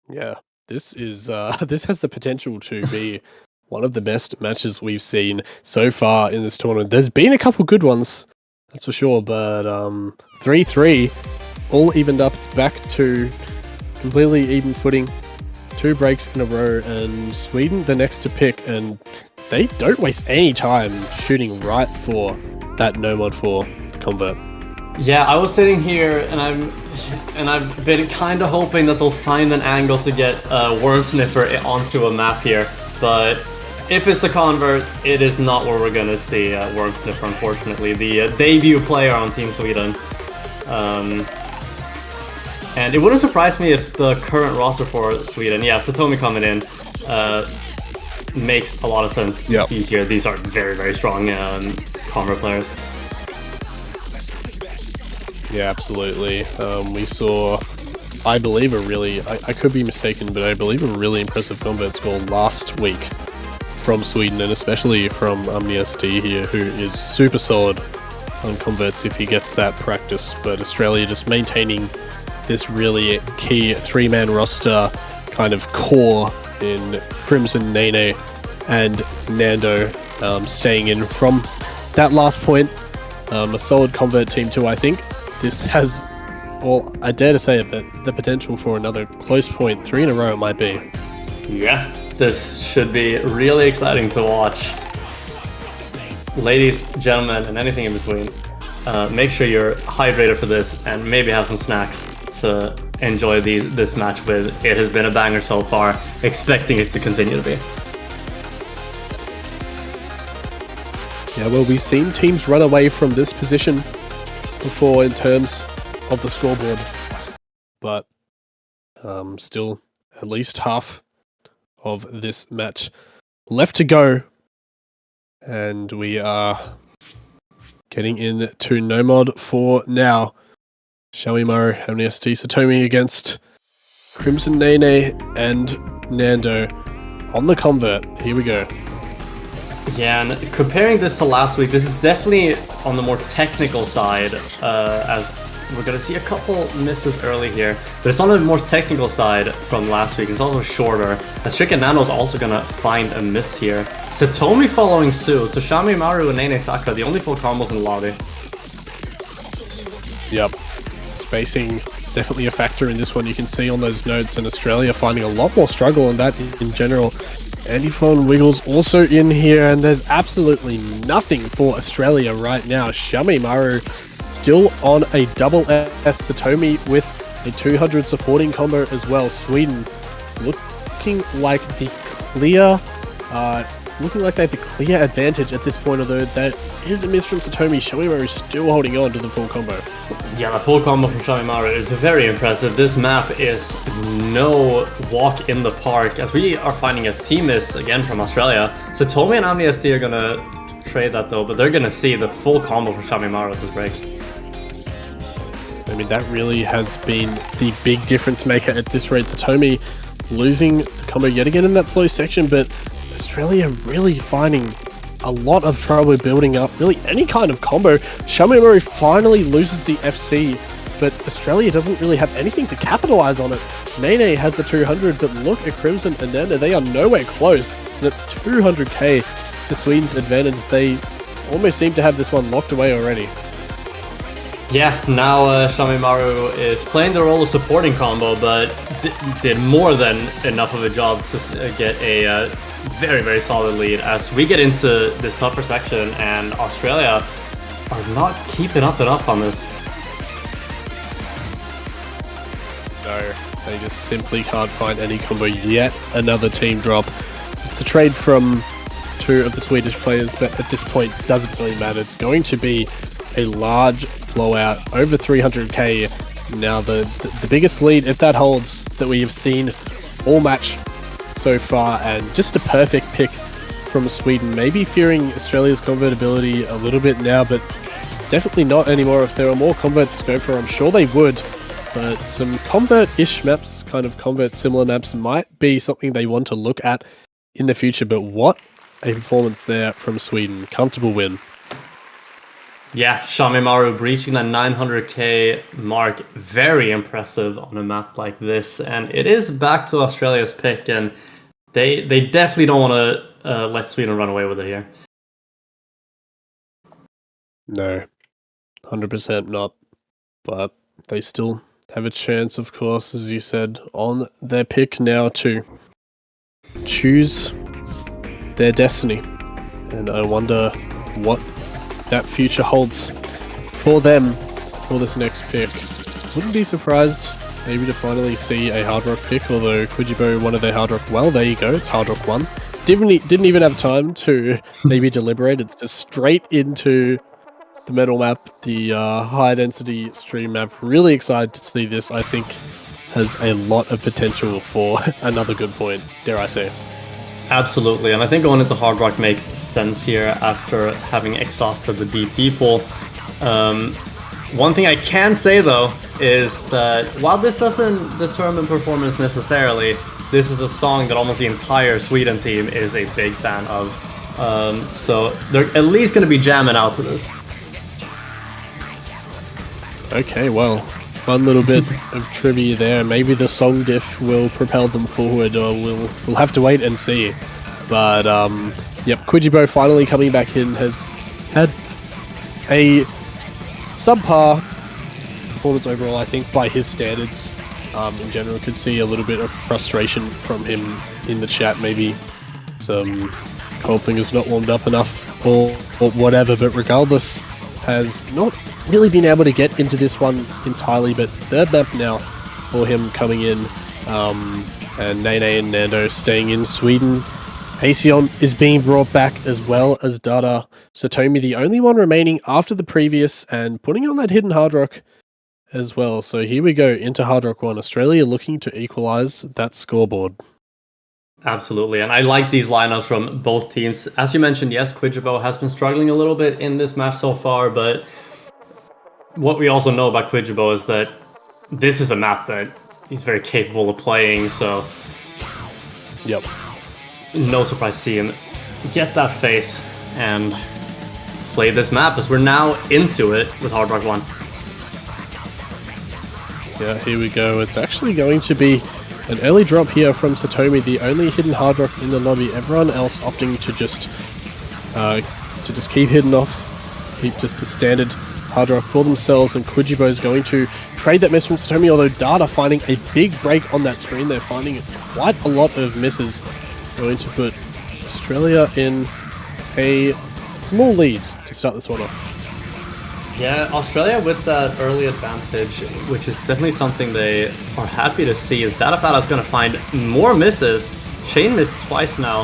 Yeah, this is this has the potential to be one of the best matches we've seen so far in this tournament. There's been a couple good ones, that's for sure, but 3-3, all evened up. It's back to completely even footing. 2 breaks in a row, and Sweden the next to pick, and they don't waste any time shooting right for that no mod 4 convert. Yeah, I was sitting here and I've been kind of hoping that they'll find an angle to get Worm Sniffer onto a map here, but if it's the convert, it is not where we're gonna see Worm Sniffer, unfortunately. The debut player on Team Sweden. And it wouldn't surprise me if the current roster for Sweden, yeah, Satomi coming in, makes a lot of sense to see here. These are very, very strong convert players. Yeah, absolutely. We saw, I believe, I could be mistaken, but I believe a really impressive convert score last week from Sweden, and especially from AmniSD here, who is super solid on converts if he gets that practice. But Australia just maintaining this really key three-man roster kind of core in Crimson, Nene, and Nando, staying in from that last point. A solid convert team too, I think. This has, well, I dare to say it, but the potential for another close point, 3 in a row it might be. Yeah, this should be really exciting to watch. Ladies, gentlemen, and anything in between, make sure you're hydrated for this and maybe have some snacks to enjoy this match with. It has been a banger so far, expecting it to continue to be. Yeah, well, we've seen teams run away from this position before in terms of the scoreboard, but still at least half of this match left to go, and we are getting into no mod for now. Shamimaru, AmniSD, Satomi against Crimson Nene and Nando on the convert. Here we go. Yeah, and comparing this to last week, this is definitely on the more technical side, as we're going to see a couple misses early here, but it's on the more technical side from last week. It's also shorter, as Trick and Nano is also going to find a miss here. Satomi following suit, so Shamimaru and Nene Sakura, the only full combos in the lobby. Yep. Spacing definitely a factor in this one. You can see on those notes, and Australia finding a lot more struggle on that in general. Antiphon Wiggles also in here, and there's absolutely nothing for Australia right now. Shamimaru still on a double S. Satomi with a 200 supporting combo as well. Sweden looking like the clear, looking like they have the clear advantage at this point, although that is a miss from Satomi. Shamimaru is still holding on to the full combo. Yeah, the full combo from Shamimaru is very impressive. This map is no walk in the park, as we are finding a team miss again from Australia. Satomi and AmniSD are gonna trade that though, but they're gonna see the full combo from Shamimaru at this break. I mean, that really has been the big difference maker at this rate. Satomi losing the combo yet again in that slow section, but Australia really finding a lot of trouble building up really any kind of combo. Shamimaru finally loses the FC, but Australia doesn't really have anything to capitalize on it. Nene has the 200, but look at Crimson and Nando, they are nowhere close, and it's 200k to Sweden's advantage. They almost seem to have this one locked away already. Yeah, now Shamimaru is playing the role of supporting combo, but did more than enough of a job to get a very, very solid lead as we get into this tougher section, and Australia are not keeping up enough on this. No, they just simply can't find any combo. Yet another team drop. It's a trade from two of the Swedish players, but at this point doesn't really matter. It's going to be a large blowout, over 300k. Now the biggest lead, if that holds, that we have seen all match so far, and just a perfect pick from Sweden. Maybe fearing Australia's convertibility a little bit now, but definitely not anymore. If there were more converts to go for, I'm sure they would, but some convert-ish maps, kind of convert-similar maps, might be something they want to look at in the future. But what a performance there from Sweden. Comfortable win. Yeah, Shamimaru breaching that 900k mark, very impressive on a map like this, and it is back to Australia's pick, and they definitely don't want to let Sweden run away with it here. No, 100% not, but they still have a chance, of course, as you said, on their pick now to choose their destiny, and I wonder what that future holds for them for this next pick. Wouldn't be surprised maybe to finally see a Hard Rock pick, although Kujibo wanted a Hard Rock. Well, there you go, it's Hard Rock 1. Didn't even have time to maybe deliberate. It's just straight into the metal map, the high density stream map. Really excited to see this. I think has a lot of potential for another good point, dare I say. Absolutely, and I think going into Hard Rock makes sense here after having exhausted the DT pool. One thing I can say though is that while this doesn't determine performance necessarily, this is a song that almost the entire Sweden team is a big fan of. So they're at least going to be jamming out to this. Okay, well, fun little bit of trivia there. Maybe the song diff will propel them forward, or we'll have to wait and see. But yep, Quijibo finally coming back in has had a subpar performance overall, I think, by his standards. In general, could see a little bit of frustration from him in the chat, maybe some cold fingers not warmed up enough or whatever, but regardless, has not really been able to get into this one entirely, but third map now for him coming in, and Nene and Nando staying in Sweden. Aesion is being brought back as well as Dada. Satomi, the only one remaining after the previous, and putting on that hidden hard rock as well. So here we go into Hard Rock 1. Australia looking to equalize that scoreboard. Absolutely, and I like these lineups from both teams. As you mentioned, yes, Quijibo has been struggling a little bit in this match so far, but what we also know about Quijibo is that this is a map that he's very capable of playing, so Yep. no surprise to see him get that faith and play this map, as we're now into it with Hard Rock 1. Yeah, here we go. It's actually going to be an early drop here from Satomi, the only hidden hard rock in the lobby. Everyone else opting to just keep hidden off, keep just the standard hard rock for themselves, and Quijibo is going to trade that miss from Satomi, although Dada finding a big break on that screen. They're finding quite a lot of misses, going to put Australia in a small lead to start this one off. Yeah, Australia with that early advantage, which is definitely something they are happy to see, is Datapata is going to find more misses. Shane missed twice now,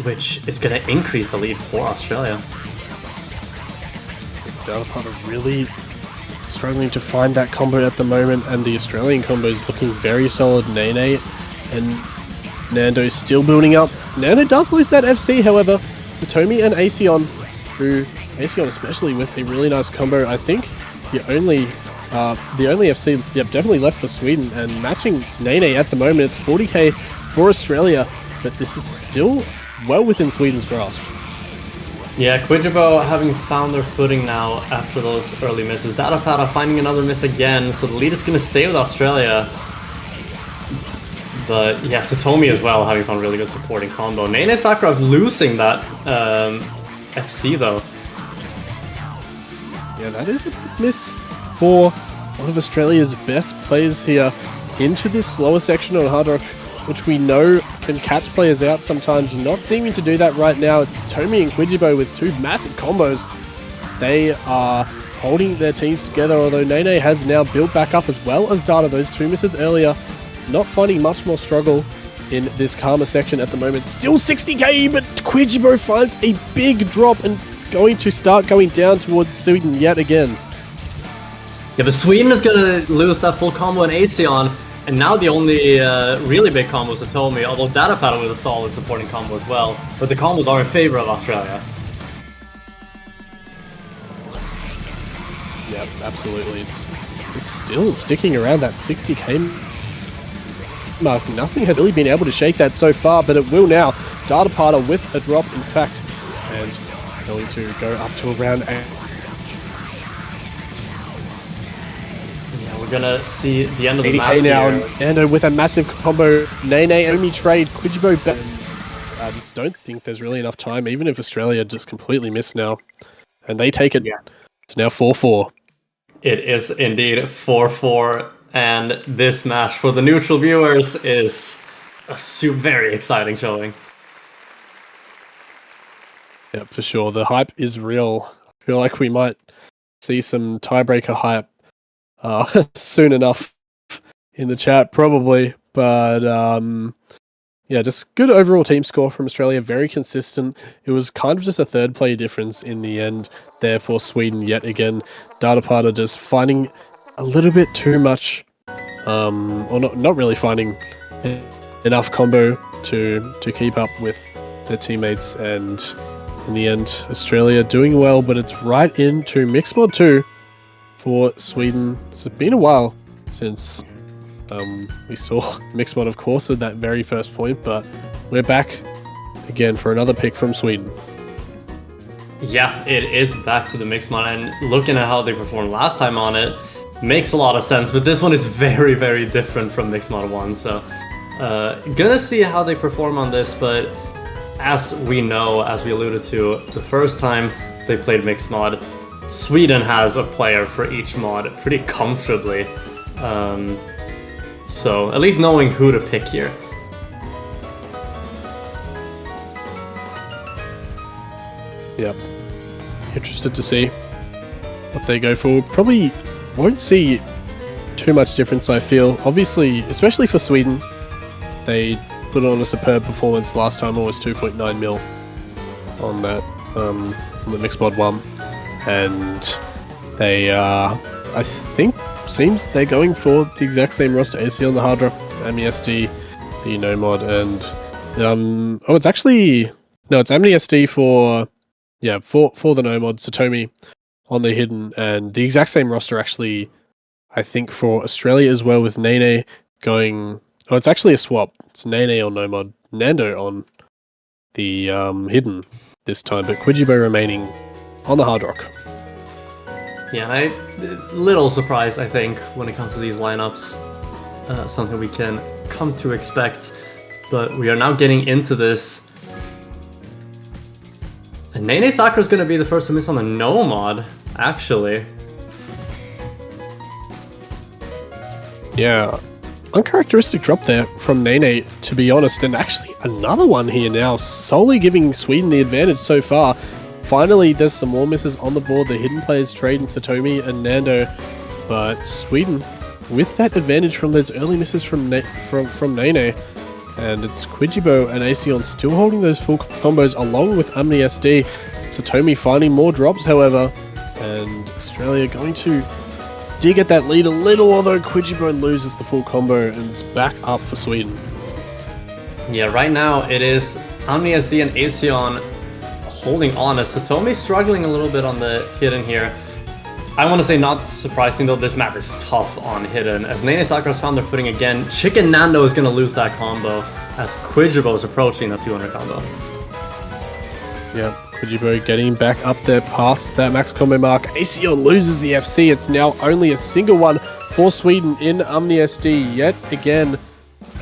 which is going to increase the lead for Australia. Datapata really struggling to find that combo at the moment, and the Australian combo is looking very solid. Nene and Nando still building up. Nando does lose that FC, however. Satomi and Aesion, who Aesion especially with a really nice combo. I think the only FC, yep, definitely left for Sweden, and matching Nene at the moment. It's 40k for Australia, but this is still well within Sweden's grasp. Yeah, Quijibo having found their footing now after those early misses. Datapata finding another miss again, so the lead is going to stay with Australia. But yeah, Satomi as well having found really good supporting combo. Nene Sakharov losing that FC though. Yeah, that is a big miss for one of Australia's best players here into this slower section on Hard Rock, which we know can catch players out sometimes. Not seeming to do that right now. It's Tomi and Quijibo with two massive combos. They are holding their teams together, although Nene has now built back up as well as Dada. Those two misses earlier, not finding much more struggle in this Karma section at the moment. Still 60k, but Quijibo finds a big drop and it's going to start going down towards Sweden yet again. Yeah, but Sweden is going to lose that full combo in Aesion, and now the only really big combo is Satomi, although Datapata with a solid supporting combo as well, but the combos are in favor of Australia. Yep, absolutely. It's just still sticking around that 60k mark. Nothing has really been able to shake that so far, but it will now. Datapata with a drop, in fact, and going to go up to around 8. Yeah, we're gonna see the end of the 80k map now, here. and with a massive combo, Nene enemy trade, Quijibo bends. I just don't think there's really enough time, even if Australia just completely missed now. And they take it. Yeah. It's now 4-4. It is indeed 4-4, and this match for the neutral viewers is a very exciting showing. Yep, for sure. The hype is real. I feel like we might see some tiebreaker hype soon enough in the chat, probably. But yeah, just good overall team score from Australia. Very consistent. It was kind of just a third player difference in the end there for Sweden yet again. Datapata just finding a little bit too much, or not really finding enough combo to keep up with their teammates, and in the end, Australia doing well, but it's right into Mixed Mod 2 for Sweden. It's been a while since we saw Mixed Mod, of course, at that very first point, but we're back again for another pick from Sweden. Yeah, it is back to the Mixed Mod, and looking at how they performed last time on it, makes a lot of sense, but this one is very, very different from Mixed Mod 1, so gonna see how they perform on this, but as we know, as we alluded to, the first time they played Mixed Mod, Sweden has a player for each mod pretty comfortably, so at least knowing who to pick here. Yep. Interested to see what they go for. Probably won't see too much difference, I feel. Obviously, especially for Sweden, they put on a superb performance last time, almost 2.9 mil on that, on the Mixed Mod 1. And they, I think, seems they're going for the exact same roster. AC on the hard rock, AmniSD, the Nomad, and, it's actually, no, it's AmniSD for, yeah, for the Nomad, Satomi on the hidden, and the exact same roster actually, I think, for Australia as well, with Nene going... Oh, it's actually a swap. It's Nene on Nomad, Nando on the hidden this time, but Quijibo remaining on the hard rock. Yeah, little surprise, I think, when it comes to these lineups. Something we can come to expect, but we are now getting into this. And Nene Sakura is going to be the first to miss on the Nomad, actually. Yeah, uncharacteristic drop there from Nene, to be honest, and actually another one here now, solely giving Sweden the advantage so far. Finally, there's some more misses on the board. The hidden players trading Satomi and Nando, but Sweden with that advantage from those early misses from Nene, and it's Quijibo and Aesion still holding those full combos along with AmniSD. Satomi finding more drops, however, and Australia going to dig at that lead a little, although Quijibo loses the full combo and it's back up for Sweden. Yeah, right now it is AmniSD and Aesion holding on, as Satomi struggling a little bit on the hidden here. I want to say, not surprising though, this map is tough on hidden. As Nene Sakura's found their footing again, Chicken Nando is going to lose that combo as Quijibo is approaching the 200 combo. Yeah, Quijibo getting back up there past that max combo mark. Aesion loses the FC. It's now only a single one for Sweden in AmniSD. Yet again,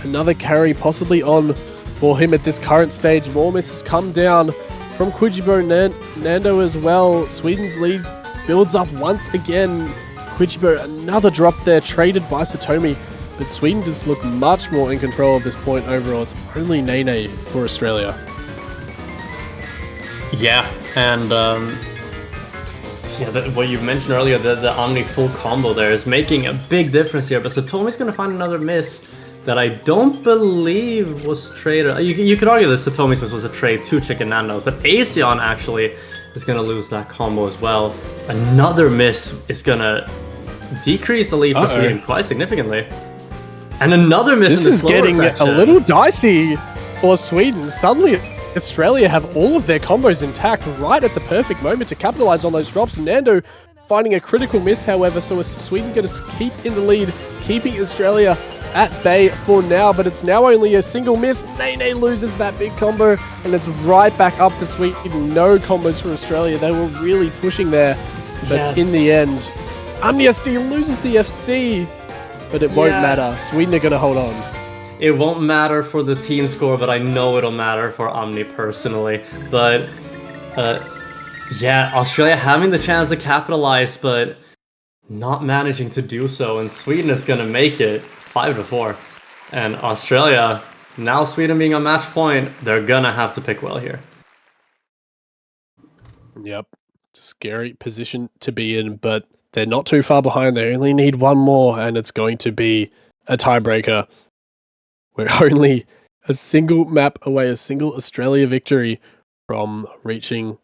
another carry possibly on for him at this current stage. More misses come down from Quijibo, Nando as well. Sweden's lead builds up once again. Quijibo, another drop there, traded by Satomi. But Sweden does look much more in control of this point overall. It's only Nene for Australia. Yeah, and what you mentioned earlier, the Omni full combo there is making a big difference here. But Satomi's going to find another miss that I don't believe was traded. You could argue that Satomi's miss was a trade to Chicken Nando's, but Aesion actually is going to lose that combo as well. Another miss is going to decrease the lead for Sweden quite significantly. And another miss in the slower section. This is getting a little dicey for Sweden. Suddenly, Australia have all of their combos intact right at the perfect moment to capitalize on those drops. Nando finding a critical miss, however, so is Sweden going to keep in the lead, keeping Australia at bay for now, but it's now only a single miss. Nene loses that big combo, and it's right back up to Sweden. No combos for Australia. They were really pushing there, but in the end, AmniSD loses the FC, but it won't matter. Sweden are going to hold on. It won't matter for the team score, but I know it'll matter for Omni personally. But Australia having the chance to capitalize, but not managing to do so, and Sweden is going to make it 5-4. And Australia, now Sweden being on match point, they're going to have to pick well here. Yep, it's a scary position to be in, but they're not too far behind. They only need one more, and it's going to be a tiebreaker. We're only a single map away, a single Australia victory from reaching,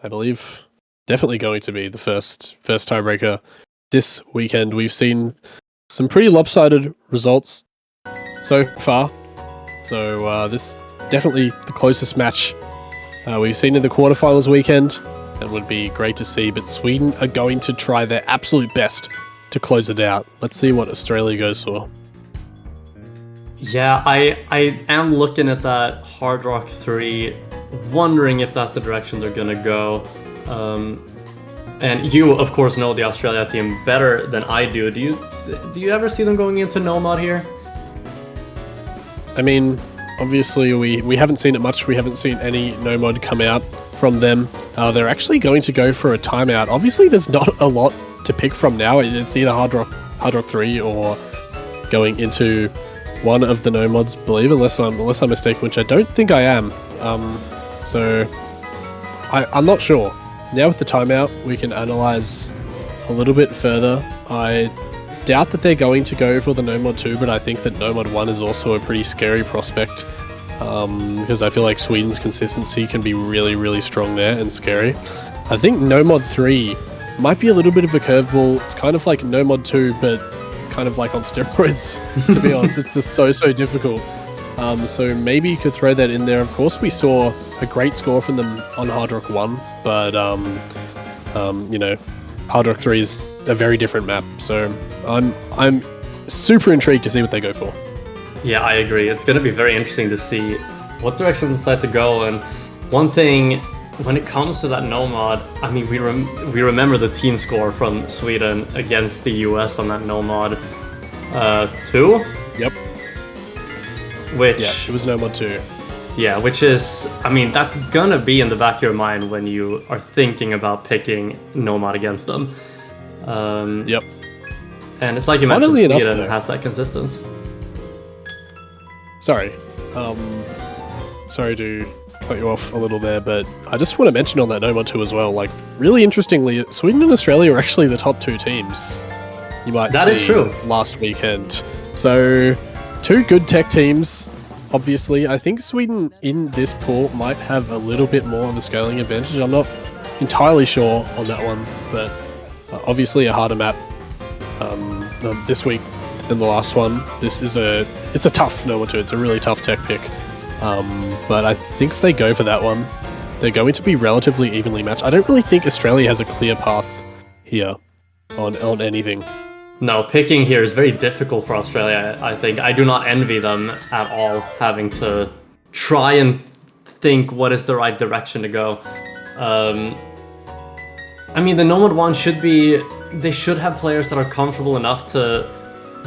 I believe, definitely going to be the first tiebreaker this weekend. We've seen some pretty lopsided results so far, so this definitely the closest match we've seen in the quarterfinals weekend. That would be great to see, but Sweden are going to try their absolute best to close it out. Let's see what Australia goes for. Yeah, I am looking at that Hard Rock 3, wondering if that's the direction they're gonna go. And you, of course, know the Australia team better than I do. Do you ever see them going into Nomad here? I mean, obviously we haven't seen it much. We haven't seen any Nomad come out from them. They're actually going to go for a timeout. Obviously, there's not a lot to pick from now. It's either Hard Rock 3 or going into one of the Nomads, believe, unless I'm mistaken, which I don't think I am. So I'm not sure. Now with the timeout, we can analyze a little bit further. I doubt that they're going to go for the Nomad 2, but I think that Nomad 1 is also a pretty scary prospect, because I feel like Sweden's consistency can be really, really strong there and scary. I think Nomad 3 might be a little bit of a curveball. It's kind of like Nomad 2, but kind of like on steroids, to be honest. It's just so difficult. So maybe you could throw that in there. Of course, we saw a great score from them on Hard Rock 1, but you know, Hard Rock 3 is a very different map. So I'm super intrigued to see what they go for. Yeah, I agree. It's going to be very interesting to see what direction they decide to go. And one thing, when it comes to that Nomad, I mean, we remember the team score from Sweden against the US on that Nomad 2? Yep. Which... Yeah, it was Nomad 2. Yeah, which is... I mean, that's gonna be in the back of your mind when you are thinking about picking Nomad against them. Yep. And it's like you mentioned, Sweden has that consistency. Sorry. Sorry to cut you off a little there, but I just want to mention on that Nomad 2 as well, like, really interestingly, Sweden and Australia are actually the top 2 teams you might That see is true. last weekend. So, 2 good tech teams, obviously. I think Sweden in this pool might have a little bit more of a scaling advantage. I'm not entirely sure on that one, but obviously a harder map this week than the last one. It's a tough Nomad 2. It's a really tough tech pick. But I think if they go for that one, they're going to be relatively evenly matched. I don't really think Australia has a clear path here on anything. No, picking here is very difficult for Australia, I think. I do not envy them at all, having to try and think what is the right direction to go. I mean, the Nomad 1 should be... They should have players that are comfortable enough to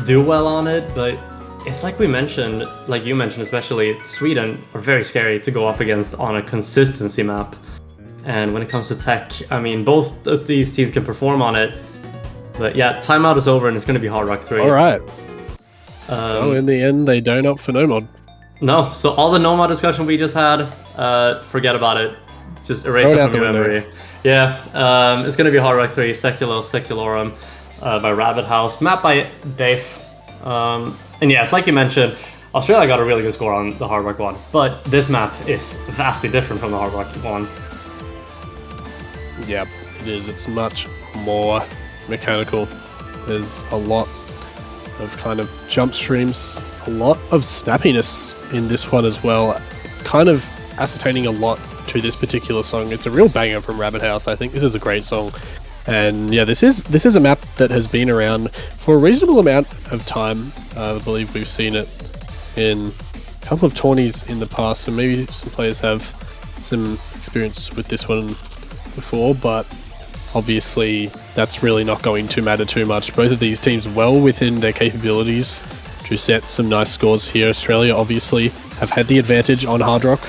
do well on it, but it's like we mentioned, like you mentioned especially, Sweden are very scary to go up against on a consistency map. And when it comes to tech, I mean, both of these teams can perform on it. But yeah, timeout is over and it's going to be Hard Rock 3. Alright. In the end, they don't opt for Nomad. No, so all the Nomad discussion we just had, forget about it. Just erase it from your memory. Yeah, it's going to be Hard Rock 3, Seculo Seculorum by Rabbit House, map by Dave. And yeah, it's like you mentioned, Australia got a really good score on the Hard Rock 1, but this map is vastly different from the Hard Rock 1. Yeah, it is. It's much more mechanical. There's a lot of kind of jump streams, a lot of snappiness in this one as well, kind of ascertaining a lot to this particular song. It's a real banger from Rabbit House. I think this is a great song. And yeah, this is a map that has been around for a reasonable amount of time. I believe we've seen it in a couple of tourneys in the past, so maybe some players have some experience with this one before, but obviously that's really not going to matter too much. Both of these teams well within their capabilities to set some nice scores here. Australia obviously have had the advantage on Hard Rock.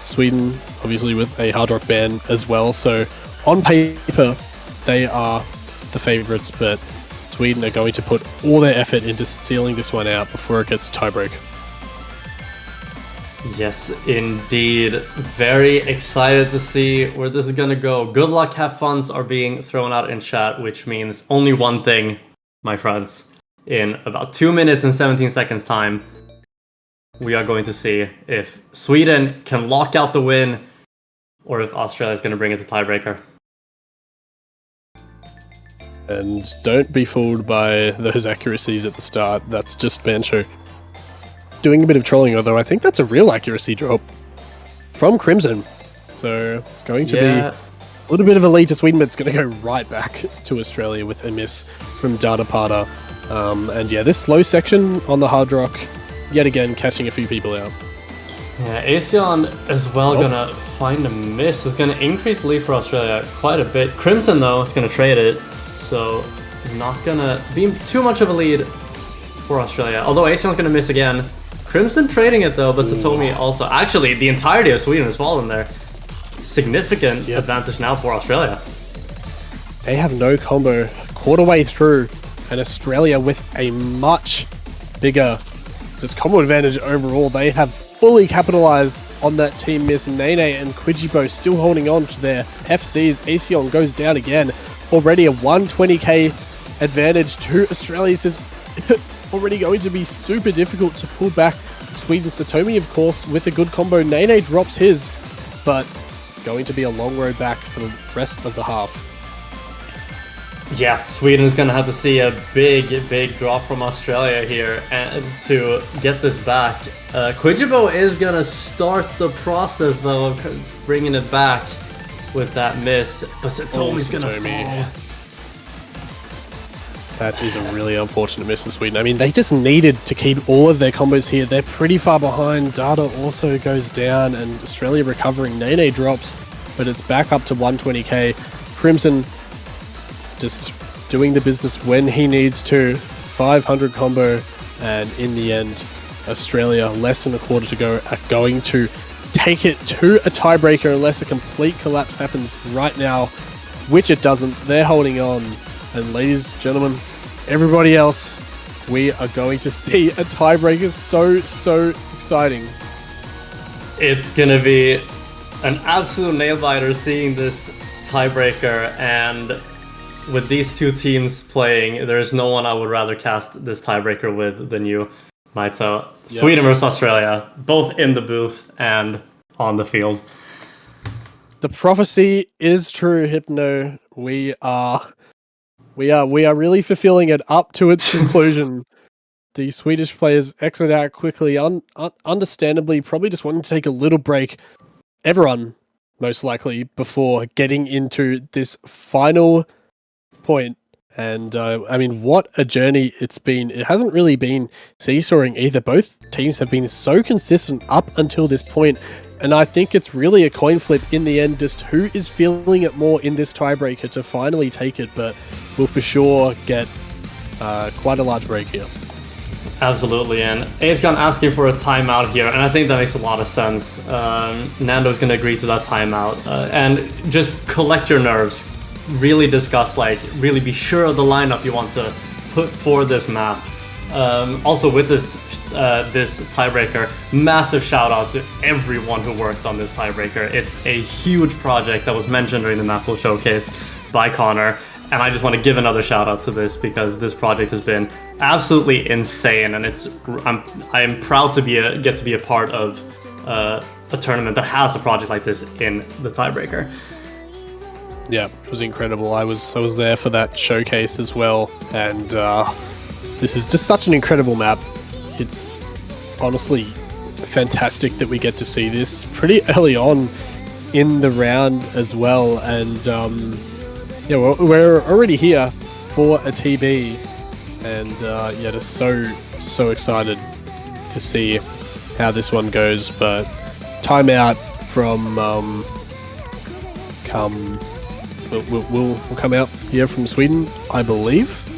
Sweden obviously with a Hard Rock ban as well, so on paper they are the favourites, but Sweden are going to put all their effort into sealing this one out before it gets a tiebreak. Yes, indeed. Very excited to see where this is gonna go. Good luck, have funs are being thrown out in chat, which means only one thing, my friends. In about 2 minutes and 17 seconds time, we are going to see if Sweden can lock out the win or if Australia is gonna bring it to tiebreaker. And don't be fooled by those accuracies at the start. That's just Bancho doing a bit of trolling, although I think that's a real accuracy drop from Crimson. So it's going to be a little bit of a lead to Sweden, but it's going to go right back to Australia with a miss from Data Parta. And yeah, this slow section on the hard rock, yet again catching a few people out. Yeah, Asion as well gonna find a miss. It's gonna increase the lead for Australia quite a bit. Crimson though is gonna trade it, so not gonna be too much of a lead for Australia. Although Asion's gonna miss again. Crimson trading it though, but Satomi also. Actually, the entirety of Sweden has fallen there. Significant advantage now for Australia. They have no combo quarter way through, and Australia with a much bigger just combo advantage overall. They have fully capitalized on that team miss. Nene and Quijibo still holding on to their FCs. Asion goes down again. Already a 120k advantage to Australia. This is already going to be super difficult to pull back Sweden. Satomi, of course, with a good combo. Nene drops his, but going to be a long road back for the rest of the half. Yeah, Sweden is going to have to see a big drop from Australia here and to get this back. Quijibo is going to start the process, though, of bringing it back with that miss. But Satomi's going to fall. That is a really unfortunate miss in Sweden. I mean, they just needed to keep all of their combos here. They're pretty far behind. Data also goes down, and Australia recovering. Nene drops, but it's back up to 120k. Crimson just doing the business when he needs to. 500 combo, and in the end, Australia, less than a quarter to go, are going to take it to a tiebreaker unless a complete collapse happens right now, which it doesn't. They're holding on, and ladies and gentlemen, everybody else, we are going to see a tiebreaker. So exciting. It's gonna be an absolute nail-biter seeing this tiebreaker, and with these two teams playing, there's no one I would rather cast this tiebreaker with than you, Maito. Yep. Sweden versus Australia, both in the booth and on the field. The prophecy is true, Hypno. We are really fulfilling it up to its conclusion. The Swedish players exit out quickly, understandably, probably just wanting to take a little break. Everyone, most likely, before getting into this final point. And I mean, what a journey it's been. It hasn't really been seesawing either. Both teams have been so consistent up until this point, and I think it's really a coin flip in the end, just who is feeling it more in this tiebreaker to finally take it. But we'll for sure get quite a large break here. Absolutely, and Aesgon asking for a timeout here, and I think that makes a lot of sense. Nando's going to agree to that timeout, and just collect your nerves. Really discuss, really be sure of the lineup you want to put for this map. Also with this tiebreaker, massive shout out to everyone who worked on this tiebreaker. It's a huge project that was mentioned during the map pool showcase by Connor, and I just want to give another shout out to this because this project has been absolutely insane, and I am proud to get to be a part of a tournament that has a project like this in the tiebreaker. Yeah, it was incredible. I was there for that showcase as well, and this is just such an incredible map. It's honestly fantastic that we get to see this pretty early on in the round as well, and yeah, we're already here for a TB, and yeah, just so excited to see how this one goes. But timeout from will come out here from Sweden, I believe,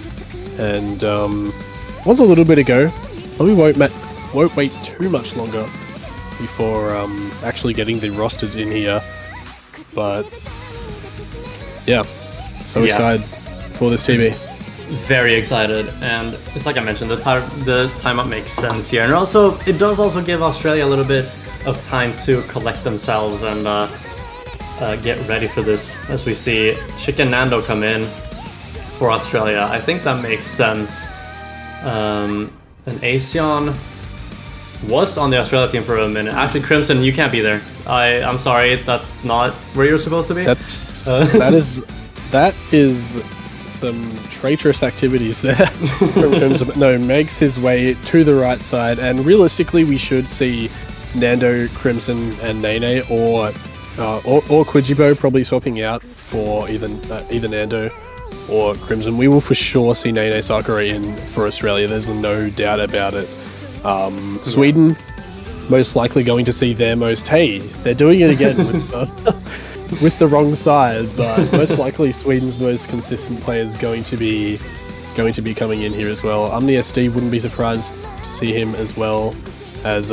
and was a little bit ago. Probably won't wait too much longer before actually getting the rosters in here. But yeah, so excited for this TV. Very excited, and it's like I mentioned, the timeout makes sense here, and it does also give Australia a little bit of time to collect themselves and get ready for this, as we see Chicken Nando come in for Australia. I think that makes sense. And Asion was on the Australia team for a minute. Actually, Crimson, you can't be there. I'm sorry, that's not where you're supposed to be. That is some traitorous activities there from Crimson. No, makes his way to the right side, and realistically we should see Nando, Crimson and Nene, or or Quijibo probably swapping out for either Nando or Crimson. We will for sure see Nene Sakura in for Australia. There's no doubt about it. Sweden, most likely going to see their most. Hey, they're doing it again with the wrong side, but most likely Sweden's most consistent player is going to be coming in here as well. Omni SD wouldn't be surprised to see him as well as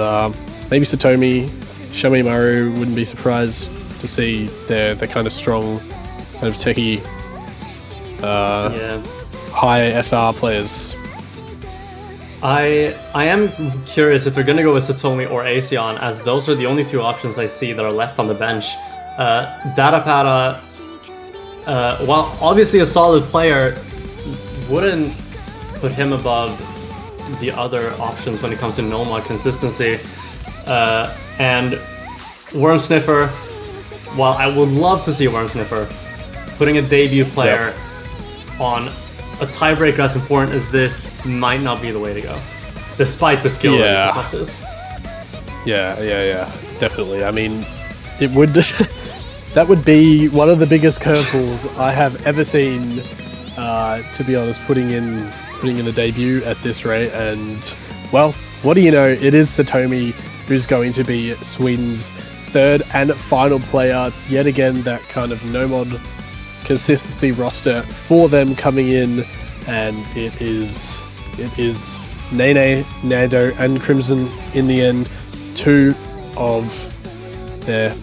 maybe Satomi. Shami Maru wouldn't be surprised to see their kind of strong, kind of techie, high SR players. I am curious if they're going to go with Satomi or Aseon, as those are the only two options I see that are left on the bench. Datapara, while obviously a solid player, wouldn't put him above the other options when it comes to Nomad consistency. And Worm Sniffer, while I would love to see Worm Sniffer, putting a debut player on a tiebreaker as important as this might not be the way to go, despite the skill that he possesses. Yeah, definitely. I mean, it would that would be one of the biggest curveballs I have ever seen. To be honest, putting in a debut at this rate, and well, what do you know? It is Satomi who's going to be Sweden's third and final player. It's yet again that kind of no-mod consistency roster for them coming in, and it is Nene, Nando, and Crimson in the end. Two of their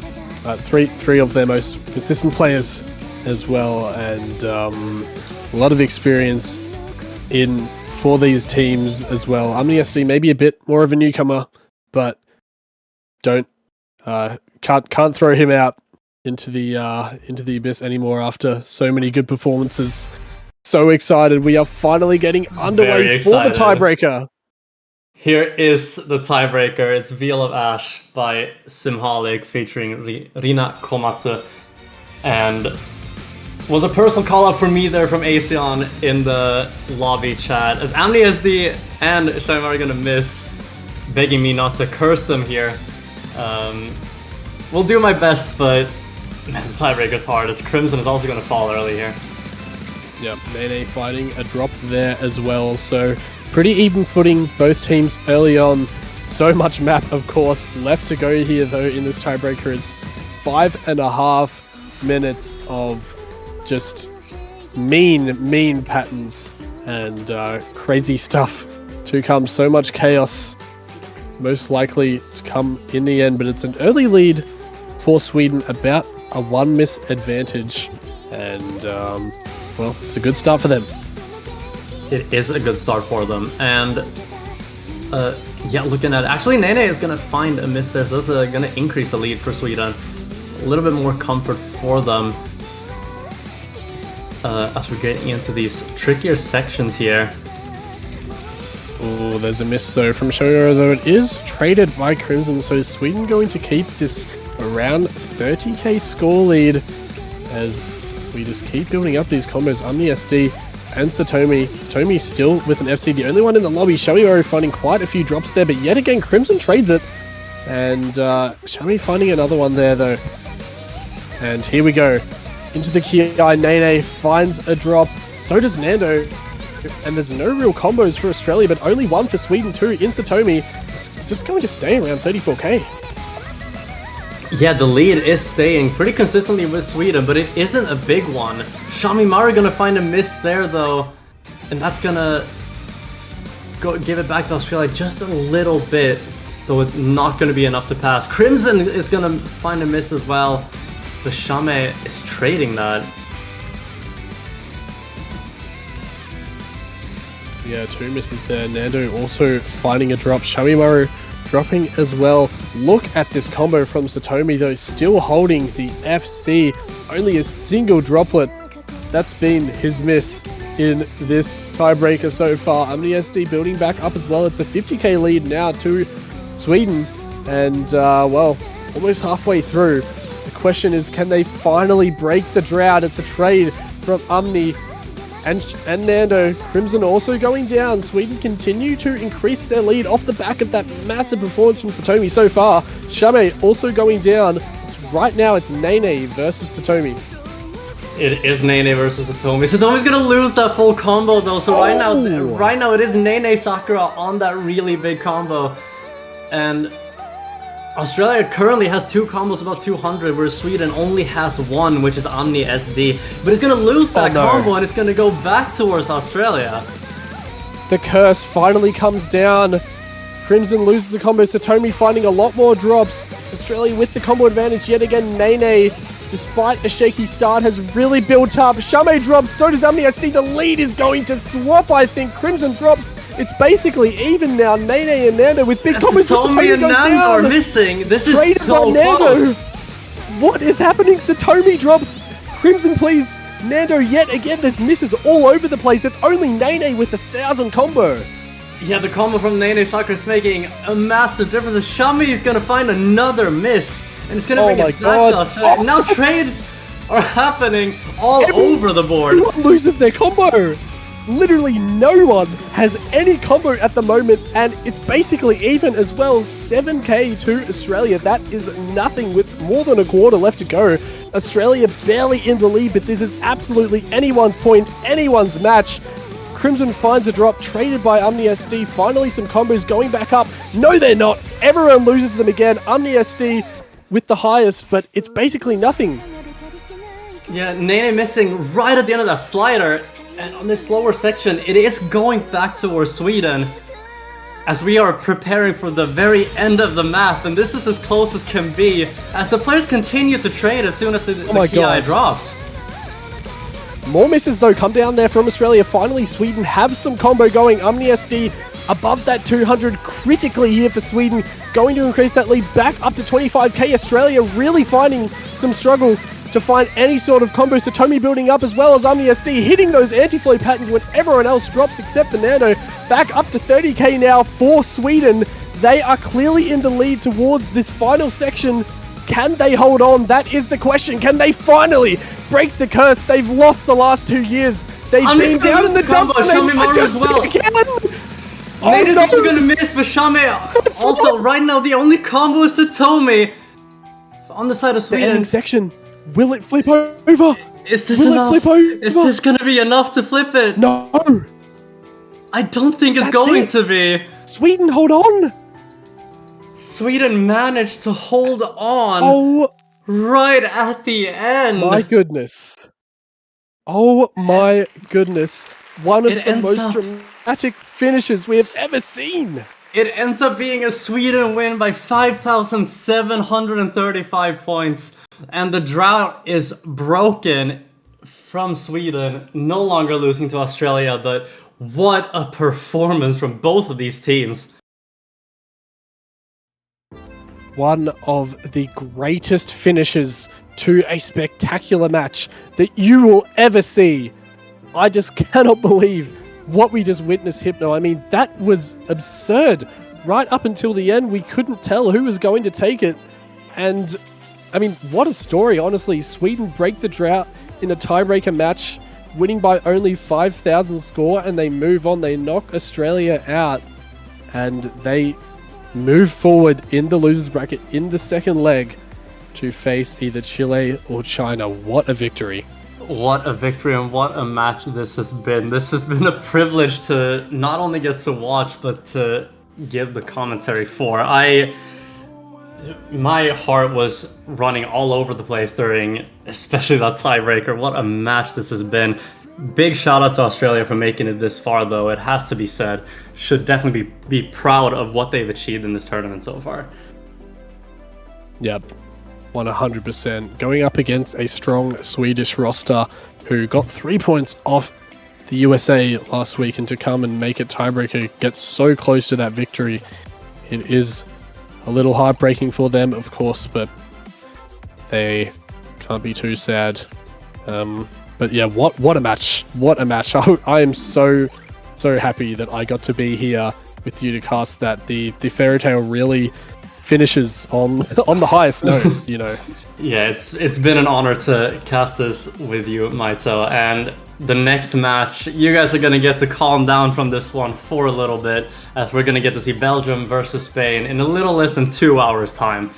three of their most consistent players as well, and a lot of experience in for these teams as well. Omni SD maybe a bit more of a newcomer, but can't throw him out into the abyss anymore after so many good performances. So excited! We are finally getting underway for the tiebreaker. Here is the tiebreaker. It's Veil of Ash by Simholic featuring Rina Komatsu, and was a personal call out for me there from Aseon in the lobby chat, as Amni SD and Shaimar are gonna miss, begging me not to curse them here. Will do my best, but man, the tiebreaker's hard, as Crimson is also gonna fall early here. Yep, Nene fighting a drop there as well, so pretty even footing, both teams early on. So much map, of course, left to go here though in this tiebreaker. It's 5.5 minutes of just mean patterns and crazy stuff to come. So much chaos most likely to come in the end, but it's an early lead for Sweden, about a 1 miss advantage, and well, it's a good start for them. It is a good start for them, and yeah, looking at it, actually Nene is gonna find a miss there, so that's gonna increase the lead for Sweden. A little bit more comfort for them as we're getting into these trickier sections here. Oh, there's a miss though from Shoyo, though it is traded by Crimson, so Sweden going to keep this around 30k score lead as we just keep building up these combos. Omni SD and Satomi. Satomi still with an FC, the only one in the lobby. Shoyo finding quite a few drops there, but yet again Crimson trades it, and Shoyo finding another one there though. And here we go into the Ki. Nene finds a drop, so does Nando. And there's no real combos for Australia, but only one for Sweden too in Satomi. It's just going to stay around 34k. Yeah, the lead is staying pretty consistently with Sweden, but it isn't a big one. Shamimaru gonna find a miss there though, and that's gonna go give it back to Australia just a little bit, though it's not gonna be enough to pass. Crimson is gonna find a miss as well, but Shame is trading that. Yeah, 2 misses there. Nando also finding a drop. Shamimaru dropping as well. Look at this combo from Satomi though, still holding the FC. Only a single droplet. That's been his miss in this tiebreaker so far. Omni SD building back up as well. It's a 50k lead now to Sweden. And, well, almost halfway through. The question is, can they finally break the drought? It's a trade from Omni and Nando. Crimson also going down. Sweden continue to increase their lead off the back of that massive performance from Satomi so far. Shame also going down. It's right now it's Nene versus Satomi. It is Nene versus Satomi. Satomi's gonna lose that full combo though, so right now it is Nene Sakura on that really big combo. And Australia currently has 2 combos above 200, whereas Sweden only has 1, which is Omni SD. But it's gonna lose that combo and it's gonna go back towards Australia. The curse finally comes down. Crimson loses the combo. Satomi finding a lot more drops. Australia with the combo advantage yet again. Nene, despite a shaky start, has really built up. Shame drops, so does Omni SD. The lead is going to swap, I think. Crimson drops. It's basically even now. Nene and Nando with big combos. Satomi and Nando are missing. This is Traded so by Nando. close. What is happening? Satomi drops. Crimson, please. Nando yet again. There's misses all over the place. It's only Nene with 1,000 combo. Yeah, the combo from Nene Sakura is making a massive difference. Shami is gonna find another miss, and it's gonna bring it back to Australia. Now trades are happening all over the board. Everyone loses their combo. Literally no one has any combo at the moment, and it's basically even as well. 7k to Australia. That is nothing with more than a quarter left to go. Australia barely in the lead, but this is absolutely anyone's point, anyone's match. Crimson finds a drop, traded by Omni SD. Finally some combos going back up. No, they're not. Everyone loses them again. Omni SD with the highest, but it's basically nothing. Yeah, Nene missing right at the end of that slider. And on this slower section, it is going back towards Sweden as we are preparing for the very end of the map. And this is as close as can be as the players continue to trade as soon as the Ki drops. More misses though come down there from Australia. Finally, Sweden have some combo going. Omni SD above that 200 critically here for Sweden. Going to increase that lead back up to 25k. Australia really finding some struggle to find any sort of combo. Satomi building up as well as Omni SD, hitting those anti-flow patterns when everyone else drops except the Nano. Back up to 30k now for Sweden. They are clearly in the lead towards this final section. Can they hold on? That is the question. Can they finally break the curse? They've lost the last 2 years. They've been down in the dumps and they might just again. Nade's actually gonna miss, but Shame also right now the only combo is Satomi on the side of Sweden. The ending section. Will it flip over? Is this enough? Is this gonna be enough to flip it? No. I don't think it's going to be. Sweden, hold on. Sweden managed to hold on right at the end. My goodness. Oh my goodness. One of the most dramatic finishes we have ever seen. It ends up being a Sweden win by 5,735 points. And the drought is broken from Sweden, no longer losing to Australia, but what a performance from both of these teams. One of the greatest finishes to a spectacular match that you will ever see. I just cannot believe what we just witnessed, Hypno. I mean, that was absurd. Right up until the end, we couldn't tell who was going to take it. And I mean, what a story, honestly. Sweden break the drought in a tiebreaker match, winning by only 5,000 score, and they move on. They knock Australia out, and they move forward in the losers bracket in the second leg to face either Chile or China. What a victory. What a victory and what a match this has been. This has been a privilege to not only get to watch, but to give the commentary for. My heart was running all over the place during especially that tiebreaker. What a match this has been. Big shout out to Australia for making it this far, though. It has to be said. Should definitely be proud of what they've achieved in this tournament so far. Yep, 100%. Going up against a strong Swedish roster who got 3 points off the USA last week, and to come and make it tiebreaker, get so close to that victory. It is a little heartbreaking for them, of course, but they can't be too sad. But yeah, what a match. What a match. I am so happy that I got to be here with you to cast that. The fairy tale really finishes on the highest note, you know. Yeah, it's been an honor to cast this with you, Maito, and the next match, you guys are gonna get to calm down from this one for a little bit, as we're gonna get to see Belgium versus Spain in a little less than 2 hours time.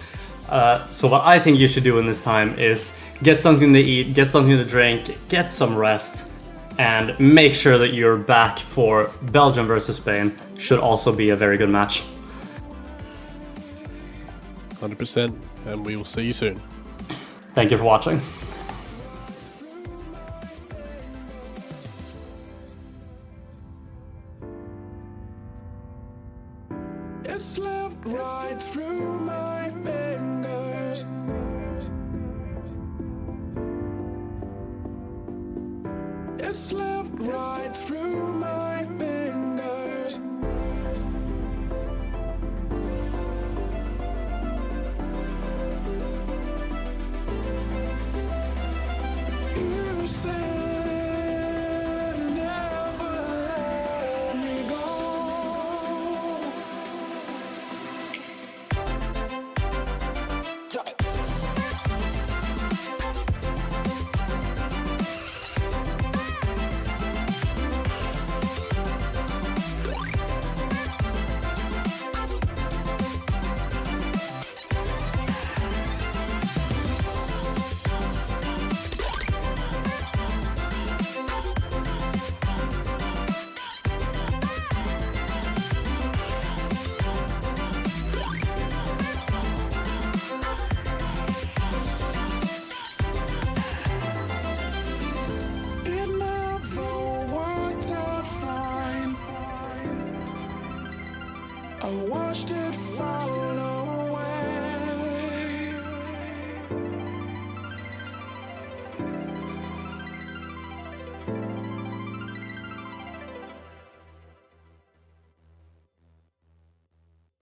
So what I think you should do in this time is get something to eat, get something to drink, get some rest, and make sure that you're back for Belgium versus Spain. Should also be a very good match. 100%, and we will see you soon. Thank you for watching. It slipped right through my fingers. It slipped right through my fingers. You said never let me go. Drop it.